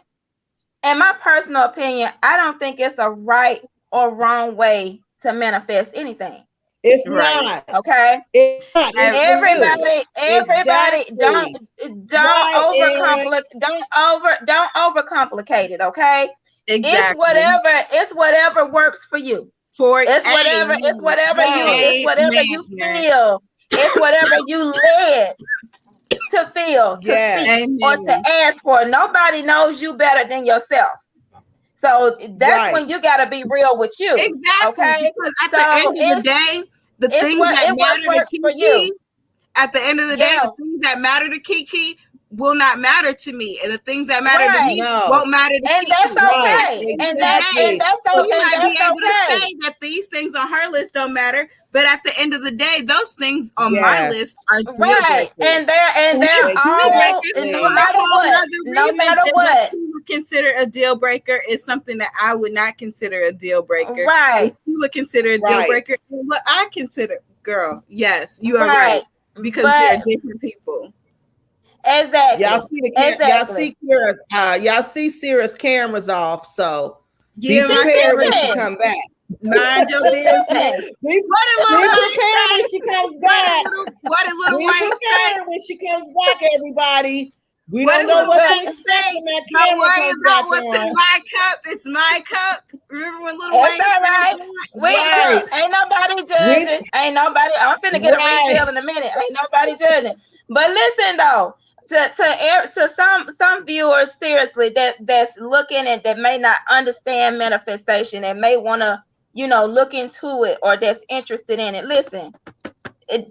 I don't think it's a right or wrong way to manifest anything. It's not. Okay. It's not. Everybody, exactly. don't overcomplicate it. Okay. Exactly. It's whatever works for you. It's whatever you feel. It's whatever you led to feel, to speak, or to ask for. Nobody knows you better than yourself. So that's when you got to be real with you. Exactly. Okay. Because at the end of the day, the things that matter to Kiki, at the end of the day, the things that matter to Kiki will not matter to me, and the things that matter to me won't matter to Kiki. That's okay. And that's okay. So you might be able to say that these things on her list don't matter, but at the end of the day, those things on my list are right. And they're all, no matter what. Consider a deal breaker is something that I would not consider a deal breaker. Right. You would consider a deal breaker. What I consider, girl, yes, you are right. Because they're different people. Exactly. Y'all see Sierra's cameras off, so be prepared when she come back. Mind your business. Be prepared when she comes back. What a little white say when she comes back, everybody. We don't know what to expect when that camera comes back what's on. in my cup? It's my cup. Remember when Little Wayne? Right. Ain't nobody judging. Ain't nobody. I'm finna get a refill in a minute. Ain't nobody judging. But listen though, to some viewers, seriously, that's looking and that may not understand manifestation and may want to, look into it, or that's interested in it. Listen.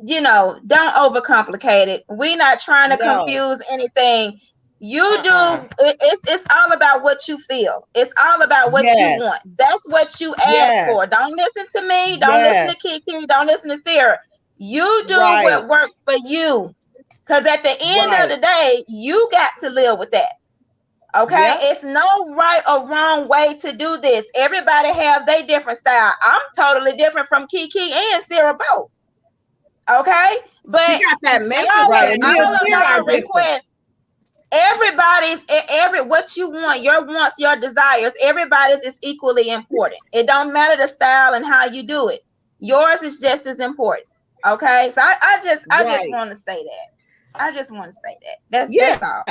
Don't overcomplicate it. We're not trying to confuse anything. You do. It's all about what you feel. It's all about what you want. That's what you ask for. Don't listen to me. Don't listen to Kiki. Don't listen to Sarah. You do what works for you. Because at the end of the day, you got to live with that. Okay, it's no right or wrong way to do this. Everybody have their different style. I'm totally different from Kiki and Sarah both. Okay, but she got that message all request. Everybody's what you want, your wants, your desires. Everybody's is equally important. It don't matter the style and how you do it. Yours is just as important. Okay, so I just want to say that. I just want to say that. That's all.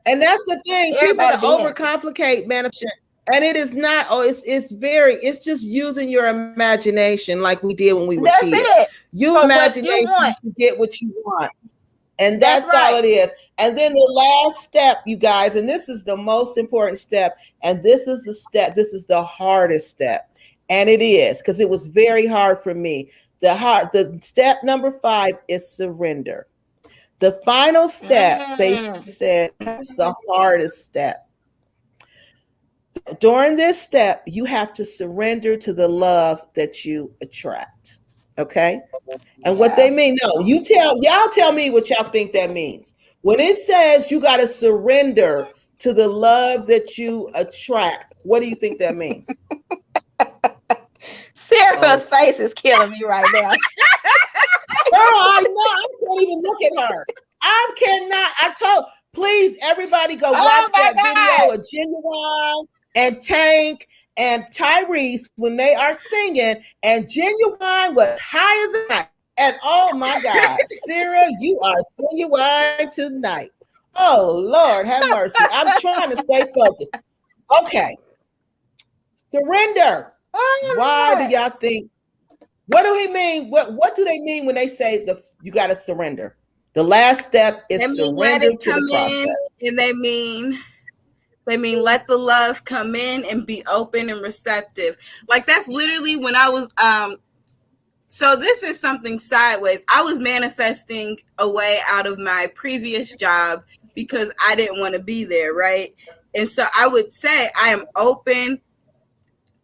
And that's the thing. People overcomplicate management. And it is not, it's just using your imagination like we did when we were kids. It. You imagination to get what you want. And that's all it is. And then the last step, you guys, and this is the most important step, and this is the hardest step. And it is, because it was very hard for me. The step number 5 is surrender. The final step, they said, is the hardest step. During this step, you have to surrender to the love that you attract. Okay? And what they mean, y'all tell me what y'all think that means. When it says you got to surrender to the love that you attract, what do you think that means? Sarah's face is killing me right now. Girl, I know. I can't even look at her. I cannot. Please, everybody go watch that video of Genuine and Tank and Tyrese when they are singing, and Genuine was high as a kite. And oh my God, Sarah, you are genuine tonight. Oh Lord, have mercy. I'm trying to stay focused. Okay. Surrender. Why do y'all think? What do he mean? What do they mean when they say you got to surrender? The last step is surrender to the process. And they mean let the love come in and be open and receptive. Like that's literally when I was so this is something sideways. I was manifesting a way out of my previous job because I didn't want to be there, right? And so I would say I am open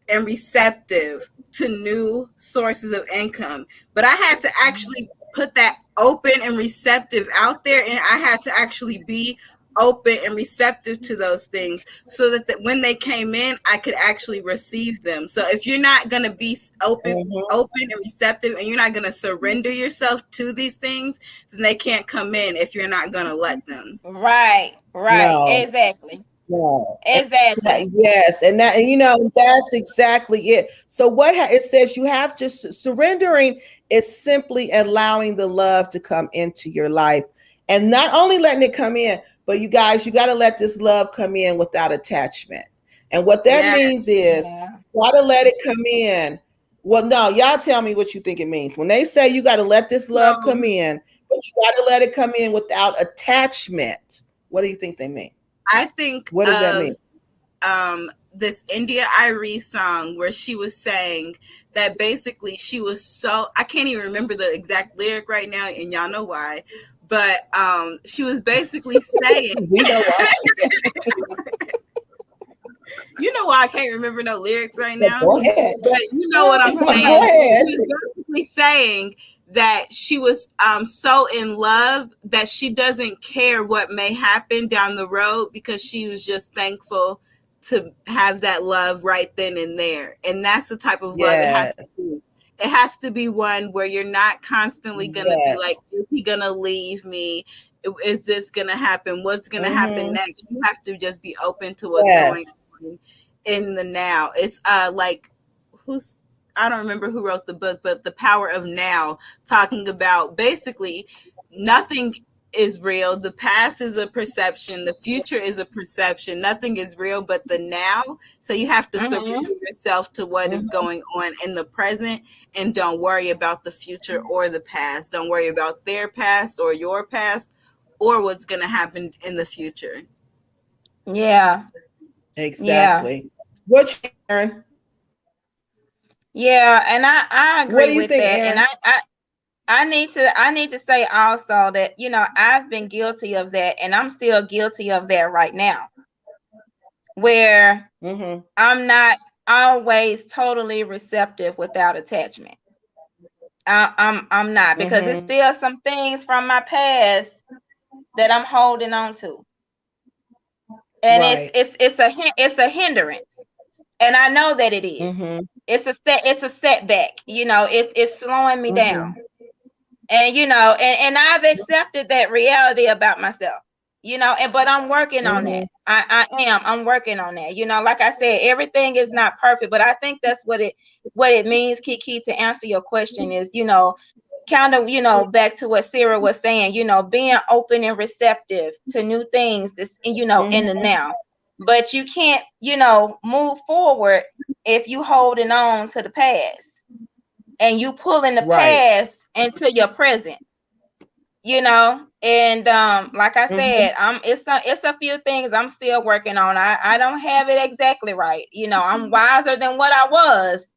and receptive to new sources of income. But I had to actually put that open and receptive out there, and I had to actually be open and receptive to those things so that when they came in, I could actually receive them. So if you're not going to be open and receptive, and you're not going to surrender yourself to these things, then they can't come in if you're not going to let them. Right. Right. No. Exactly. No. Exactly. Yes, and that, and you know, that's exactly it. So what it says, you have to surrendering is simply allowing the love to come into your life, and not only letting it come in, but you guys, you got to let this love come in without attachment. And what that means is, you got to let it come in. Well, no, y'all tell me what you think it means when they say you got to let this love come in, but you got to let it come in without attachment. What do you think they mean? I think what does that mean? This India Arie song where she was saying that basically she was so, I can't even remember the exact lyric right now, and y'all know why, but she was basically saying we know why. You know why I can't remember no lyrics right now. Go ahead. But you know what I'm saying. Go ahead. She was basically saying that she was so in love that she doesn't care what may happen down the road, because she was just thankful to have that love right then and there. And that's the type of love it has to be. It has to be one where you're not constantly going to be like, is he going to leave me? Is this going to happen? What's going to happen next? You have to just be open to what's going on in the now. It's like, I don't remember who wrote the book, but The Power of Now, talking about basically nothing is real. The past is a perception. The future is a perception. Nothing is real but the now. So you have to surrender yourself to what is going on in the present, and don't worry about the future or the past. Don't worry about their past or your past or what's going to happen in the future. Yeah. Exactly. What's Aaron? Yeah, and I agree with that. Aaron? And I need to say also that, you know, I've been guilty of that, and I'm still guilty of that right now, where I'm not always totally receptive without attachment. I'm not, because it's still some things from my past that I'm holding on to, and it's a hindrance, and I know that it is. It's a setback. You know, it's slowing me down. And, you know, and I've accepted that reality about myself, you know, but I'm working on that. I'm working on that. You know, like I said, everything is not perfect, but I think that's what it means, Kiki, to answer your question is, you know, kind of, you know, back to what Sarah was saying, you know, being open and receptive to new things, this, you know, in the now. But you can't, you know, move forward if you holding on to the past. And you pulling the past into your present, you know, and like I said, it's a few things I'm still working on. I don't have it exactly right, you know. I'm wiser than what I was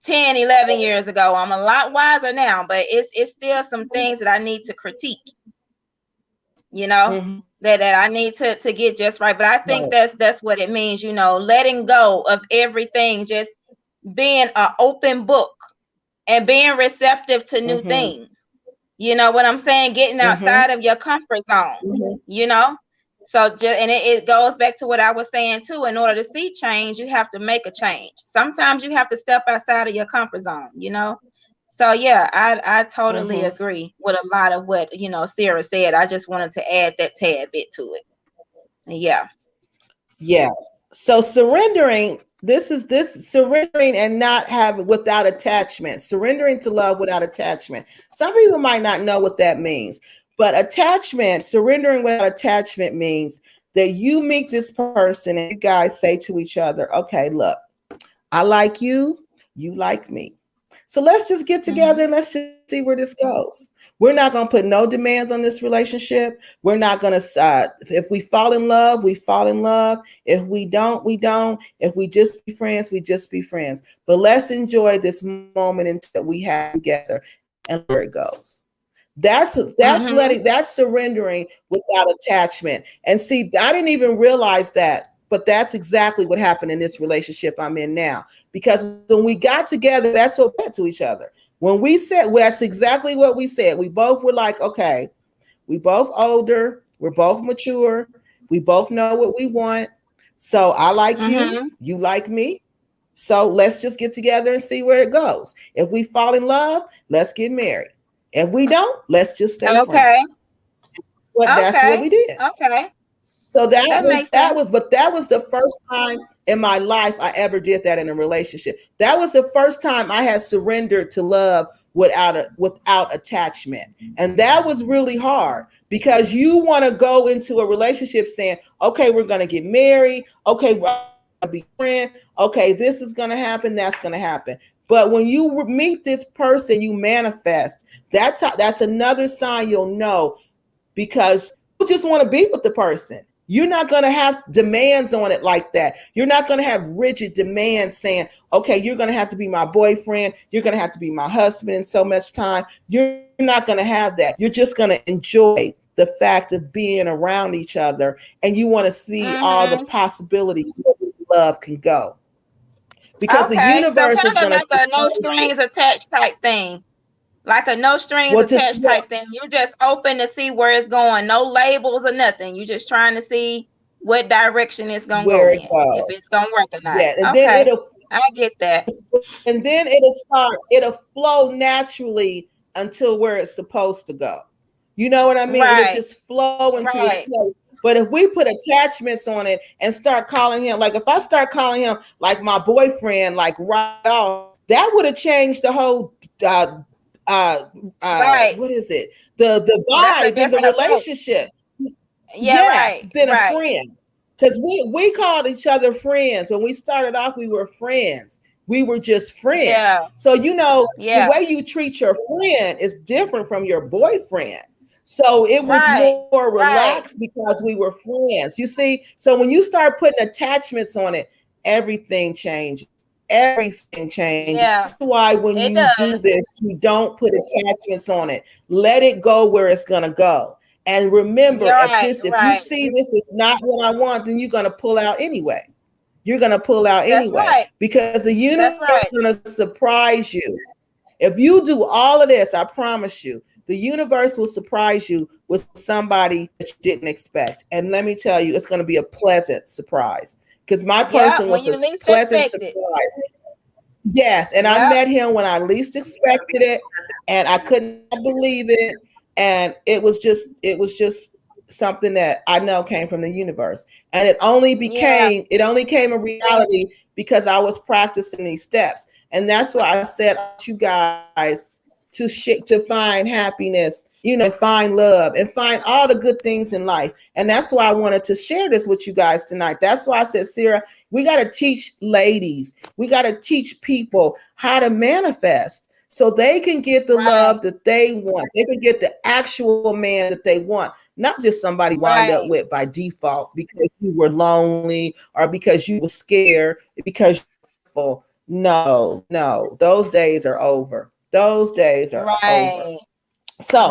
10, 11 years ago. I'm a lot wiser now, but it's still some things that I need to critique, you know, that I need to get just right. But I think that's what it means, you know, letting go of everything, just being an open book. And being receptive to new things. You know what I'm saying? Getting outside of your comfort zone, you know? So and it goes back to what I was saying too. In order to see change, you have to make a change. Sometimes you have to step outside of your comfort zone, you know? So yeah, I totally agree with a lot of what, you know, Sarah said. I just wanted to add that tad bit to it. Yeah. Yes. So surrendering, this surrendering and not having without attachment, surrendering to love without attachment. Some people might not know what that means, but attachment, surrendering without attachment means that you meet this person and you guys say to each other, okay, look, I like you, you like me. So let's just get together and let's just see where this goes. We're not going to put no demands on this relationship. We're not going to, if we fall in love, we fall in love. If we don't, we don't. If we just be friends, we just be friends. But let's enjoy this moment until we have together and where it goes. That's surrendering without attachment. And see, I didn't even realize that, but that's exactly what happened in this relationship I'm in now. Because when we got together, that's what we said to each other. When we said, well, that's exactly what we said. We both were like, okay, we both older, we're both mature, we both know what we want. So I like you, you like me. So let's just get together and see where it goes. If we fall in love, let's get married. If we don't, let's just stay friends. That's what we did. Okay. So that was the first time in my life I ever did that in a relationship. That was the first time I had surrendered to love without attachment. And that was really hard because you want to go into a relationship saying, okay, we're going to get married. Okay, we're going to be friends. Okay, this is going to happen. That's going to happen. But when you meet this person, you manifest. That's another sign you'll know, because you just want to be with the person. You're not going to have demands on it like that. You're not going to have rigid demands saying, okay, you're going to have to be my boyfriend. You're going to have to be my husband in so much time. You're not going to have that. You're just going to enjoy the fact of being around each other. And you want to see all the possibilities where love can go. Because the universe is going to like a no strings attached type thing. Like a no strings attached type thing. You're just open to see where it's going. No labels or nothing. You're just trying to see what direction it's going to go in. If it's going to work or not. Yeah, and then I get that. And then it'll flow naturally until where it's supposed to go. You know what I mean? It'll just flow into its flow. But if we put attachments on it and start calling him, like if I start calling him like my boyfriend, like right off, that would have changed the whole what is it? The vibe in the relationship. Than a friend. Because we called each other friends. When we started off, we were friends. We were just friends. Yeah. So the way you treat your friend is different from your boyfriend. So it was more relaxed because we were friends. You see, so when you start putting attachments on it, everything changes. Everything changes. Yeah. That's why when you do this, you don't put attachments on it. Let it go where it's gonna go. And remember, if you see this is not what I want, then you're gonna pull out anyway. You're gonna pull out anyway because the universe is gonna surprise you. If you do all of this, I promise you, the universe will surprise you with somebody that you didn't expect. And let me tell you, it's gonna be a pleasant surprise. Because my person was a pleasant surprise. Yes, and I met him when I least expected it, and I couldn't believe it. And it was just something that I know came from the universe. And it only came a reality because I was practicing these steps. And that's why I said you guys to find happiness, and find love and find all the good things in life. And that's why I wanted to share this with you guys tonight. That's why I said, Sarah, we got to teach ladies. We got to teach people how to manifest so they can get the love that they want. They can get the actual man that they want, not just somebody wind up with by default because you were lonely or because you were scared, because no, those days are over. Those days are over. So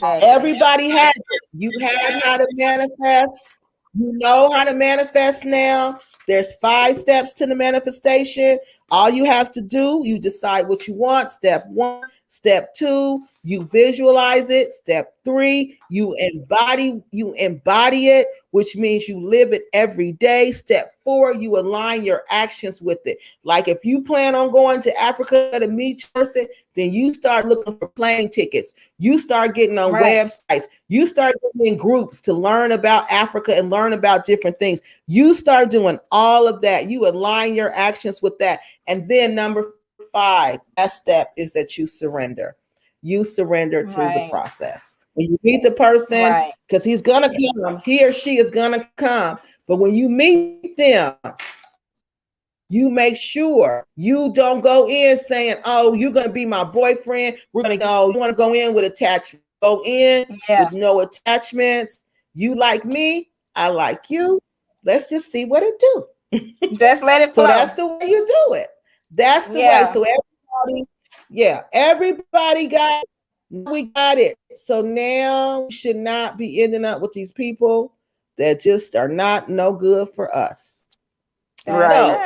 everybody has it. You have how to manifest. You know how to manifest now. There's 5 steps to the manifestation. All you have to do, you decide what you want. Step 1. Step 2, you visualize it. Step 3, you embody it, which means you live it every day. Step 4, you align your actions with it. Like if you plan on going to Africa to meet a person, then you start looking for plane tickets. You start getting on websites. You start getting in groups to learn about Africa and learn about different things. You start doing all of that. You align your actions with that. And then number 5, that step is that you surrender. You surrender to the process. When you meet the person, because he's gonna come, he or she is gonna come. But when you meet them, you make sure you don't go in saying, "Oh, you're gonna be my boyfriend. We're gonna go." You want to go in with attachment. Go in with no attachments. You like me, I like you. Let's just see what it do. Just let it flow. So that's the way you do it. That's the way. So everybody got it. We got it. So now we should not be ending up with these people that just are not no good for us. So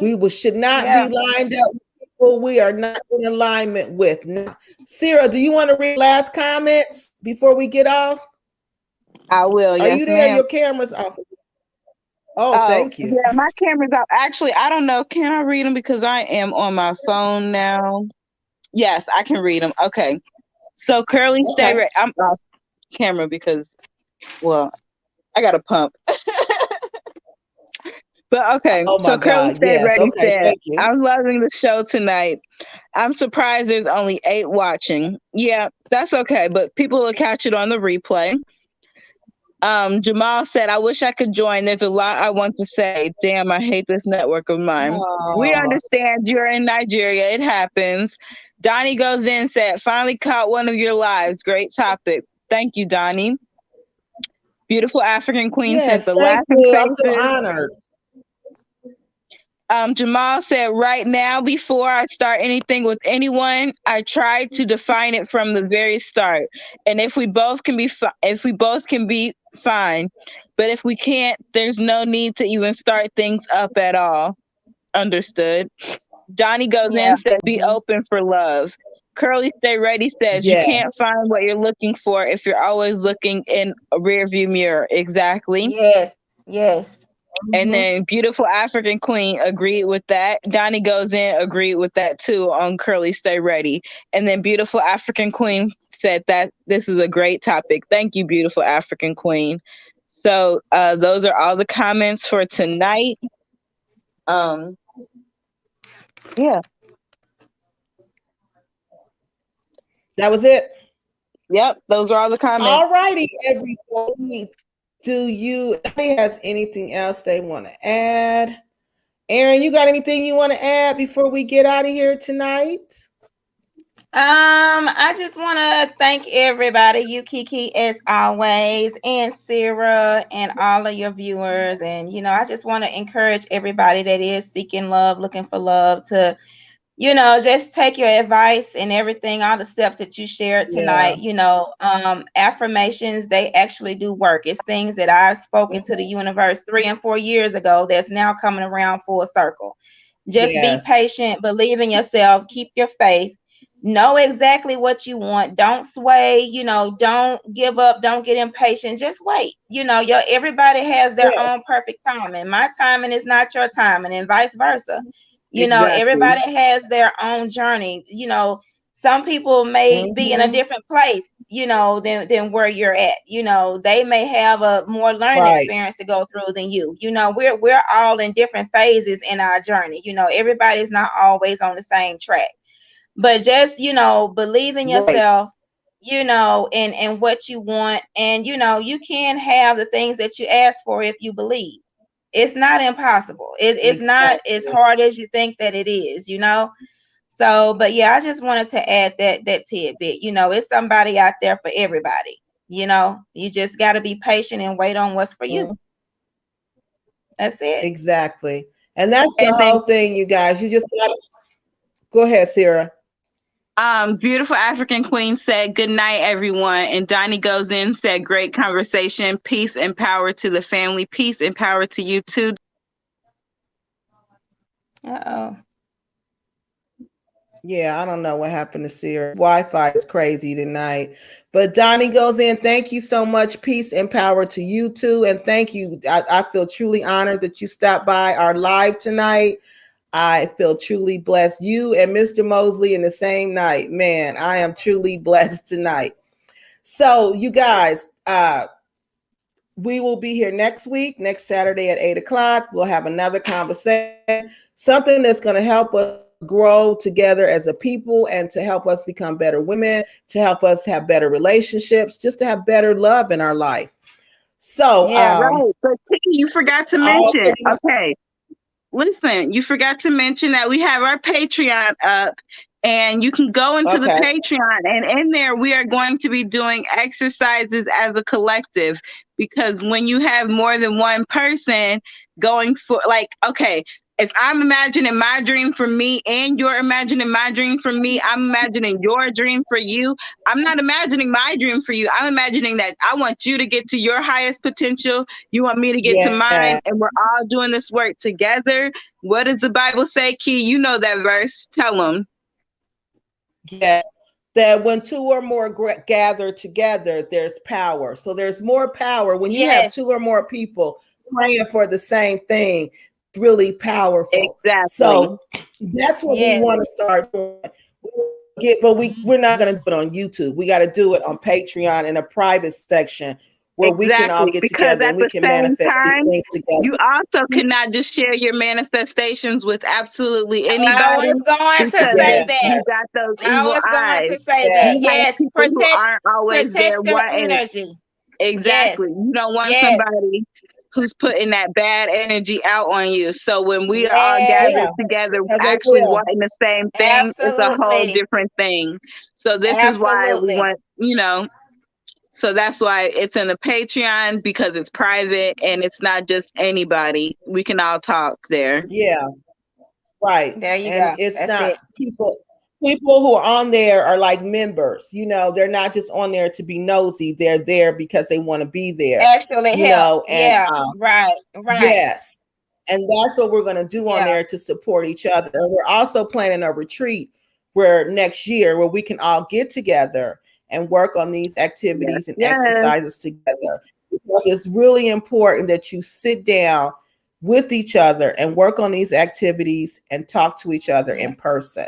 we should not be lined up with people we are not in alignment with. Now, Sarah, do you want to read last comments before we get off? I will. Are you there? Ma'am. Your camera's off. Oh, thank you. Yeah, my camera's out. Actually, I don't know. Can I read them because I am on my phone now? Yes, I can read them. Okay. So Curly, stay right. I'm off camera because, well, I got a pump. But okay, oh so Curly Stay yes. Ready Okay, said, I'm loving the show tonight. I'm surprised there's only 8 watching. Yeah, that's okay, but people will catch it on the replay. Jamal said, I wish I could join. There's a lot I want to say. Damn, I hate this network of mine. Aww. We understand you're in Nigeria. It happens. Donnie goes in and said, finally caught one of your lives. Great topic. Thank you, Donnie. Beautiful African Queen says the laughing faces. I feel honored. Jamal said, right now, before I start anything with anyone, I try to define it from the very start. And if we both can be fine. But if we can't, there's no need to even start things up at all. Understood. Donnie goes in and said, be open for love. Curly Stay Ready says, you can't find what you're looking for if you're always looking in a rearview mirror. Exactly. Yes. And then Beautiful African Queen agreed with that. Donnie goes in, agreed with that too on Curly Stay Ready. And then Beautiful African Queen said that this is a great topic. Thank you, Beautiful African Queen. So those are all the comments for tonight. Yeah. That was it. Yep, those are all the comments. All righty, everybody. Do anybody has anything else they want to add? Aaron, you got anything you want to add before we get out of here tonight? I just want to thank everybody, you Kiki as always, and Sarah, and all of your viewers. And I just want to encourage everybody that is seeking love, looking for love, to just take your advice and everything, all the steps that you shared tonight. Affirmations, they actually do work. It's things that I've spoken to the universe 3 and 4 years ago that's now coming around full circle. Just be patient, believe in yourself, keep your faith, know exactly what you want. Don't sway, don't give up, don't get impatient. Just wait. Everybody has their own perfect timing. My timing is not your timing, and vice versa. Everybody has their own journey. Some people may be in a different place, than where you're at. They may have a more learning experience to go through than you. We're all in different phases in our journey. Everybody's not always on the same track. But just, believe in yourself, and what you want. And, you can have the things that you ask for if you believe. It's not impossible. It's not as hard as you think that it is, So, but yeah, I just wanted to add that tidbit. It's somebody out there for everybody. You just got to be patient and wait on what's for you. That's it. Exactly. And that's the whole thing, you guys. You just got to go ahead, Sarah. Beautiful African Queen said, good night, everyone. And Donnie goes in, said, great conversation. Peace and power to the family. Peace and power to you too. Uh-oh. Yeah, I don't know what happened to Sarah. Wi-Fi is crazy tonight. But Donnie goes in, thank you so much. Peace and power to you too. And thank you. I feel truly honored that you stopped by our live tonight. I feel truly blessed. You and Mr. Mosley in the same night. Man, I am truly blessed tonight. So you guys, we will be here next week, next Saturday at 8:00. We'll have another conversation, something that's going to help us grow together as a people and to help us become better women, to help us have better relationships, just to have better love in our life. So, right. But you forgot to mention, okay. Listen, you forgot to mention that we have our Patreon up, and you can go into the Patreon, and in there we are going to be doing exercises as a collective, because when you have more than one person going for, if I'm imagining my dream for me and you're imagining my dream for me, I'm imagining your dream for you. I'm not imagining my dream for you. I'm imagining that I want you to get to your highest potential. You want me to get to mine, and we're all doing this work together. What does the Bible say, Key? You know that verse. Tell them. Yes, that when 2 or more gather together, there's power. So there's more power when you have 2 or more people praying for the same thing. Really powerful. Exactly. So that's what we want to start doing. But we're not going to do it on YouTube. We got to do it on Patreon in a private section where we can all get together and we can manifest these things together. You also cannot just share your manifestations with absolutely anybody. I was going to say that. You got those evil eyes. Going to say that. Yes, people who aren't always there wanting energy. Exactly. Yes. You don't want somebody who's putting that bad energy out on you. So when we are all gathered together, actually wanting the same thing, it's a whole different thing. So this is why we want, you know, so that's why it's in the Patreon, because it's private and it's not just anybody. We can all talk there. Yeah. Right. There you go. It's that's not people who are on there are like members, you know, they're not just on there to be nosy. They're there because they want to be there. Actually, you know, and, right. Yes. And that's what we're going to do on there to support each other. And we're also planning a retreat where next year where we can all get together and work on these activities and exercises together. Because it's really important that you sit down with each other and work on these activities and talk to each other in person.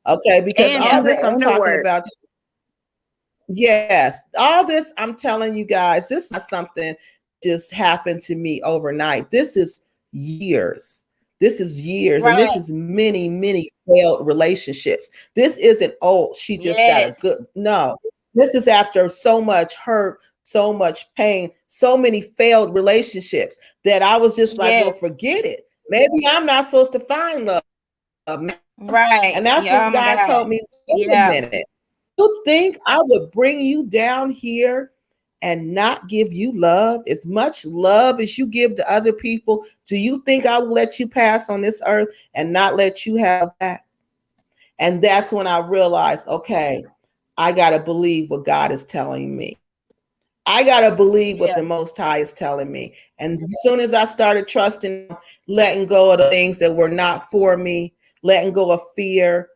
Okay, because all this I'm talking about. Yes, all this I'm telling you guys, this is not something just happened to me overnight. This is years. This is years, and this is many, many failed relationships. This isn't, oh, she just got a good, no. This is after so much hurt, so much pain, so many failed relationships that I was just like, well, forget it. Maybe I'm not supposed to find love. Right. And that's what God told me. Wait a minute. You think I would bring you down here and not give you love? As much love as you give to other people, do you think I will let you pass on this earth and not let you have that? And that's when I realized, okay, I got to believe what God is telling me. I got to believe what the Most High is telling me. And as soon as I started trusting, letting go of the things that were not for me, letting go of fear,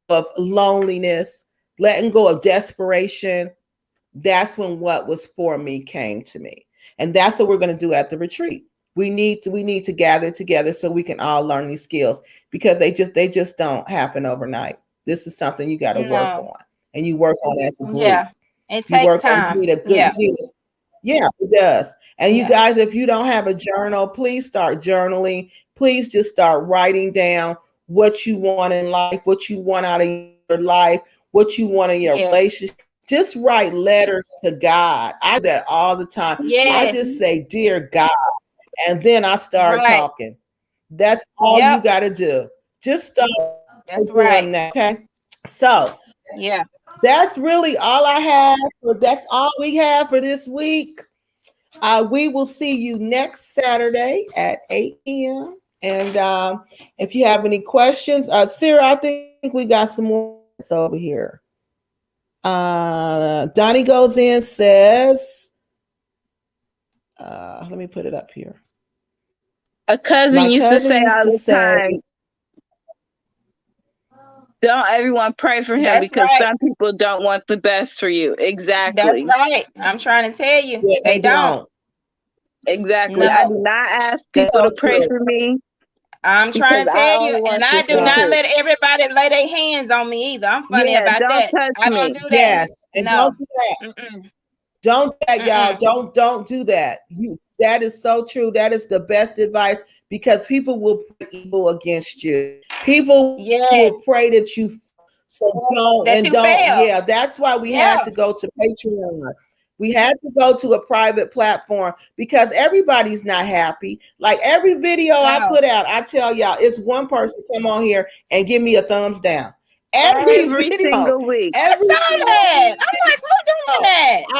of loneliness, letting go of desperation, that's when what was for me came to me. And that's what we're going to do at the retreat. We need to gather together so we can all learn these skills, because they just don't happen overnight. This is something you got to work on, and you work on as a group. Yeah, it takes time. Yeah, it does. And you guys, if you don't have a journal, please start journaling. Please just start writing down what you want in life, what you want out of your life, what you want in your relationship. Just write letters to God. I do that all the time. I just say, dear God, and then I start talking. That's all you got to do. Just start doing that. Okay. So that's really all I have. That's all we have for this week. We will see you next Saturday at 8 p.m. And if you have any questions, Sarah, I think we got some more over here. Donnie goes in, says, let me put it up here. A cousin used to say all the time, don't everyone pray for him, because some people don't want the best for you. Exactly. That's right. I'm trying to tell you. They don't. Exactly. No. I do not ask people to pray for me. I'm trying to tell you, and I do not let everybody lay their hands on me either. I'm funny about that. I don't do that. Yes, and don't do that. Don't do that, y'all. Don't do that. That is so true. That is the best advice, because people will pray evil against you. People will pray that you don't. Fail. Yeah, that's why we had to go to Patreon. We had to go to a private platform, because everybody's not happy. Like every video I put out, I tell y'all, it's one person come on here and give me a thumbs down. Every video, single week. I'm like, who doing that?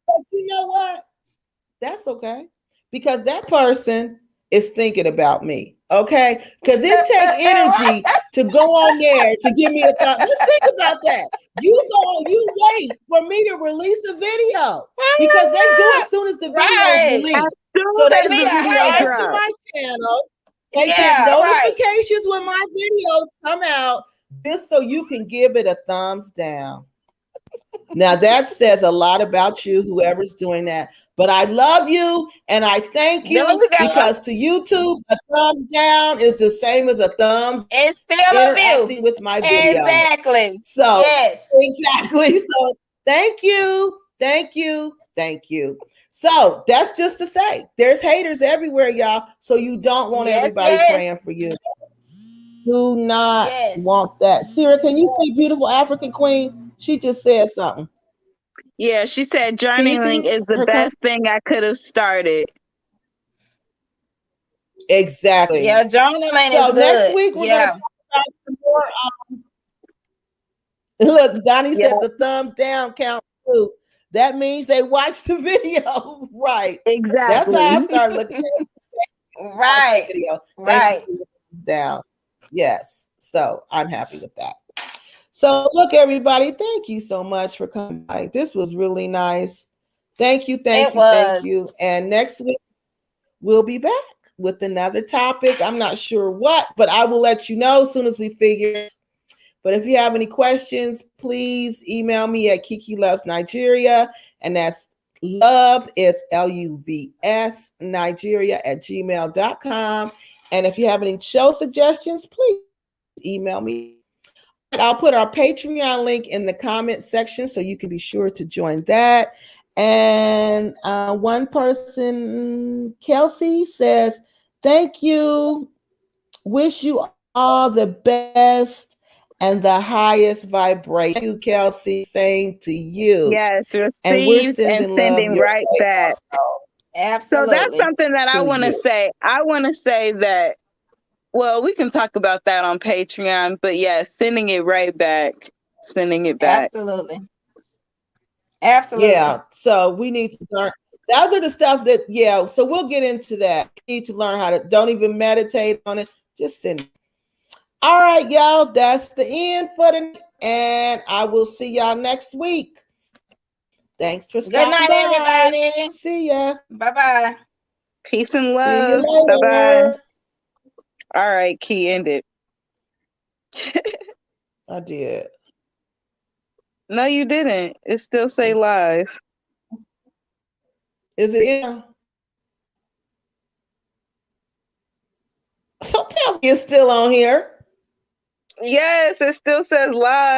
But you know what? That's okay, because that person is thinking about me. Okay, because it takes energy to go on there to give me a thought. Let's think about that. You wait for me to release a video, because they do as soon as the video is released. So they subscribe to my channel. They get notifications when my videos come out, just so you can give it a thumbs down. Now that says a lot about you, whoever's doing that. But I love you and I thank you, because to YouTube, a thumbs down is the same as a thumbs. It's still a view with my video. Exactly. So exactly. So Thank you. Thank you. Thank you. So that's just to say there's haters everywhere, y'all. So you don't want everybody praying for you. Do not want that. Sarah, can you see beautiful African queen? She just said something. Yeah, she said journaling is the best thing I could have started. Exactly. Yeah, journaling is good. Next week we're gonna talk about some more. Look, Donnie said the thumbs down count too. That means they watched the video, right? Exactly. That's how I started looking at it. Right. Video. Right. Down. Yes. So I'm happy with that. So look, everybody, thank you so much for coming by. This was really nice. Thank you, thank you. And next week we'll be back with another topic. I'm not sure what, but I will let you know as soon as we figure it. But if you have any questions, please email me at Kiki Loves Nigeria. And that's love is LUVS Nigeria @gmail.com. And if you have any show suggestions, please email me. I'll put our Patreon link in the comment section so you can be sure to join that. And one person, Kelsey, says, thank you. Wish you all the best and the highest vibration. Thank you, Kelsey. Same to you. Yes, received and we're sending right back. Absolutely. So that's something that I want to say. I want to say that, well, we can talk about that on Patreon, but yeah, sending it right back. Sending it back. Absolutely. Absolutely. Yeah. So we need to learn. Those are the stuff that, yeah. So we'll get into that. You need to learn how to, don't even meditate on it. Just send it. All right, y'all. That's the end for the night. And I will see y'all next week. Thanks for stopping by. Good night, everybody. See ya. Bye-bye. Peace and love. Bye-bye. All right, Key, end it. I did. No, you didn't. It still say live. Is it in? So tell me it's still on here. Yes, it still says live.